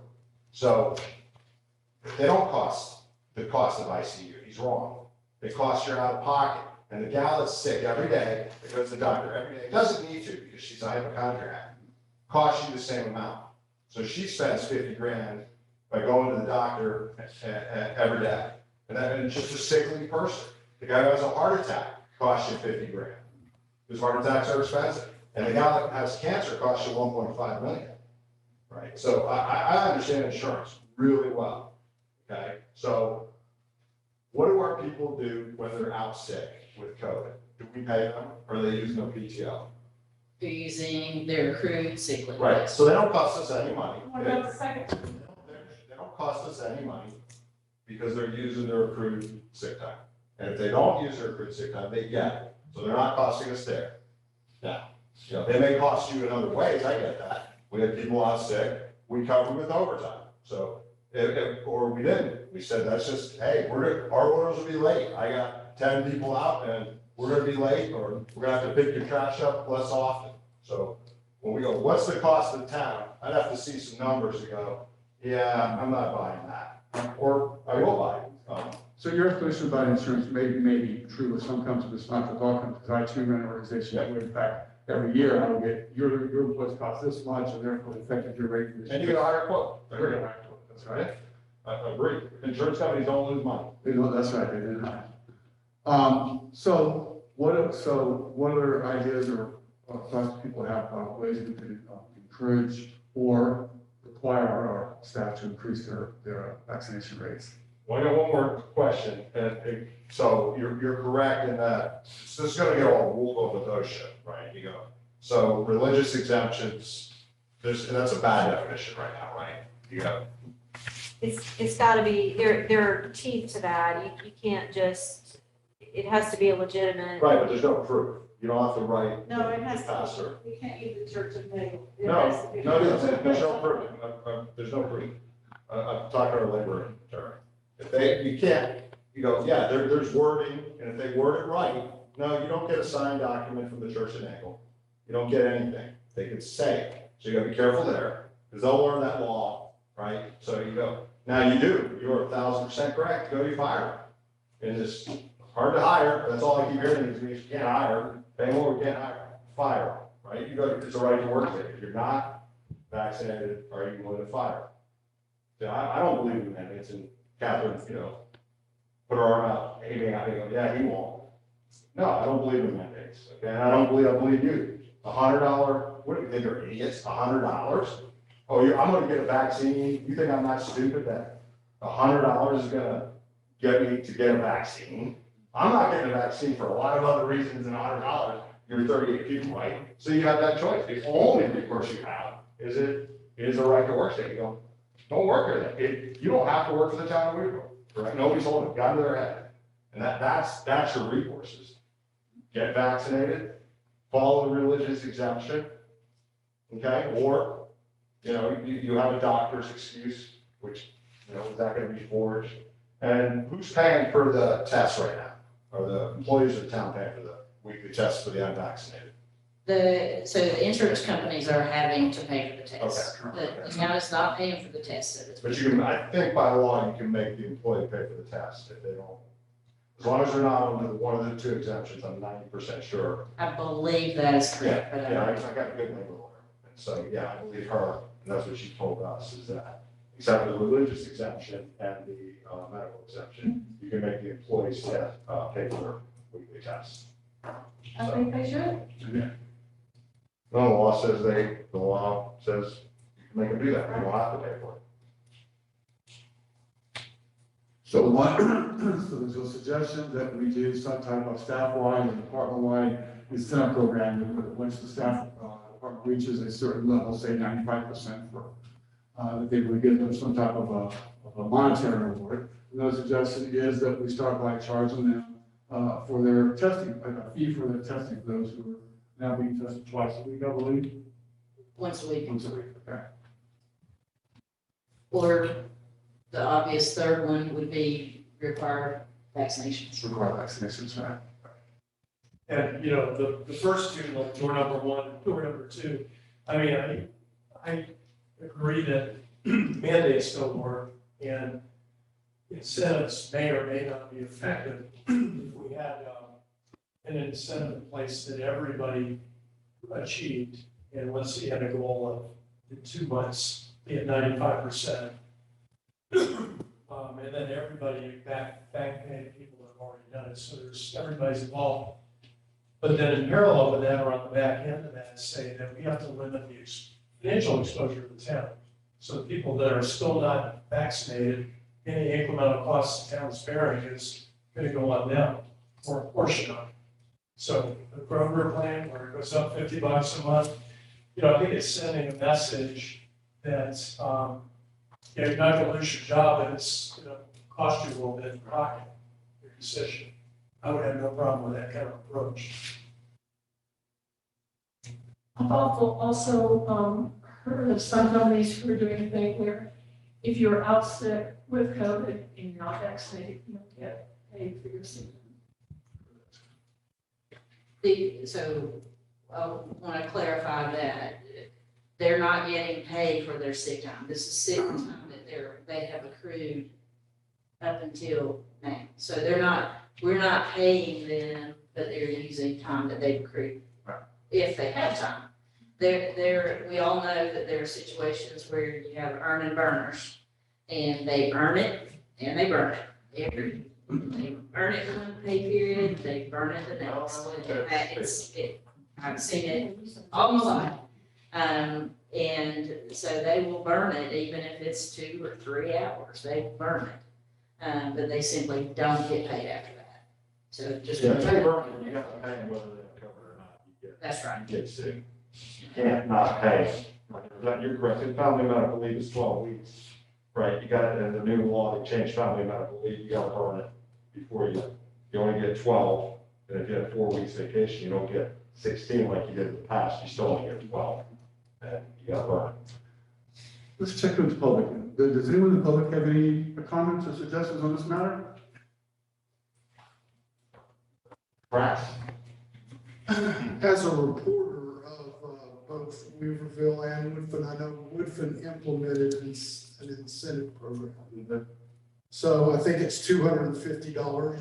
So they don't cost the cost of ICU. He's wrong. They cost you out of pocket. And the gal that's sick every day, that goes to the doctor every day, doesn't need to because she's a hypochondriac, costs you the same amount. So she spends 50 grand by going to the doctor every day. And it's just a sickly person. The guy who has a heart attack costs you 50 grand. Because heart attacks are expensive. And the guy that has cancer costs you 1.5 million. Right? So I understand insurance really well. Okay? So what do our people do when they're out sick with COVID? Do we pay them or are they using their PTO? They're using their accrued sick leave. Right, so they don't cost us any money. What about the second? They don't cost us any money because they're using their accrued sick time. And if they don't use their accrued sick time, they get it. So they're not costing us there. Now, they may cost you in other ways, I get that. We had people out sick, we covered with overtime. So, or we didn't. We said, that's just, hey, our orders will be late. I got 10 people out and we're gonna be late, or we're gonna have to pick your trash up less often. So when we go, what's the cost of the town? I'd have to see some numbers to go, yeah, I'm not buying that. Or I will buy it. So your explanation about insurance may be true with some companies, but it's not with all companies, because I too run an organization that would, in fact, every year I will get, your employees cost this much, and therefore it affected your rate. And you get a higher quote. Agree. That's right. I agree. Insurance companies don't lose money. They don't, that's right, they did not. So what other ideas or thoughts do people have about ways we can encourage or require our staff to increase their vaccination rates? Well, I got one more question, and so you're correct in that this is gonna get all ruled over those shit, right? You go, so religious exemptions, that's a bad definition right now, right? You go, It's gotta be, there are teeth to that. You can't just, it has to be a legitimate. right, but there's no proof. You don't have to write. No, it has Pastor. to, you can't use the church of Nagel. No, there's no proof. There's no proof. I've talked to our labor attorney. You can't, you go, yeah, there's wording, and if they word it right, no, you don't get a signed document from the church in Angle. You don't get anything. They could say it. So you gotta be careful there, because they'll learn that law, right? So you go, now you do, you're 1,000% correct, go, you fire them. And it's hard to hire, that's all I keep hearing is you can't hire, pay more, we can't hire, fire, right? You go, it's a right to work thing. If you're not vaccinated, are you going to fire? So I don't believe in mandates, and Catherine, put her arm out, aiming at me, go, yeah, he won't. No, I don't believe in mandates, okay, and I believe you. $100, what do you think, they're idiots, $100? Oh, I'm gonna get a vaccine, you think I'm not stupid that $100 is gonna get me to get a vaccine? I'm not getting a vaccine for a lot of other reasons than $100. You're 38 people, right? So you have that choice. The only recourse you have is a right to work state. You go, don't work here. You don't have to work for the town of Weaverville, correct? Nobody's holding it, gun to their head. And that's your recourses. Get vaccinated, follow the religious exemption, okay? Or, you have a doctor's excuse, which, is that gonna be forged? And who's paying for the tests right now? Are the employees of the town paying for the weekly tests for the unvaccinated? So the insurance companies are having to pay for the tests. Okay. The town is not paying for the tests. But you can, I think by law, you can make the employee pay for the test if they don't. As long as they're not under one of the two exemptions, I'm 90% sure. I believe that is correct. but Yeah, I got a good neighbor lawyer. And so, yeah, I believe her, and that's what she told us, is that except for the religious exemption and the medical exemption, you can make the employees pay for their weekly tests. I think they should. Yeah. No, the law says you can make them do that, you don't have to pay for it. So there's a suggestion that we do some type of staff-wide or department-wide incentive program that once the staff department reaches a certain level, say 95% for, that they would give them some type of a monetary reward. Another suggestion is that we start by charging them for their testing, a fee for their testing, for those who are now being tested twice a week, I believe. Once a week. Once a week, okay. Or the obvious third one would be require vaccinations. Require vaccinations, right? And, the first two, like door number one, door number two, I agree that mandates don't work and incentives may or may not be effective. If we had an incentive in place that everybody achieved, and let's say you had a goal of in 2 months, be at 95%. And then everybody back paying people that have already done it, so everybody's involved. But then in parallel with that, or on the back end of that, say that we have to limit the financial exposure of the town. So the people that are still not vaccinated, any incremental costs the town's bearing is going to go on them, or a portion of it. So the Kroger plan, where it goes up $50 a month, I think it's sending a message that you're not going to lose your job, and it's going to cost you a little bit in pocket, your decision. I would have no problem with that kind of approach. I've also heard of some companies who are doing a thing where if you're out sick with COVID and you're not vaccinated, you don't get paid for your sick time. So I want to clarify that they're not getting paid for their sick time. This is sick time that they have accrued up until now. So we're not paying them, but they're using time that they've accrued. If they have time. We all know that there are situations where you have earn and burners, and they earn it and they burn it. They earn it one pay period, they burn it the next. I've seen it all my life. And so they will burn it even if it's 2 or 3 hours, they will burn it. But they simply don't get paid after that. So just. Yeah, if they burn it, you have to pay them whether they cover it or not. That's right. You get sick. You can't not pay. You're correct. In family medical leave is 12 weeks, right? You got it in the new law, they changed family medical leave, you gotta burn it before you only get 12. And if you have 4 weeks vacation, you don't get 16 like you did in the past, you still only get 12. And you gotta burn it. Let's check with the public. Does anyone in the public have any comments or suggestions on this matter? Press. As a reporter of both Weaverville and Woodfin, I know Woodfin implemented an incentive program. So I think it's $250.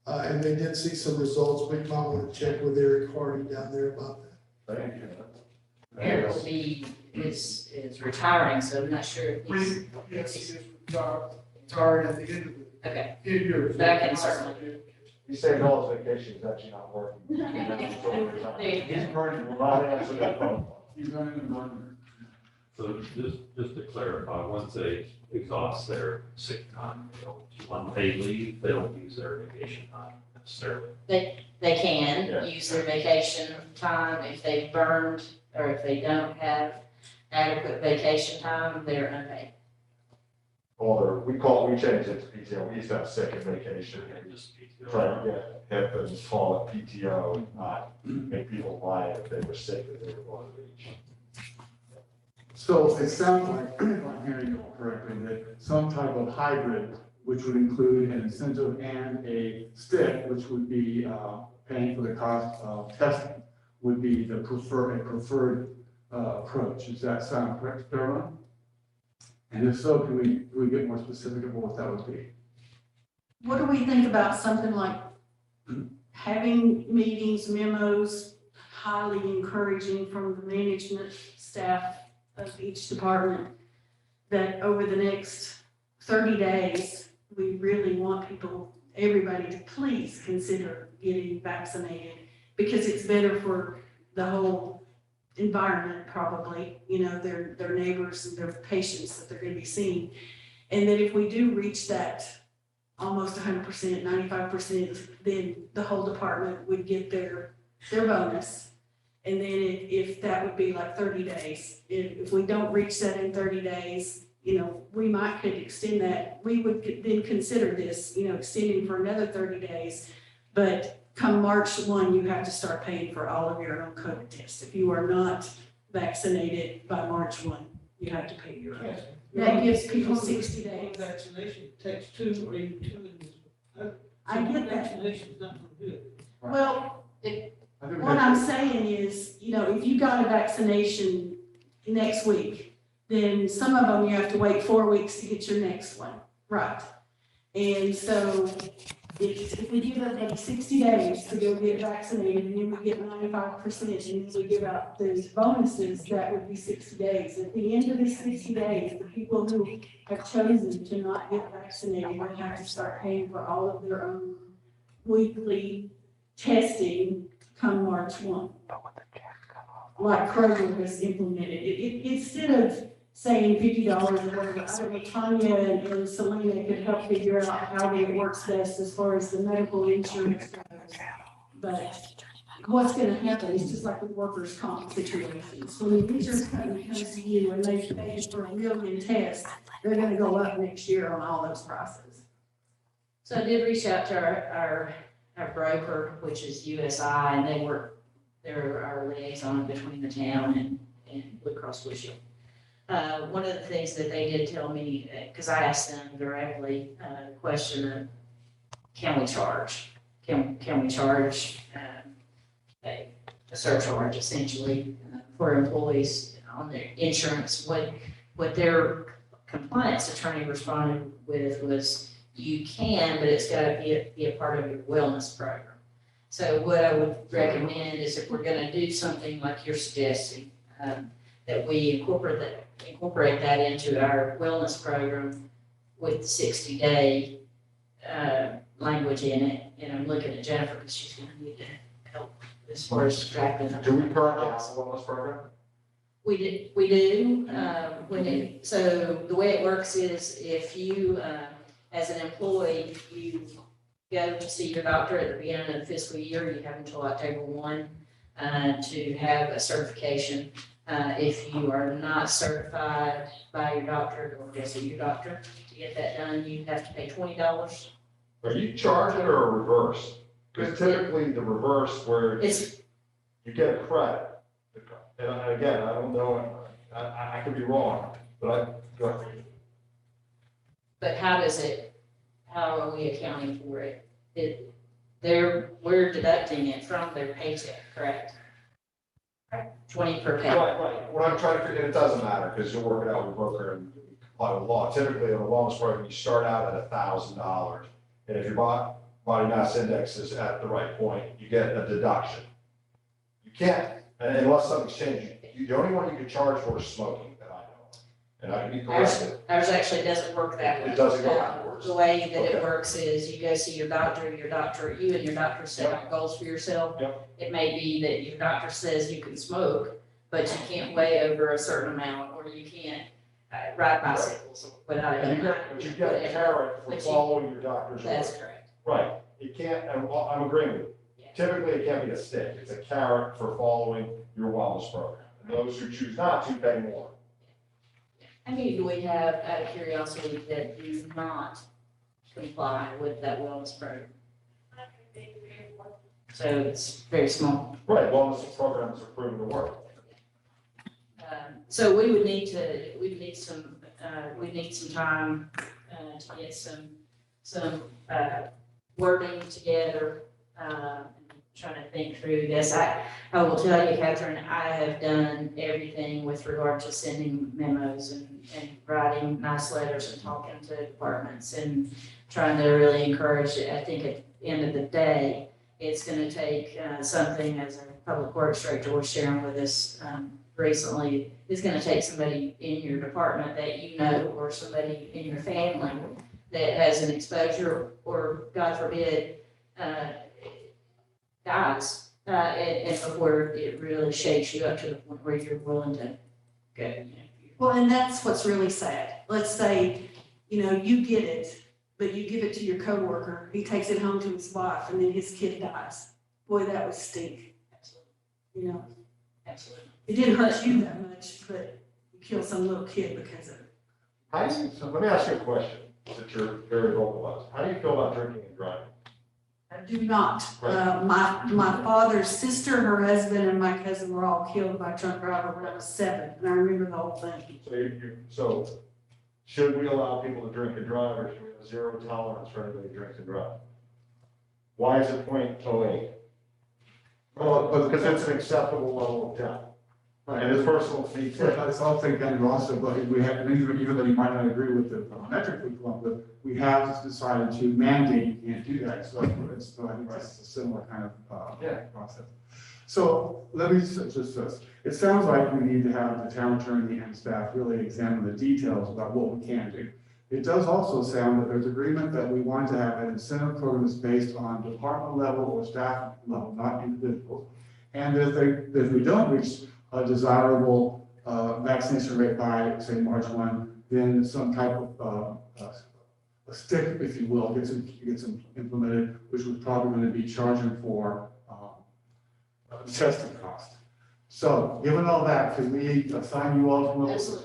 And they did see some results. We might want to check with Eric Hardy down there about that. Thank you. Eric will be, is retiring, so I'm not sure if he's. Yes, he is retired at the end of the. Okay. Year. That can certainly. You say no, his vacation is actually not working. He's burning a lot of answer that phone. He's running the burner. So just to clarify, once they exhaust their sick time, they don't unpaid leave, they don't use their vacation time necessarily. They can use their vacation time if they've burned, or if they don't have adequate vacation time, they're unpaid. Or we changed it to PTO, we used to have sick and vacation, and just try to get hip and call it PTO, not make people lie if they were sick or they were going to reach. So it sounds like, if I'm hearing you correctly, that some type of hybrid, which would include an incentive and a stick, which would be paying for the cost of testing, would be the preferred approach. Does that sound correct, Carolyn? And if so, can we get more specific about what that would be? What do we think about something like having meetings, memos, highly encouraging from the management staff of each department that over the next 30 days, we really want everybody to please consider getting vaccinated because it's better for the whole environment, probably, their neighbors and their patients that they're going to be seeing. And that if we do reach that almost 100%, 95%, then the whole department would get their bonus. And then if that would be like 30 days, if we don't reach that in 30 days, we could extend that. We would then consider this, extending for another 30 days. But come March 1, you have to start paying for all of your own COVID tests. If you are not vaccinated by March 1, you have to pay your own. That gives people 60 days. Vaccination takes 2 or even 2. I get that. Vaccination is not good. Well, what I'm saying is, if you got a vaccination next week, then some of them you have to wait 4 weeks to get your next one, right? And so if we give everybody 60 days to go get vaccinated, and then we get 95%, and then we give out those bonuses, that would be 60 days. At the end of the 60 days, the people who have chosen to not get vaccinated will have to start paying for all of their own weekly testing come March 1. Like Kroger has implemented. Instead of saying $50 or whatever, I don't know, Tanya and Selena could help figure out how it works best as far as the medical insurance goes. But what's going to happen is just like with workers' comp situations. When the insurance company comes to you and they pay for a million tests, they're going to go up next year on all those prices. So I did reach out to our broker, which is USI, and they're our liaison between the town and Blue Cross Blue Shield. One of the things that they did tell me, because I asked them directly, the question of, can we charge? Can we charge a surcharge essentially for employees on their insurance? What their compliance attorney responded with was, you can, but it's gotta be a part of your wellness program. So what I would recommend is, if we're gonna do something like you're suggesting, that we incorporate that into our wellness program with the 60-day language in it. And I'm looking at Jennifer because she's gonna need to help as far as drafting. Do we currently have a wellness program? We do, so the way it works is, if you, as an employee, you go to see your doctor at the beginning of the fiscal year, you have until October 1 to have a certification. If you are not certified by your doctor, or go see your doctor to get that done, you have to pay $20. Are you charging or a reverse? Because typically the reverse where you get a credit. And again, I don't know, I could be wrong, but go ahead. But how are we accounting for it? We're deducting it from their paycheck, correct? 20 per pay. Right. What I'm trying to figure, it doesn't matter, because you'll work it out with broker and comply with law. Typically, on a wellness program, you start out at $1,000. And if your body mass index is at the right point, you get a deduction. You can't, unless something's changed, the only one you can charge for is smoking that I know of. And I can be corrected. Ours actually doesn't work that way. It doesn't go backwards. The way that it works is, you go see your doctor, you and your doctor set out goals for yourself. Yep. It may be that your doctor says you can smoke, but you can't weigh over a certain amount, or you can't ride bicycles without it. You get a carrot for following your doctor's orders. That's correct. Right, it can't, I'm agreeing with you. Typically, it can't be a stick, it's a carrot for following your wellness program. And those who choose not to pay more. How many do we have, out of curiosity, that do not comply with that wellness program? So it's very small. Right, wellness programs are proven to work. So we would need some time to get some wording together. Trying to think through this. I will tell you, Catherine, I have done everything with regard to sending memos and writing nice letters and talking to departments and trying to really encourage it. I think at the end of the day, it's going to take something, as our public works director was sharing with us recently, it's going to take somebody in your department that you know, or somebody in your family that has an exposure, or God forbid, dies, and before it really shakes you up to the point where you're willing to go. Well, and that's what's really sad. Let's say, you get it, but you give it to your coworker, he takes it home to his wife, and then his kid dies. Boy, that would stink. Absolutely. Absolutely. It didn't hurt you that much, but you killed some little kid because of it. So let me ask you a question that you're very vocal about. How do you feel about drinking and driving? I do not. My father's sister, her husband, and my cousin were all killed by a drunk driver when I was 7, and I remember the whole thing. So should we allow people to drink and drive, or should we have zero tolerance for anybody who drinks and drives? Why is it 0.08? Well, because it's an acceptable level of death. And it's personal feedback. Yeah, that's all thing kind of also, but we have, even though you might not agree with the metric we come up with, we have decided to mandate you can't do that. So I think it's a similar kind of process. So let me just this. It sounds like we need to have the town attorney and staff really examine the details about what we can do. It does also sound that there's agreement that we want to have an incentive program that's based on department level or staff level, not individuals. And if we don't reach a desirable vaccination rate by, say, March 1, then some type of a stick, if you will, gets implemented, which was probably going to be charging for testing cost. So, given all that, can we assign you all to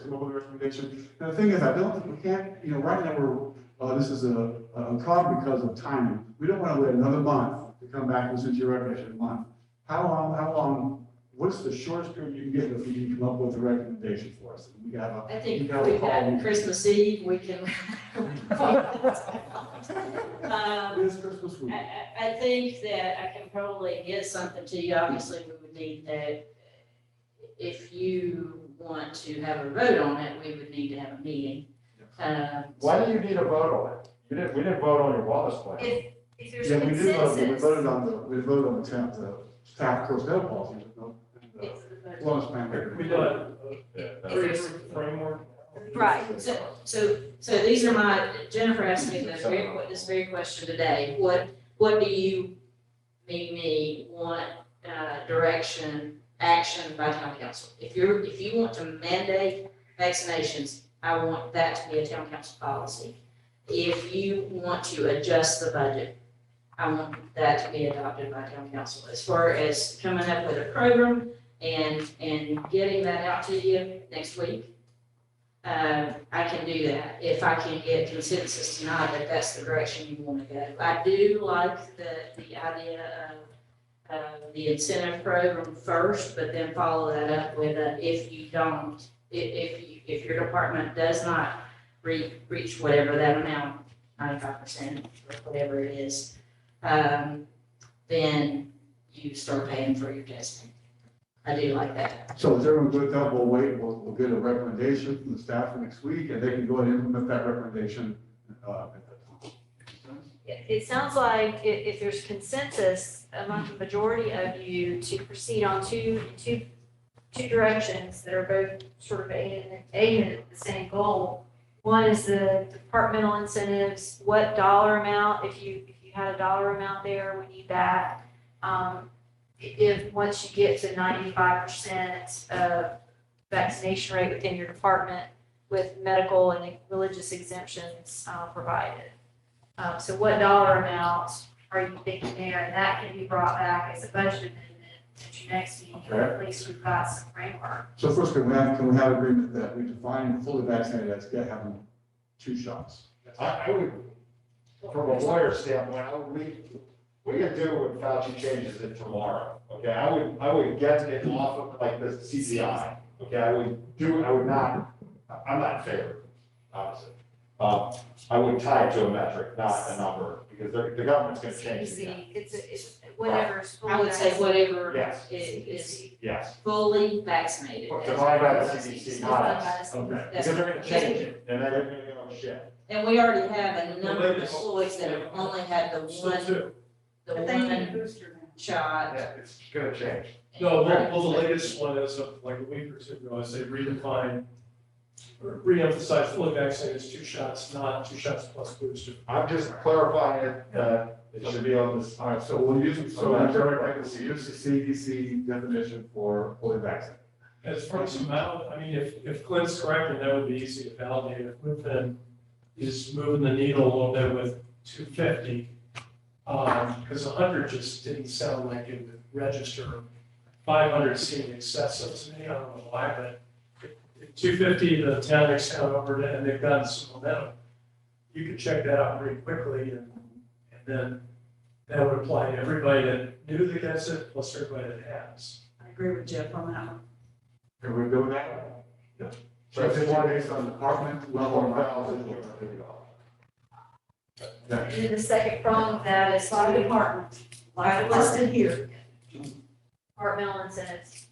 come up with a recommendation? And the thing is, I don't think we can't, right now this is a problem because of timing. We don't want to wait another month to come back and listen to your recommendation month. How long, what's the shortest period you can get if you can come up with a recommendation for us? We got a. I think we got a we've call. got Christmas Eve, we can. It's Christmas week. I think that I can probably get something to you. Obviously, we would need that. If you want to have a vote on it, we would need to have a meeting. Why do you need a vote on it? We didn't vote on your wellness plan. If there's Yeah, we did vote, we consensus. voted on the staff personnel policy, no? Wellness plan. We done Yeah, a framework. Right. So these are Jennifer asked me this very question today. What do you, me, want, direction, action by town council? If you want to mandate vaccinations, I want that to be a town council policy. If you want to adjust the budget, I want that to be adopted by town council. As far as coming up with a program and getting that out to you next week, I can do that if I can get consensus tonight that that's the direction you want to go. I do like the idea of the incentive program first, but then follow that up with if if your department does not reach whatever that amount, 95% or whatever it is, then you start paying for your testing. I do like that. So is everyone good, that we'll wait, we'll get a recommendation from the staff for next week, and they can go ahead and implement that recommendation, at that time. It sounds like if there's consensus among the majority of you to proceed on two directions that are both sort of aiming at the same goal. One is the departmental incentives, what dollar amount, if you had a dollar amount there, we need that. If once you get to 95% of vaccination rate within your department with medical and religious exemptions provided. So what dollar amount are you thinking there? And that can be brought back as a budget amendment at your next meeting. Okay. At least we've got some framework. So first, can we have agreement that we define fully vaccinated as having 2 shots? I would, from a lawyer standpoint, we could do what Fauci changes it tomorrow, okay? I would get it off of like the CCI, okay? I'm not in favor, obviously. I would tie it to a metric, not a number, because the government's gonna change it again. It's whatever's. I would say whatever Yes. is Yes. fully vaccinated. Divided by the CDC, Divided not by us. the Okay. CDC. Because they're gonna change it, and they're gonna go, shit. And we already have a number of employees that have only had the one shot. Yeah, it's gonna change. No, well, the latest one is like a week or two ago, is they redefined or re-emphasized fully vaccinated as 2 shots, not 2 shots plus booster. I'm just clarifying it, it should be on this. All right, so we'll use, use the CDC definition for fully vaccinated. As far as amount, I mean, if Clint's correct, then that would be easy to validate. If Clint is moving the needle a little bit with 250, because 100 just didn't sound like it would register. 500 seemed excessive to me, I don't know why, but if 250, the town has gone over to, and they've gotten some momentum. You could check that out pretty quickly, and then that would apply to everybody that knew that gets it, plus everybody that has. I agree with Jeff on that one. Can we go with that? Yeah. So if it's based on department level. And then the second prong of that is By department, like listed here. departmental incentives.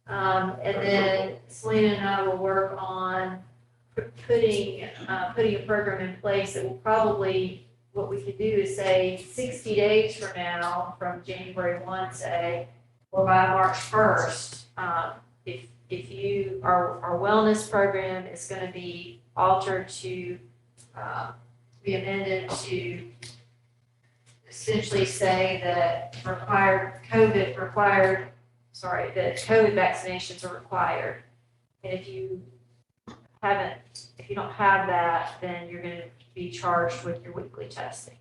And then Selena and I will work on putting a program in place that will probably, what we could do is say 60 days from now, from January 1, say, or by March 1st, if you, our wellness program is going to be altered to, be amended to essentially say that that COVID vaccinations are required. And if you don't have that, then you're going to be charged with your weekly testing.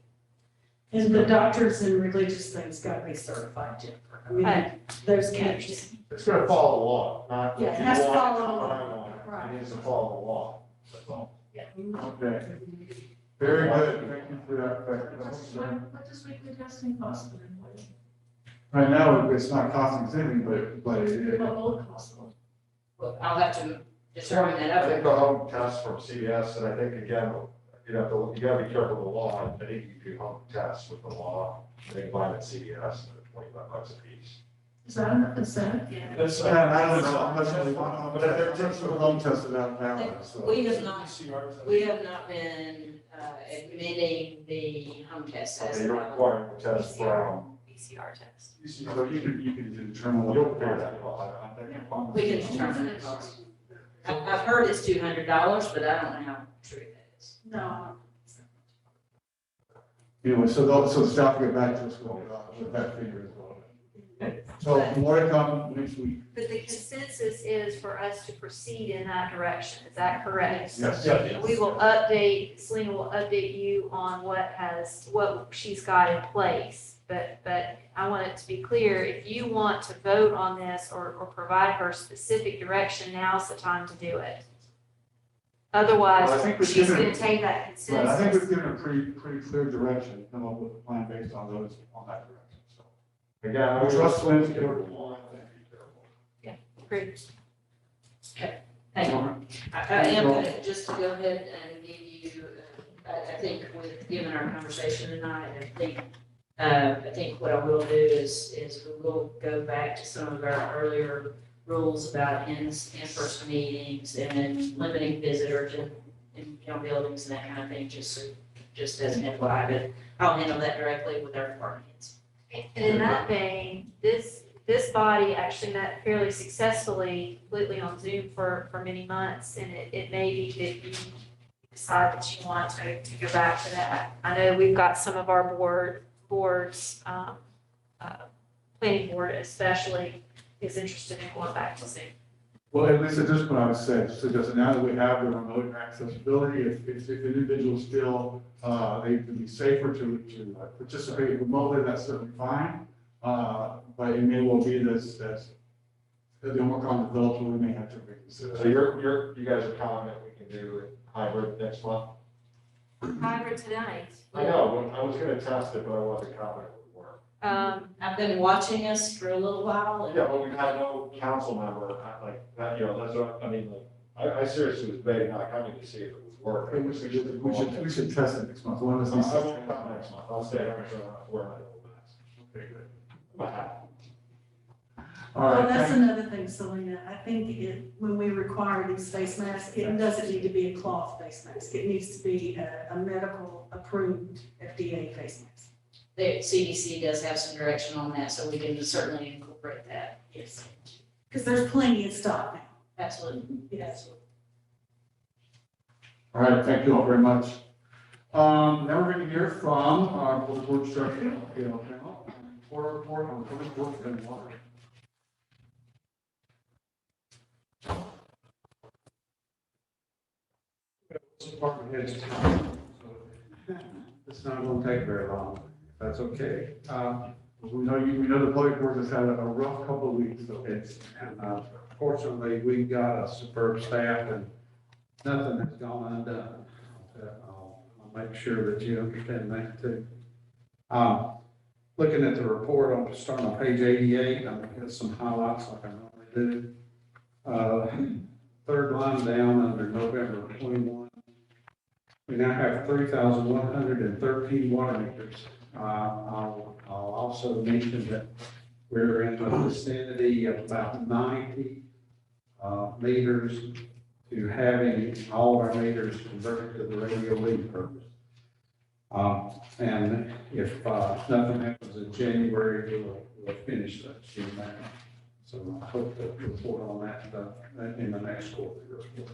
And the doctors and religious things gotta be certified, Jennifer. I mean, those can't just. It's gonna follow the law, not. Yeah, it has to you follow want the it, law. I want it. Right. It needs to follow the law, that's all. Okay. Very good, thank you for that. What does weekly testing cost them? Right now, it's not costing us anything, but it is. What will it cost them? Well, I'll have to determine that. I think the home test from CVS, and I think again, you gotta be careful with the law. I think you do home tests with the law. They can buy them at CVS, they're $25 a piece. Is that enough? Is that? I don't know how much, but they're just home tested out now, so. We have not been admitting the home test as. Okay, you're requiring a test from. PCR test. So you can determine what. You'll pay that cost. We can determine that cost. I've heard it's $200, but I don't know how true that is. No. Anyway, so the staff will get back to us with that figure as well. So more to come next week. But the consensus is for us to proceed in that direction. Is that correct? Yes. We will update, Selena will update you on what she's got in place. But I want it to be clear, if you want to vote on this or provide her specific direction, now's the time to do it. Otherwise, she's gonna take that consensus. Right, I think we've given a pretty clear direction, come up with a plan based on that direction, so. Again, I would trust Lynn to do do it. Yeah, great. Okay, thank you. I am gonna, just to go ahead and give you, I think we've given our conversation tonight, I think what I will do is we will go back to some of our earlier rules about in-person meetings and limiting visitors in buildings and that kind of thing, just as an FYI, but I'll handle that directly with our department heads. And in that vein, this body actually met fairly successfully completely on Zoom for many months, and it may be that you decide that you want to go back to that. I know we've got some of our boards, planning board especially, is interested in going back to Zoom. Well, at least at this point, I would say, because now that we have the remote accessibility, if individuals feel they can be safer to participate remotely, that's certainly fine. But it may well be that the Omicron develops, we may have to reconsider. So you guys are confident we can do it hybrid next month? Hybrid tonight. I know, I was gonna test it, but I wasn't confident it would work. I've been watching us for a little while. And Yeah, but we had no council member, like, that, that's what, I mean, like, I seriously was debating not coming to see if it would work. We should test it next month. One of I these. won't come next month, I'll stay home and wear my little mask. Okay, good. My hat. All Well, right. that's another thing, Selena. I think when we require these face masks, it doesn't need to be a cloth face mask. It needs to be a medical approved FDA face mask. the CDC does have some direction on that, so we can certainly incorporate that. Yes. Because there's plenty of stock now. Absolutely, absolutely. All right, thank you all very much. Now we're going to hear from our board structure, report on public works and water. Department heads. It's not going to take very long, if that's okay. We know the public works has had a rough couple of weeks, so it's, And fortunately, we've got a superb staff and nothing has gone undone. I'll make sure that you understand that too. Looking at the report, I'll just start on page 88. I'm going to get some highlights like I normally do. Third line down under November 21. We now have 3,113 water meters. I'll also mention that we're in the vicinity of about 90 meters to having all of our meters converted to the radio lead purpose. And if nothing happens in January, we'll finish that soon. So I hope to report on that in the next quarterly report.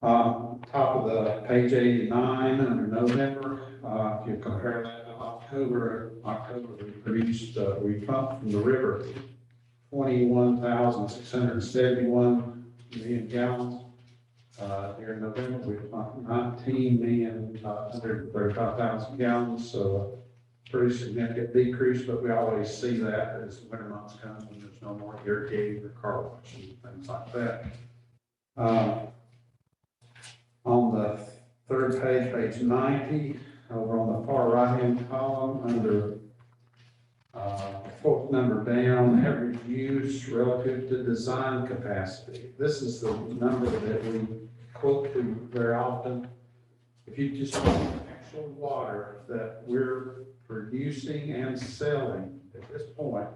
Top of the page 89 under November, if you compare that to October, we produced, we pumped from the river 21,671 million gallons. During November, we pumped 19,135,000 gallons, so a pretty significant decrease, but we always see that as the winter months come when there's no more irrigating or car washing and things like that. On the Third page, page 90, over on the far right-hand column, under fourth number down, average use relative to design capacity. This is the number that we quote to very often. If you just look at actual water that we're producing and selling at this point,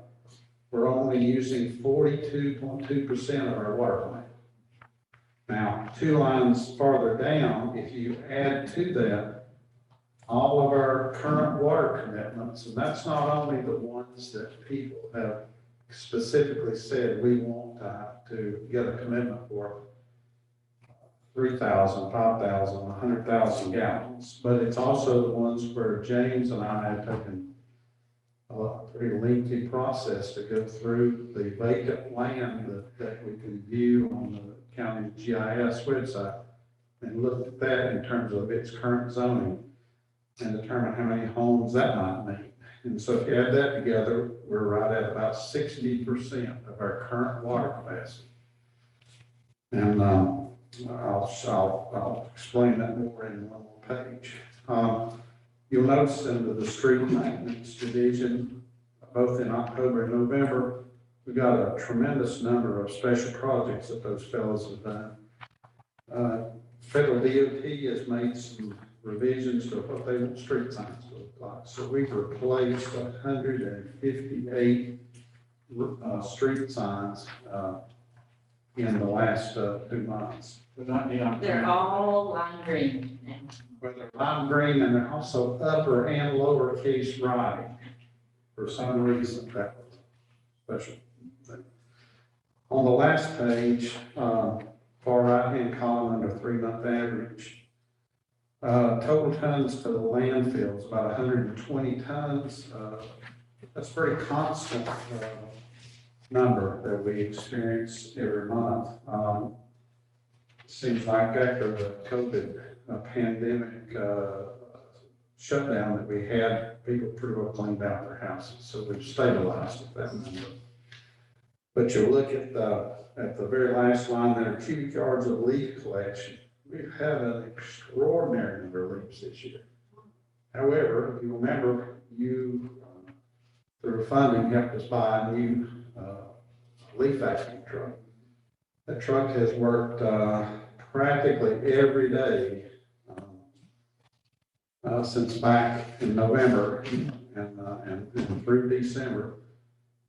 we're only using 42.2% of our water plant. Now, 2 lines farther down, if you add to that all of our current water commitments, and that's not only the ones that people have specifically said we want to get a commitment for 3,000, 5,000, 100,000 gallons, but it's also the ones where James and I have taken a pretty lengthy process to go through the vacant land that we can view on the county GIS website and look at that in terms of its current zoning and determine how many homes that might mean. And so if you add that together, we're right at about 60% of our current water capacity. And I'll explain that more in one more page. You'll notice under the street maintenance division, both in October and November, we got a tremendous number of special projects that those fellows have done. Federal DOT has made some revisions to what they want street signs to look like. So we've replaced 158 street signs in the last 2 months. They're all lime green. Well, they're lime green and they're also upper and lowercase writing. For some reason, that was special thing. On the last page, far right-hand column under 3-month average, total tons to the landfills, about 120 tons. That's a pretty constant number that we experience every month. Seems like after the COVID pandemic shutdown that we had, people pretty well cleaned out their houses, so we've stabilized at that number. But you look at the very last line there, cubic yards of leaf collection. We've had an extraordinary number of leaves this year. However, if you remember, through funding, helped us buy a new leaf vacuum truck. That truck has worked practically every day since back in November and through December,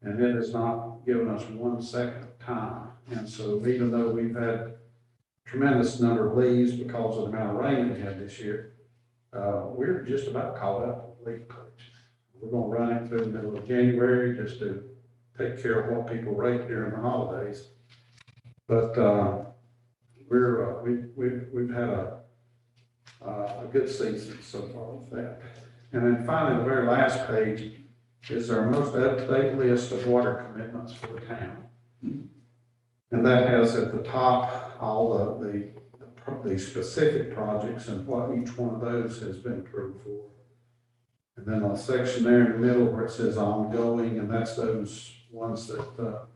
and it has not given us 1 second of time. And so even though we've had a tremendous number of leaves because of the amount of rain we had this year, we're just about caught up with leaf collection. We're going to run it through the middle of January just to take care of what people rake during the holidays. But we've had a good season so far with that. And then finally, the very last page is our most up-to-date list of water commitments for the town. And that has at the top all the specific projects and what each one of those has been approved for. And then a section there in the middle where it says ongoing, and that's those ones that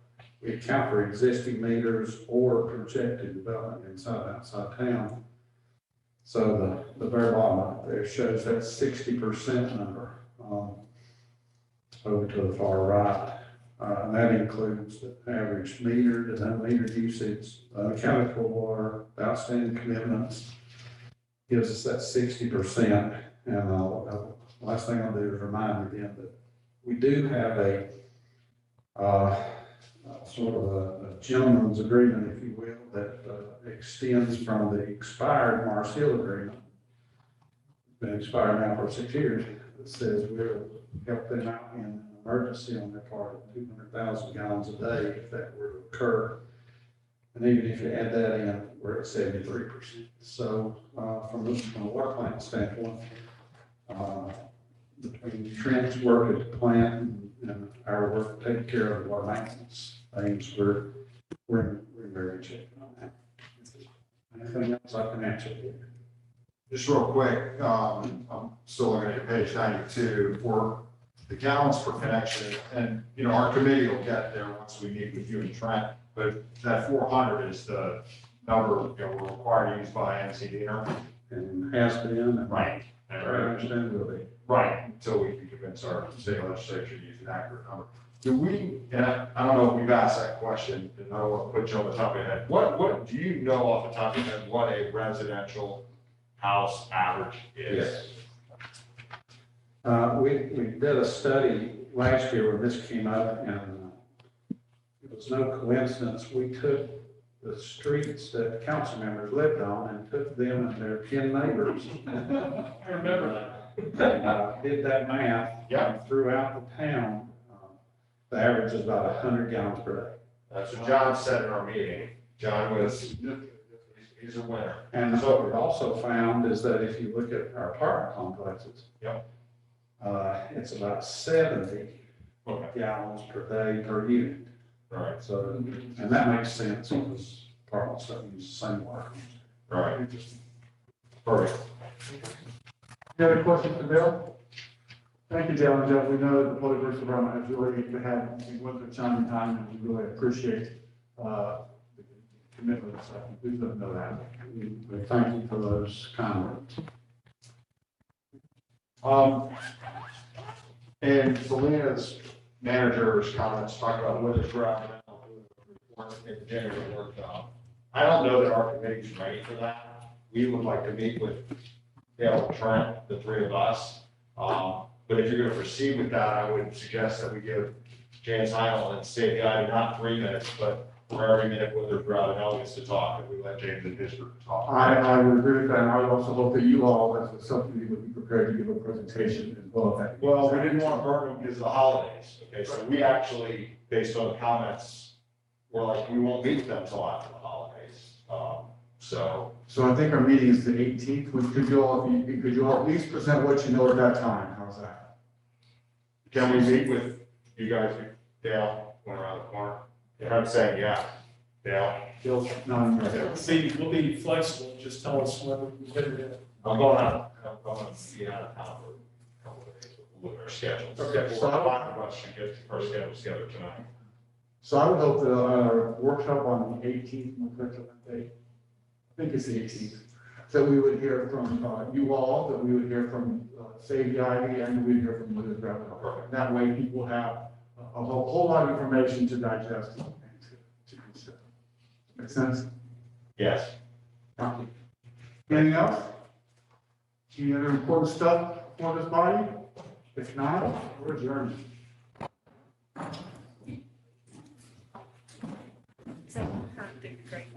we account for existing meters or projected development inside and outside town. So the very bottom of it there shows that 60% number over to the far right. And that includes the average metered and unmetered usage, unaccounted for water, outstanding commitments, gives us that 60%. And the last thing I'll do is remind you again that we do have a sort of a gentleman's agreement, if you will, that extends from the expired Mars Hill agreement. It's been expired now for 6 years. It says we'll help them out in an emergency on their part of 200,000 gallons a day if that were to occur. And even if you add that in, we're at 73%. So from a water plant standpoint, between Trent's work at the plant and our work to take care of the water maintenance things, we're in very good shape on that. Anything else I can answer here? Just real quick, I'm still looking at page 92 for the gallons per connection, and our committee will get there once we meet with you and Trent. But that 400 is the number we're required to use by NCDR. and has been, and Right. I understand will be. Right, until we can convince our state legislature to use an accurate number. Do we, and I don't know if we've asked that question, and I don't want to put you on the top of your head. What, do you know off the top of your head what a residential house average is? We did a study last year where this came up, and it was no coincidence. We took the streets that council members lived on and took them and their 10 neighbors. I remember that. Did that math. Yeah. Throughout the town, the average is about 100 gallons per day. That's what John said in our meeting. John was, he's a winner. And so what we also found is that if you look at our apartment complexes. Yep. It's about 70 gallons per day per unit. Right. So, and that makes sense because apartments don't use the same water. Right. Perfect. Any other questions for Bill? Thank you, Dale and Jeff. We know that the Public Works Department has really had, went through challenging time, and we really appreciate the commitment. So please let them know that. We thank you for those comments. And Selena's manager's comments talk about whether it's right in the January workshop. I don't know that our committee's ready for that. We would like to meet with Dale and Trent, the three of us. But if you're going to proceed with that, I would suggest that we give James Heil and State Guy not 3 minutes, but for every minute whether Groudon gets to talk, if we let James and his group talk. I would agree with that, and I would also hope that you all, as a subcommittee, would be prepared to give a presentation as well. Well, we didn't want to burn them because of the holidays, okay, so we actually, based on the comments, we're like, we won't meet with them until after the holidays, So I think our meeting is the 18th, could you all at least present what you know at that time, how's that? Can we meet with you guys, Dale, going around the corner? I'm saying, yeah, Dale. Bill's not. We'll be flexible, just tell us when we can get it in. I'm going to be out of town for a couple of days, we'll look at our schedules. Okay, So I'm not rush to get our schedule together tonight. So I would hope that our workshop on the 18th, my correct on that date? I think it's the 18th, that we would hear from you all, that we would hear from Save the Ivy, and we would hear from Withers Gravel. That way people have a whole lot of information to digest and to consider. Make sense? Yes. Anything else? Any other important stuff for this body? If not, we're adjourned. So, great.